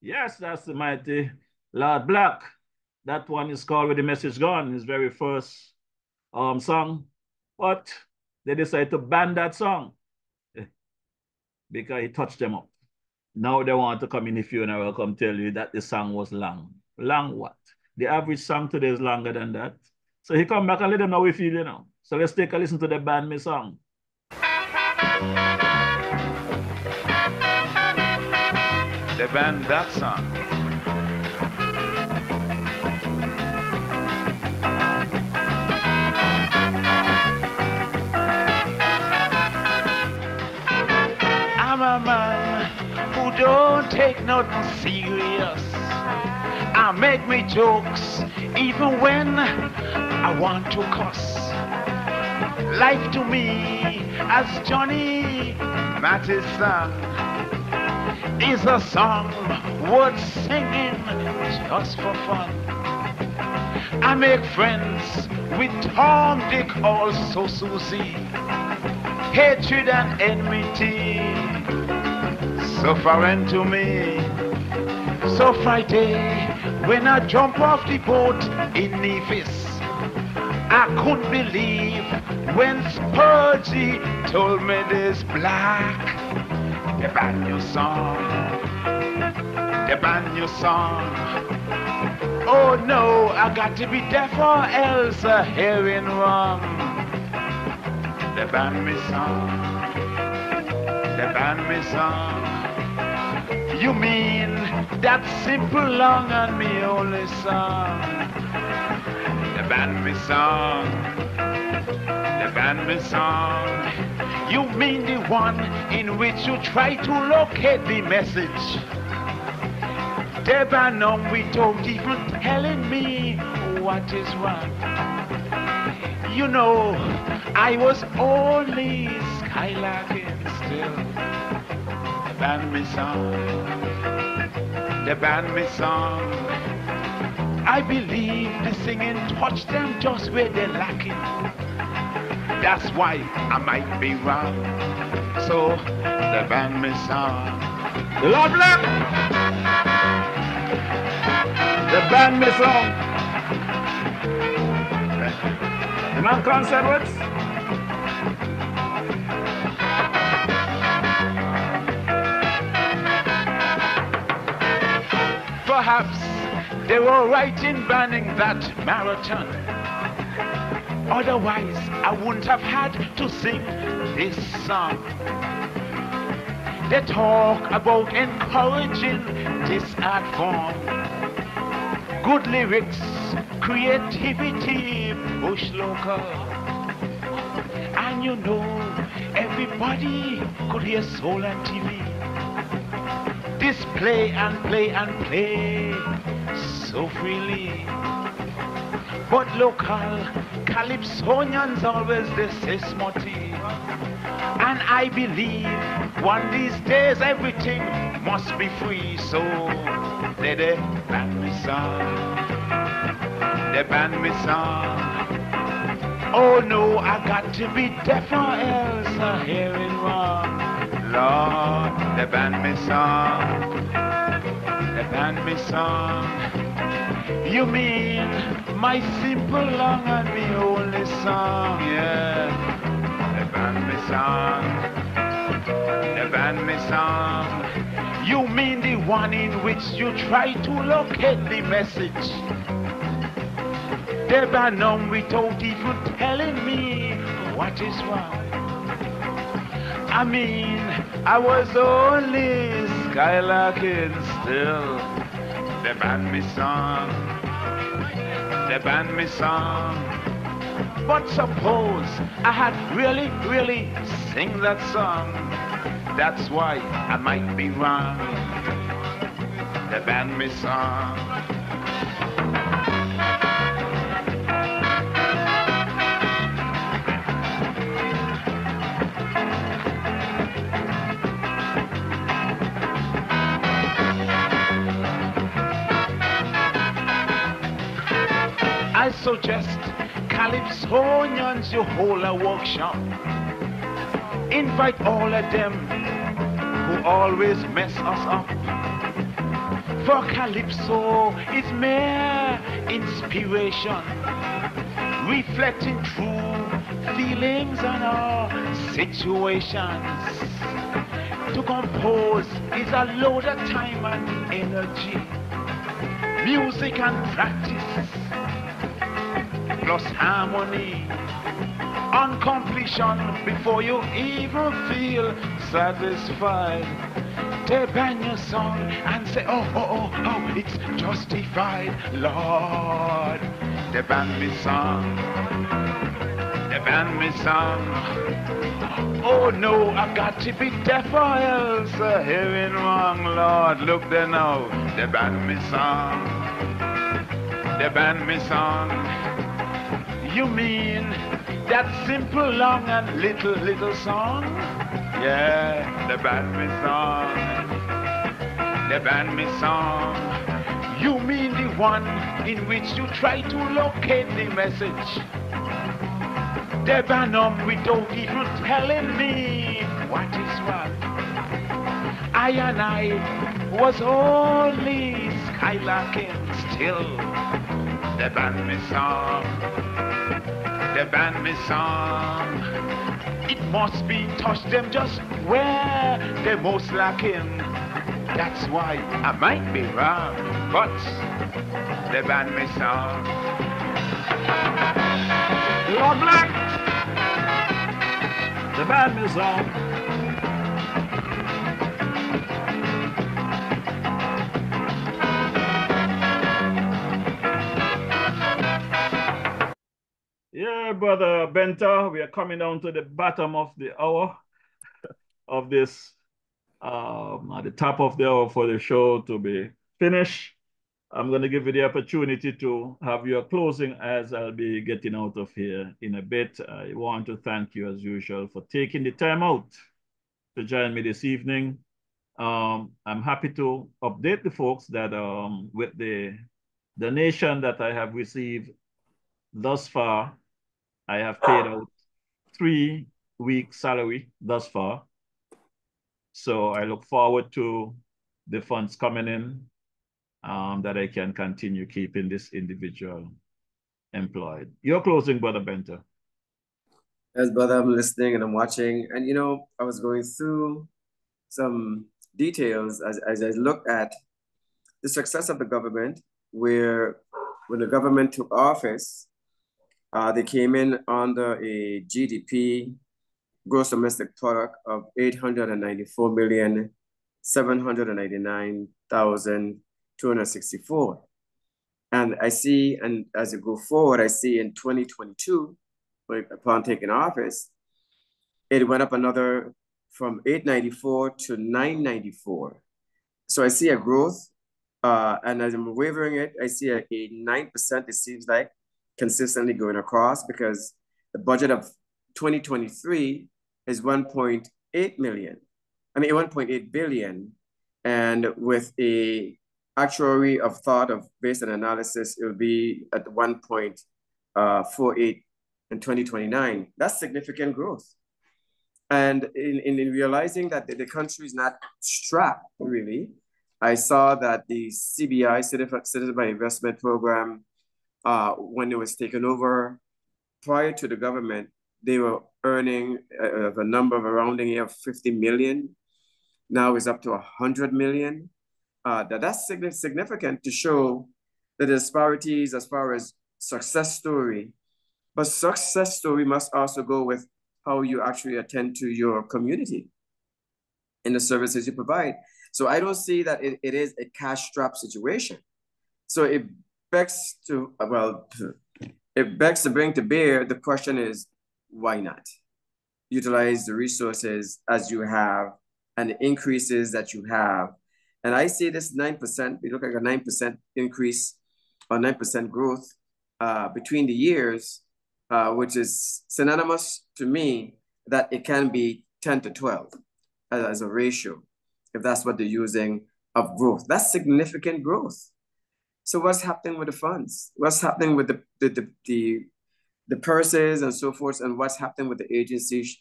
Yes, that's the mighty Lord Black. That one is called With the Message Gone, his very first song. But they decided to ban that song because he touched them up. Now they want to come in the funeral, come tell you that the song was long. Long what? The average song today is longer than that. So he come back and let them know we feel, you know. So let's take a listen to the Band Me song. They banned that song. I'm a man who don't take nothing serious. I make me jokes even when I want to cuss. Life to me, as Johnny Mattison, is a song worth singing just for fun. I make friends with Tom, Dick, also Susie. Hatred and enmity, so foreign to me. So Friday, when I jump off the boat in Nevis, I couldn't believe when Spurgy told me this black. The band new song, the band new song. Oh no, I got to be deaf or else hearing wrong. The band me song, the band me song. You mean that simple long and me only song? The band me song, the band me song. You mean the one in which you try to locate the message? The band without even telling me what is wrong. You know, I was only skylarking still. The band me song, the band me song. I believe the singing touched them just where they're lacking. That's why I might be wrong. So the band me song. The Lord Black. The band me song. The man concert with. Perhaps they were right in banning that marathon. Otherwise, I wouldn't have had to sing this song. They talk about encouraging this art form. Good lyrics, creativity, push local. And you know, everybody could hear soul and TV. Display and play and play so freely. But local Calypsonians always they say smutty. And I believe one these days everything must be free. So they ban me song, they ban me song. Oh no, I got to be deaf or else I'm hearing wrong. Lord, they ban me song, they ban me song. You mean my simple long and me only song, yeah. The band me song, the band me song. You mean the one in which you try to locate the message? They're numb without even telling me what is wrong. I mean, I was only skylarking still. They banned me song. They banned me song. But suppose I had really sing that song. That's why I might be wrong. They banned me song. I suggest Calypsonians, you hold a workshop. Invite all of them who always mess us up. For Calypso is mere inspiration, reflecting true feelings and our situations. To compose is a load of time and energy, music and practice, plus harmony on completion before you even feel satisfied. They ban your song and say, oh, it's justified, Lord. They ban me song. They ban me song. Oh no, I've got to be deaf or else hearing wrong, Lord. Look there now. They ban me song. They ban me song. You mean that simple, long and little song? Yeah, the band me song. The band me song. You mean the one in which you try to locate the message? The band without even telling me what is what. I and I was only skylarking still. The band me song. They banned me song. It must be touched them just where they're most lacking. That's why I might be wrong, but they banned me song. Lord Black, they banned me song. Yeah, Brother Benta, we are coming down to the bottom of the hour of this, at the top of the hour for the show to be finished. I'm going to give you the opportunity to have your closing as I'll be getting out of here in a bit. I want to thank you as usual for taking the time out to join me this evening. I'm happy to update the folks that with the donation that I have received thus far, I have paid out 3 weeks' salary thus far. So I look forward to the funds coming in that I can continue keeping this individual employed. Your closing, Brother Benta. Yes, brother, I'm listening and I'm watching. And, you know, I was going through some details as I look at the success of the government, where when the government took office, they came in under a GDP, gross domestic product, of 894,799,264. And I see, and as I go forward, I see in 2022, upon taking office, it went up another from 894 to 994. So I see a growth, and as I'm wavering it, I see a 9%, it seems like, consistently going across, because the budget of 2023 is 1.8 billion. And with a actuary of thought of based on analysis, it will be at 1.48 in 2029. That's significant growth. And in realizing that the country is not strapped, really, I saw that the CBI, Citizen by Investment Program, when it was taken over, prior to the government, they were earning a number of around a year of 50 million. Now it's up to 100 million. That's significant to show the disparities as far as success story, but success story must also go with how you actually attend to your community in the services you provide. So I don't see that it is a cash-strapped situation. So it begs to, it begs to bring to bear, the question is, why not? Utilize the resources as you have and the increases that you have. And I see this 9%, we look at a 9% increase or 9% growth between the years, which is synonymous to me that it can be 10 to 12 as a ratio, if that's what they're using of growth. That's significant growth. So what's happening with the funds? What's happening with the purses and so forth, and what's happening with the agencies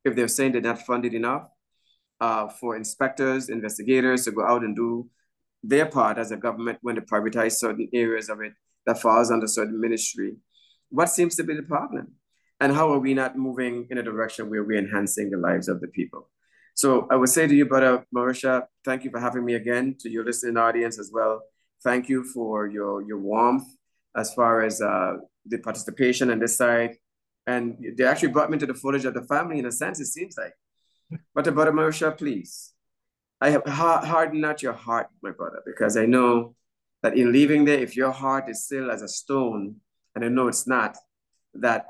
if they're saying they're not funded enough for inspectors, investigators to go out and do their part as a government when they privatize certain areas of it that falls under certain ministry? What seems to be the problem? And how are we not moving in a direction where we're enhancing the lives of the people? So I would say to you, Brother Marisha, thank you for having me again, to your listening audience as well. Thank you for your warmth as far as the participation on this side. And they actually brought me to the footage of the family in a sense, it seems like. But Brother Marisha, please, I have harden not your heart, my brother, because I know that in leaving there, if your heart is still as a stone, and I know it's not, that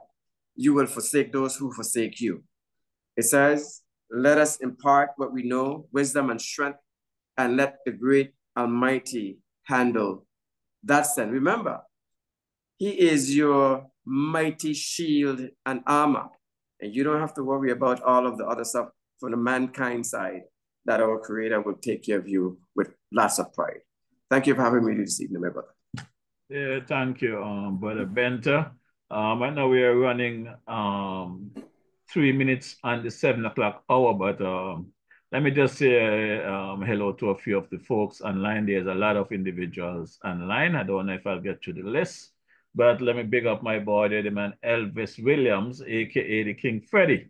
you will forsake those who forsake you. It says, let us impart what we know, wisdom and strength, and let the great Almighty handle that sin. Remember, He is your mighty shield and armor, and you don't have to worry about all of the other stuff for the mankind side, that our Creator will take care of you with lots of pride. Thank you for having me this evening, my brother. Yeah, thank you, Brother Benta. Right now we are running 3 minutes on the 7 o'clock hour, but let me just say hello to a few of the folks online. There's a lot of individuals online. I don't know if I'll get to the list, but let me big up my boy, the man Elvis Williams, aka the King Freddy.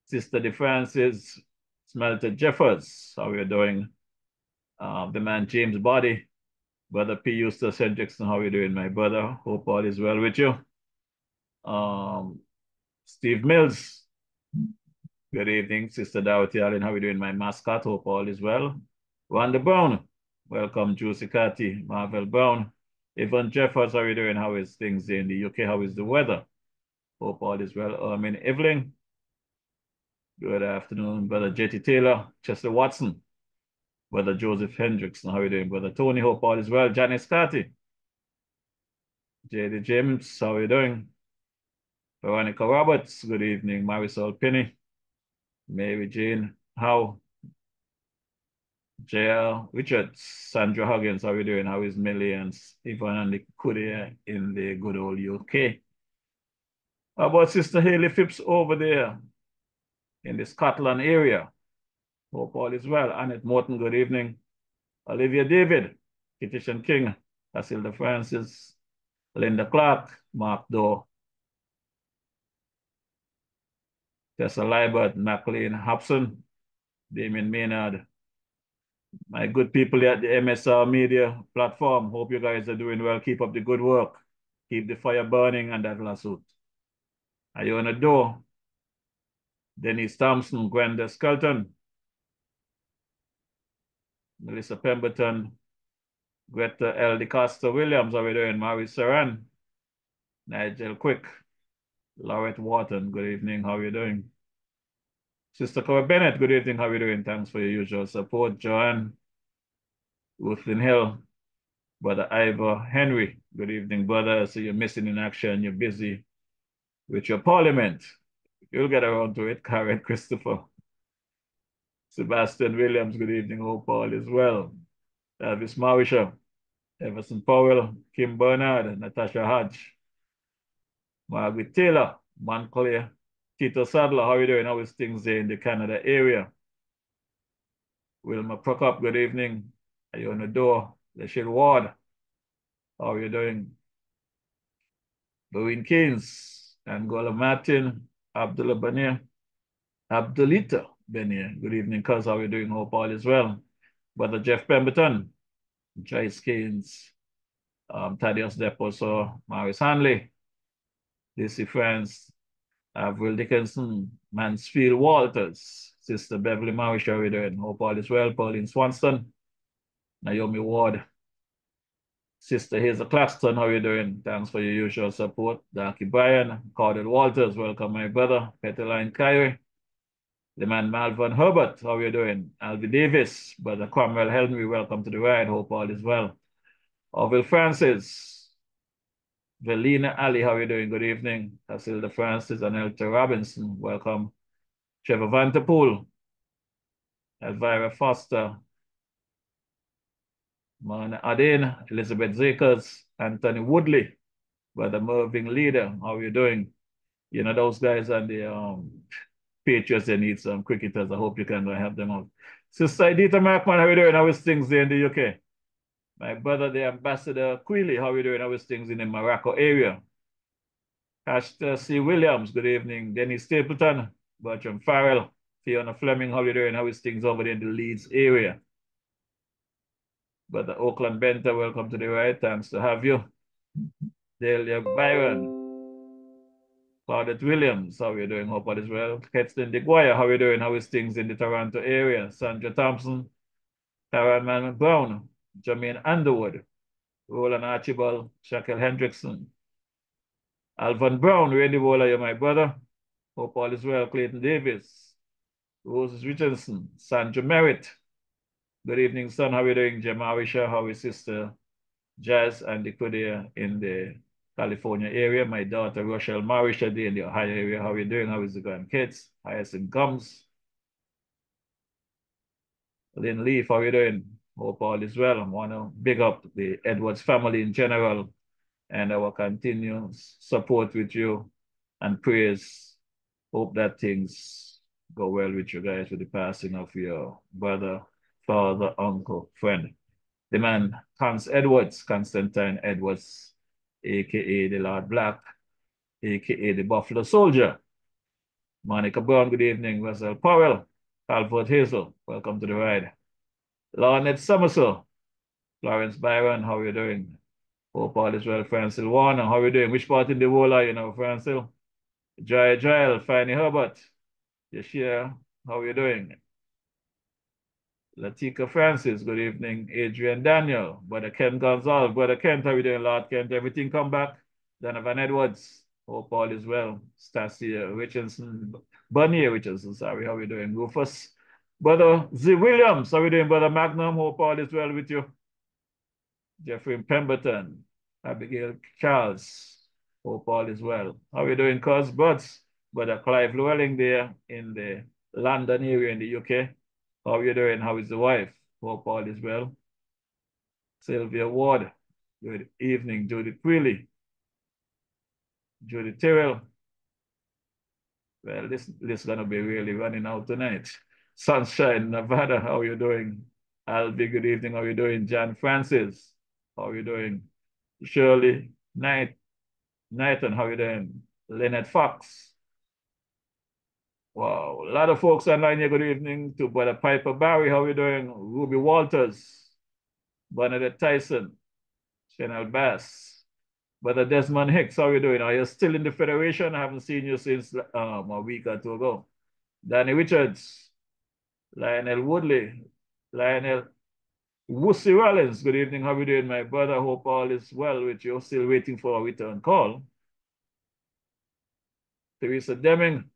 Sister DeFrancis, Smelter Jeffers, how are you doing? The man James Body, Brother P. Eustace Hendrickson, how are you doing, my brother? Hope all is well with you. Steve Mills, good evening. Sister Dorothy Allen, how are you doing, my mascot? Hope all is well. Wanda Brown, welcome. Juicy Catty, Marvel Brown. Evan Jeffers, how are you doing? How is things in the UK? How is the weather? Hope all is well. Evelyn, good afternoon. Brother J.T. Taylor, Chester Watson, Brother Joseph Hendrickson, how are you doing? Brother Tony, hope all is well. Janice Carty, J.D. James, how are you doing? Veronica Roberts, good evening. Marisol Penny, Mary Jane Howe, J.L. Richards, Sandra Huggins, how are you doing? How is Millions, Yvonne and the Kudia in the good old UK? How about Sister Haley Phipps over there in the Scotland area? Hope all is well. Annette Morton, good evening. Olivia David, Kittishan King, Casilda Francis, Linda Clark, Mark Doe, Tessa Libert, McLean Hobson, Damien Maynard, my good people at the MSR Media platform. Hope you guys are doing well. Keep up the good work. Keep the fire burning and that lawsuit. Are you on the door? Denise Thompson, Gwenda Skelton, Melissa Pemberton, Greta L. DeCosta Williams, how are you doing? Mary Saran, Nigel Quick, Laurette Wharton, good evening, how are you doing? Sister Cora Bennett, good evening, how are you doing? Thanks for your usual support. Joanne, Ruthlin Hill, Brother Ivor Henry, good evening, brother. So you're missing in action, you're busy with your parliament. You'll get around to it. Karen Christopher. Sebastian Williams, good evening, hope all is well. Elvis Marisha, Everson Powell, Kim Bernard, Natasha Hodge, Margaret Taylor, Montclair, Tito Sadler, how are you doing? How is things there in the Canada area? Wilma Prokop, good evening. Are you on the door? Lachelle Ward, how are you doing? Bowen Keynes, Angola Martin, Abdullah Bania, Abdulita Benia, good evening, cuz, how are you doing? Hope all is well. Brother Jeff Pemberton, Joyce Keynes, Thaddeus Deposo, Maurice Hanley, DC friends, Will Dickinson, Mansfield Walters, Sister Beverly Maurice, how are you doing? Hope all is well. Pauline Swanston, Naomi Ward, Sister Hazel Claxton, how are you doing? Thanks for your usual support. Darky Bryan, Cordell Walters, welcome my brother. Petterline Kyrie, the man Malvern Herbert, how are you doing? Alvy Davis, Brother Cromwell Henry, welcome to the ride. Hope all is well. Orville Francis, Velina Ali, how are you doing? Good evening. Casilda Francis and Elta Robinson, welcome. Trevor Vanterpool, Elvira Foster, Mona Adin, Elizabeth Zakers, Anthony Woodley, Brother Mervyn Leader, how are you doing? You know, those guys and the Patriots, they need some cricketers. I hope you can help them out. Sister Edita Markman, how are you doing? How is things there in the UK? My brother, the Ambassador Queely, how are you doing? How is things in the Morocco area? Ashton C. Williams, good evening. Denny Stapleton, Bertram Farrell, Fiona Fleming, how are you doing? How is things over there in the Leeds area? Brother Oakland Benter, welcome to the ride. Thanks to have you. Delia Byron, Claudette Williams, how are you doing? Hope all is well. Ketslin DeGuire, how are you doing? How is things in the Toronto area? Sandra Thompson, Karen Man Brown, Jermaine Underwood, Roland Archibald, Shaquille Hendrickson, Alvin Brown, Randy Waller, you're my brother. Hope all is well. Clayton Davis, Roses Richardson, Sandra Merritt. Good evening, son. How are you doing? Jamarisha, how is sister Jazz and Decodia in the California area? My daughter Rochelle Marisha in the Ohio area. How are you doing? How is the grandkids? Hyacinth Gums. Lynn Leaf, how are you doing? Hope all is well. I want to big up the Edwards family in general and our continuous support with you and prayers. Hope that things go well with you guys with the passing of your brother, father, uncle, friend. The man, Constantine Edwards, aka the Lord Black, aka the Buffalo Soldier. Monica Brown, good evening. Russell Powell, Alfred Hazel, welcome to the ride. Lornette Somerset, Florence Byron, how are you doing? Hope all is well. Francil Warner, how are you doing? Which part in the world are you now, Francil? Joy Joel, Fanny Herbert, Yashia, how are you doing? Latika Francis, good evening. Adrian Daniel, Brother Ken Gonzalez, Brother Kent, how are you doing, Lord Kent? Everything come back? Donovan Edwards, hope all is well. Stacia Richardson, Bunny Richardson, sorry, how are you doing? Rufus, Brother Z. Williams, how are you doing, Brother Magnum? Hope all is well with you. Jeffrey Pemberton, Abigail Charles, hope all is well. How are you doing, cuz buds? Brother Clive Llewellyn there in the London area in the UK. How are you doing? How is the wife? Hope all is well. Sylvia Ward, good evening. Judith Quilly, Judy Tyrrell. Well, this is going to be really running out tonight. Sunshine, Nevada, how are you doing? Albi, good evening. How are you doing? John Francis, how are you doing? Shirley Nathan, how are you doing? Lynette Fox. Wow, a lot of folks online here. Good evening to Brother Piper Barry. How are you doing? Ruby Walters, Bernadette Tyson, Chanel Bass, Brother Desmond Hicks. How are you doing? Are you still in the Federation? I haven't seen you since a week or two ago. Danny Richards, Lionel Woodley, Lionel Woosie Rollins. Good evening. How are you doing, my brother? Hope all is well with you. Still waiting for a return call. Teresa Deming,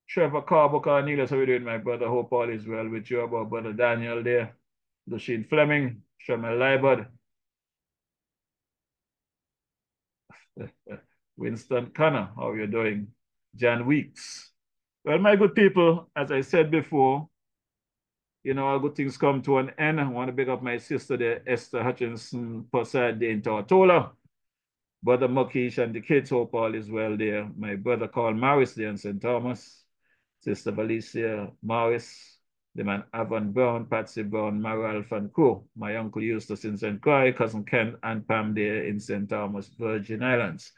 Trevor Carbo Cornelius, how are you doing, my brother? Hope all is well with you. About Brother Daniel there. Lucien Fleming, Shamel Libod, Winston Connor, how are you doing? Jan Weeks. Well, my good people, as I said before, you know, all good things come to an end. I want to big up my sister there, Esther Hutchinson Possad in Tortola. Brother Mukesh and the kids, hope all is well there. My brother Carl Morris there in St. Thomas. Sister Valicia Morris, the man Avon Brown, Patsy Brown, Maralf and Co. My uncle Eustace in St. Croix, cousin Ken and Pam there in St. Thomas, Virgin Islands.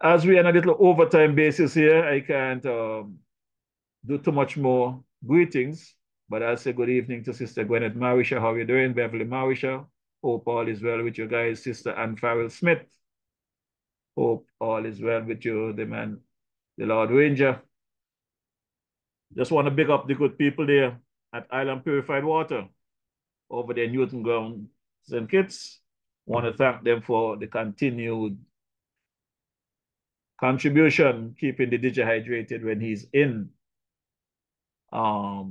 As we are on a little overtime basis here, I can't do too much more greetings, but I'll say good evening to Sister Gwyneth Marisha. How are you doing? Beverly Marisha, Hope all is well with you guys, Sister Ann Farrell Smith. Hope all is well with you, the man, the Lord Ranger. Just want to big up the good people there at Island Purified Water over there in Newton Ground, St. Kitts. Want to thank them for the continued contribution, keeping the DJ hydrated when he's in the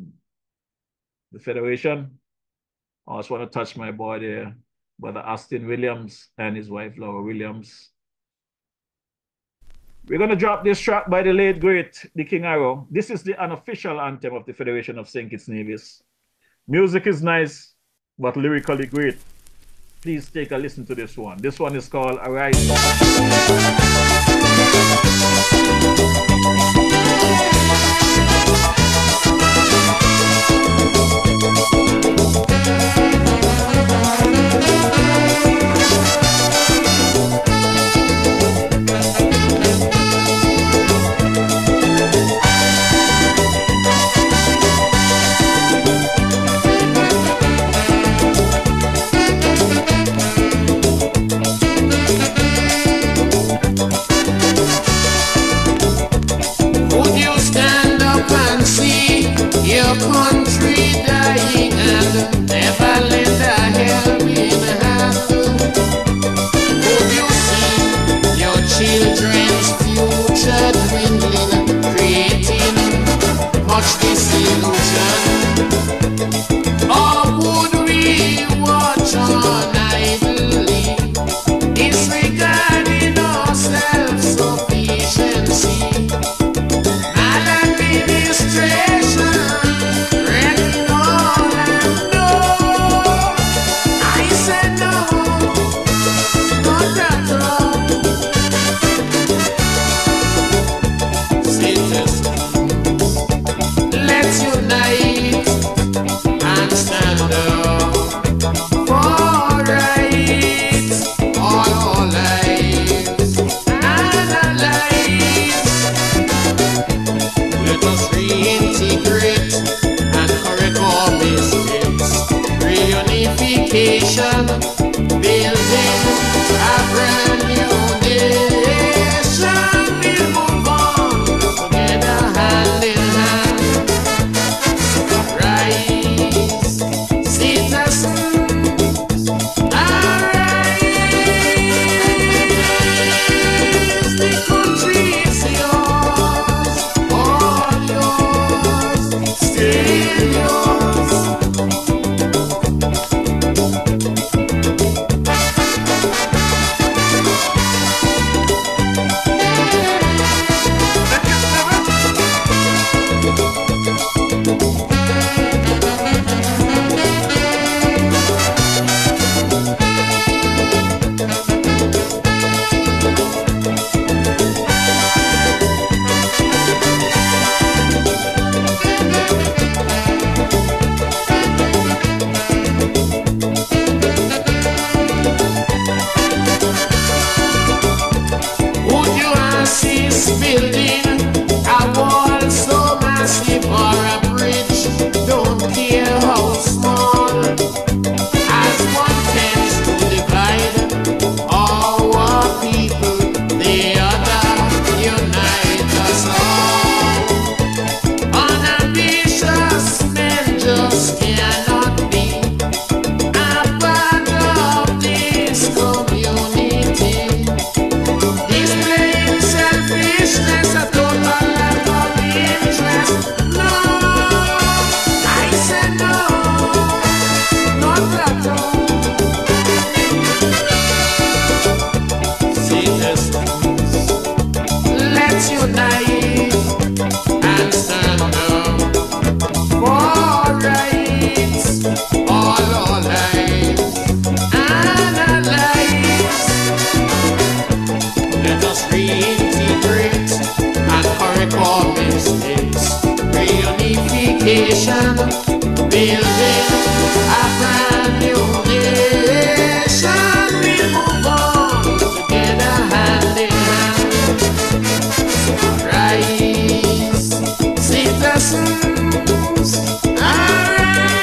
Federation. I also want to touch my boy there, Brother Austin Williams and his wife, Laura Williams. We're going to drop this track by the late, great The King Arrow. This is the unofficial anthem of the Federation of St. Kitts Nevis. Music is nice, but lyrically great. Please take a listen to this one. This one is called Arise. Your country dying and never lend a helping hand. Would you see your children's future dwindling, creating much disillusion? Or would we watch on idly, disregarding our self-sufficiency? Maladministration building a brand new nation. We'll move on together hand in hand. Rise, citizens, arise. The country is yours, all yours, still yours. Building a wall so massive or a bridge, don't care how small, as one tends to divide our people, the other unite us all. Unambitious men just cannot be a part of this community. Selfishness, a total lack of interest. No, I said no, not at all. Citizens, let's unite and stand up for rights, all our lives and our lives. Let us reintegrate and correct our mistakes. Reunification, building a brand new nation. We'll move on together hand in hand. Rise, citizens, arise.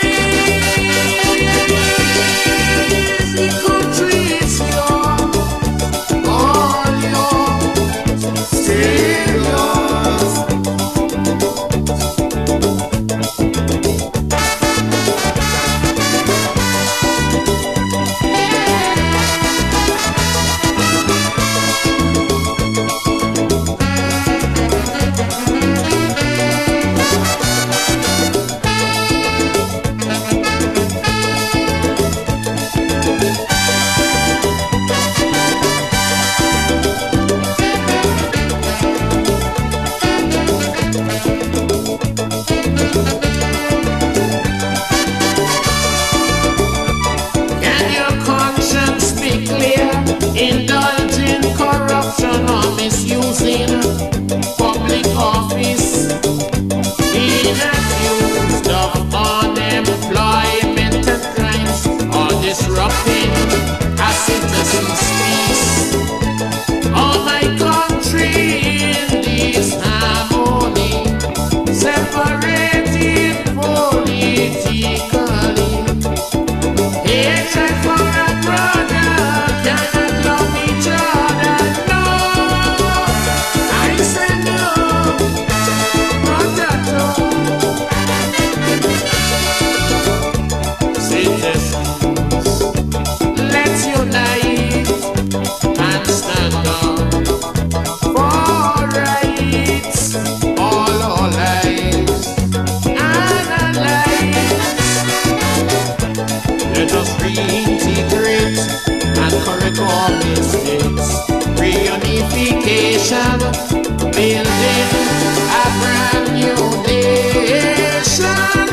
unification, building a brand new nation.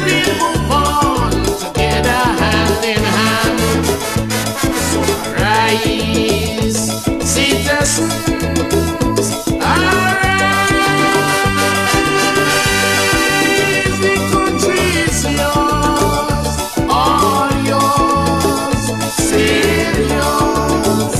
We'll move on together hand in hand. So rise, citizens, arise. The country is yours, all yours, still yours.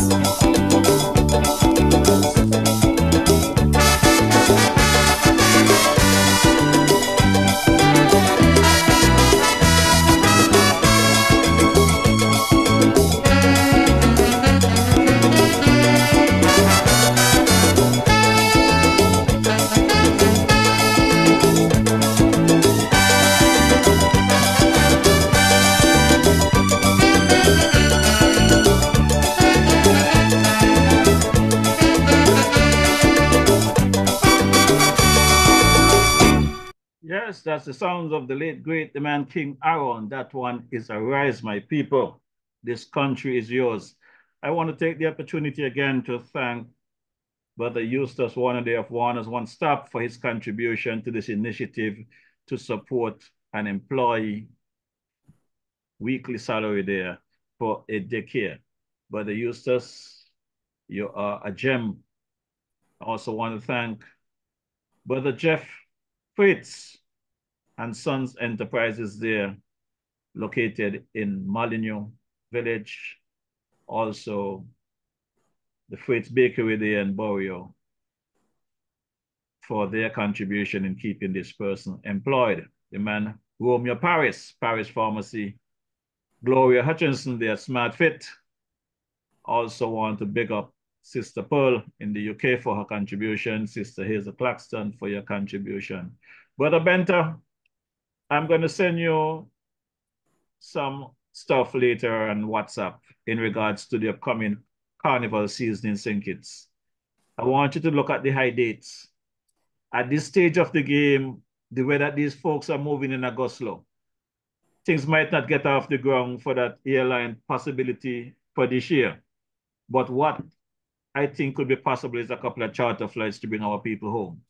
Yes, that's the sounds of the late, great, the man King Aaron. That one is Arise, My People. This country is yours. I want to take the opportunity again to thank Brother Eustace Warner Day of Warner's One Stop for his contribution to this initiative to support an employee weekly salary there for a daycare. Brother Eustace, you are a gem. I also want to thank Brother Jeff Fritz and Sons Enterprises there, located in Molyneux Village. Also, the Fritz Bakery there in Borio for their contribution in keeping this person employed. The man Romeo Paris Pharmacy, Gloria Hutchinson there, Smart Fit. Also want to big up Sister Pearl in the UK for her contribution, Sister Hazel Claxton for your contribution. Brother Benta, I'm going to send you some stuff later on WhatsApp in regards to the upcoming carnival season in St. Kitts. I want you to look at the high dates. At this stage of the game, the way that these folks are moving in Augusta, things might not get off the ground for that airline possibility for this year. But what I think could be possible is a couple of charter flights to bring our people home.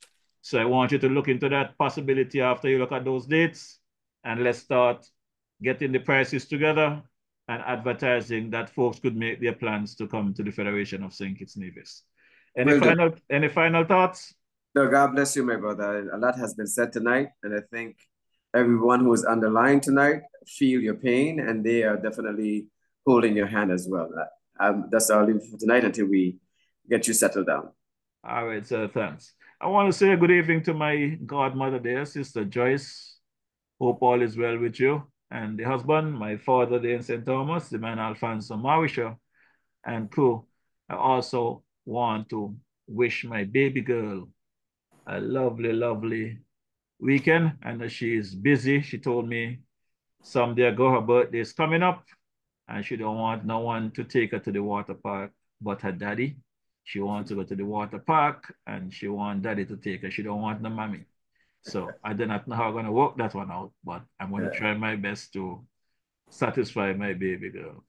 So I want you to look into that possibility after you look at those dates, and let's start getting the prices together and advertising that folks could make their plans to come to the Federation of St. Kitts Nevis. Any final thoughts? No, God bless you, my brother. A lot has been said tonight, and I think everyone who is on the line tonight feel your pain, and they are definitely holding your hand as well. That's our leave for tonight until we get you settled down. All right, sir, thanks. I want to say good evening to my godmother there, Sister Joyce. Hope all is well with you. And the husband, my father there in St. Thomas, the man Alfonso Mauricio and crew. I also want to wish my baby girl a lovely, lovely weekend. And she is busy. She told me someday ago her birthday is coming up and she don't want no one to take her to the water park but her daddy. She wants to go to the water park and she wants daddy to take her. She don't want no mommy. So I do not know how I'm going to work that one out, but I'm going to try my best to satisfy my baby girl.